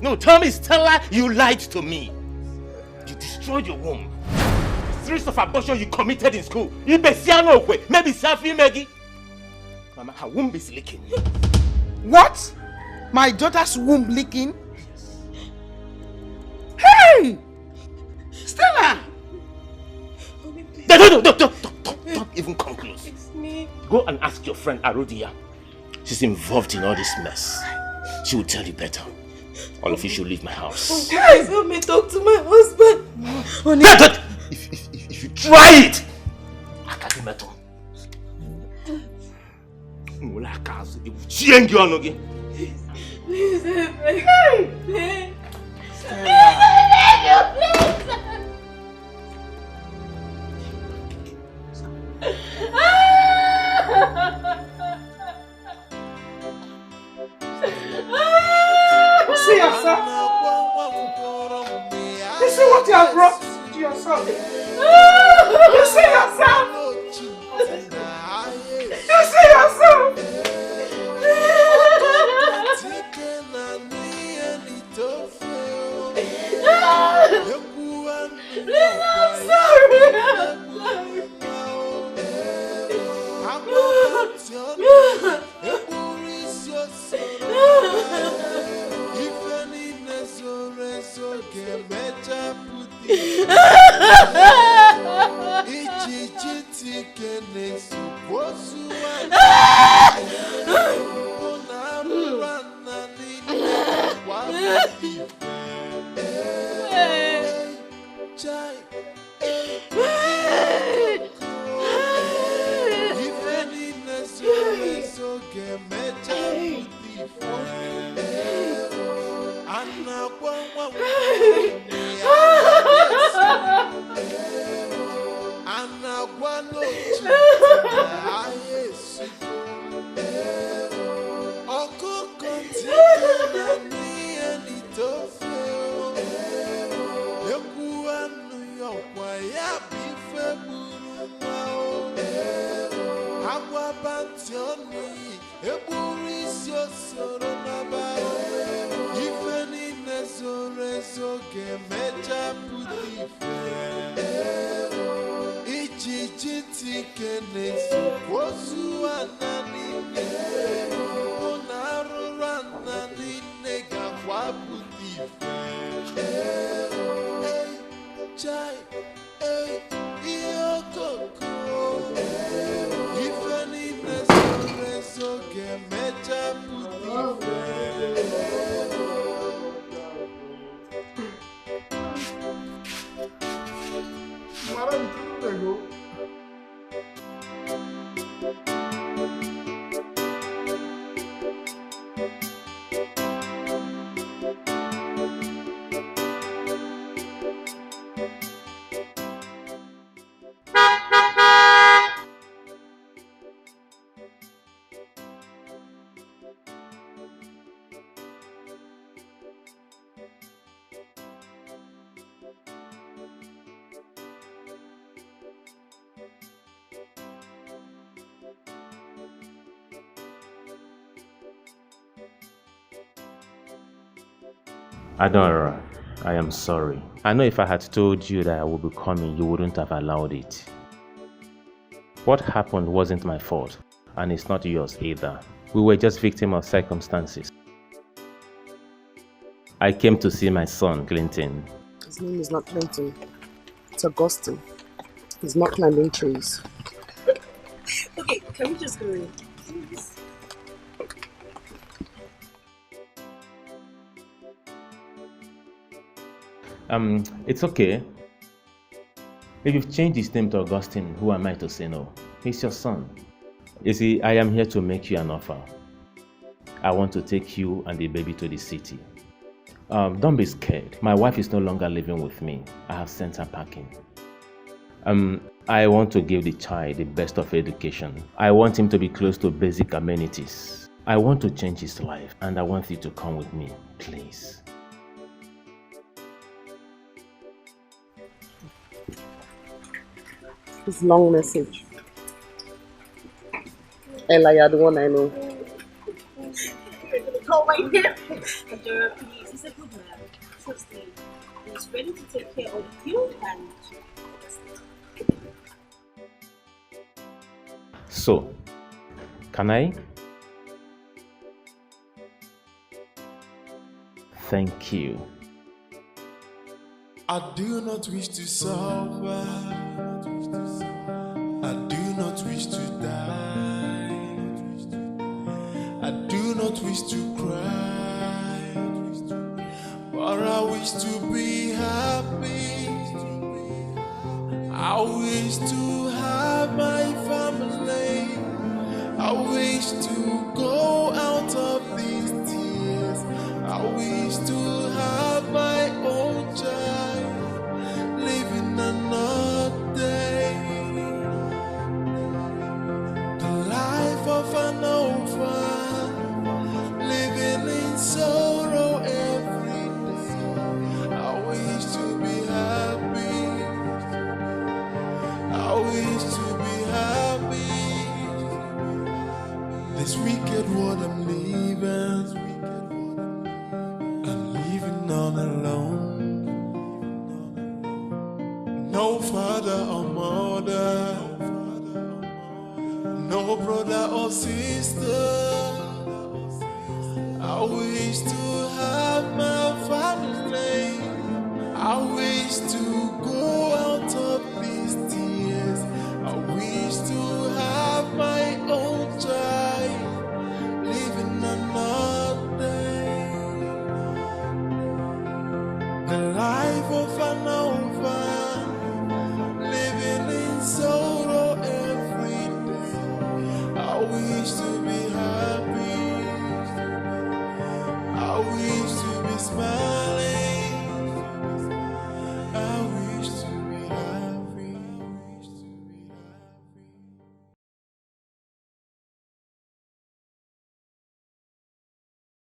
No, tell me, Stella, you lied to me. You destroyed your womb. The series of abortion you committed in school. You maybe selfie, Maggie. Mama, her womb is leaking. What? My daughter's womb leaking? Hey! Stella! Don't even come close. It's me. Go and ask your friend Arodia. She's involved in all this mess. She will tell you better. All of you should leave my house. Please help me talk to my husband. Honey. If you try it, I can't do metal. Please help me. Please. See yourself. You see what you have brought to yourself. You see yourself. You see yourself. Please, I'm sorry. Adora, I am sorry. I know if I had told you that I would be coming, you wouldn't have allowed it. What happened wasn't my fault, and it's not yours either. We were just victims of circumstances. I came to see my son, Clinton. His name is not Clinton. It's Augustine. He's not climbing trees. Okay, can we just go in, please? It's okay. If you've changed his name to Augustine, who am I to say no? He's your son. You see, I am here to make you an offer. I want to take you and the baby to the city. Don't be scared. My wife is no longer living with me. I have sent her packing. I want to give the child the best of education. I want him to be close to basic amenities. I want to change his life, and I want you to come with me, please. This long message. Ella, you're the one I know. Call my name. Adora, please. He's a good man. Trust me. He's ready to take care of you and... So, can I? Thank you. I do not wish to suffer. I do not wish to die. I do not wish to cry. But I wish to be happy. I wish to have my family. I wish to go out of these tears. I wish to have my own child, living another day. The life of an orphan, living in sorrow every day. I wish to be happy. I wish to be happy. This wicked world I'm living, I'm living all alone. No father or mother, no brother or sister. I wish to have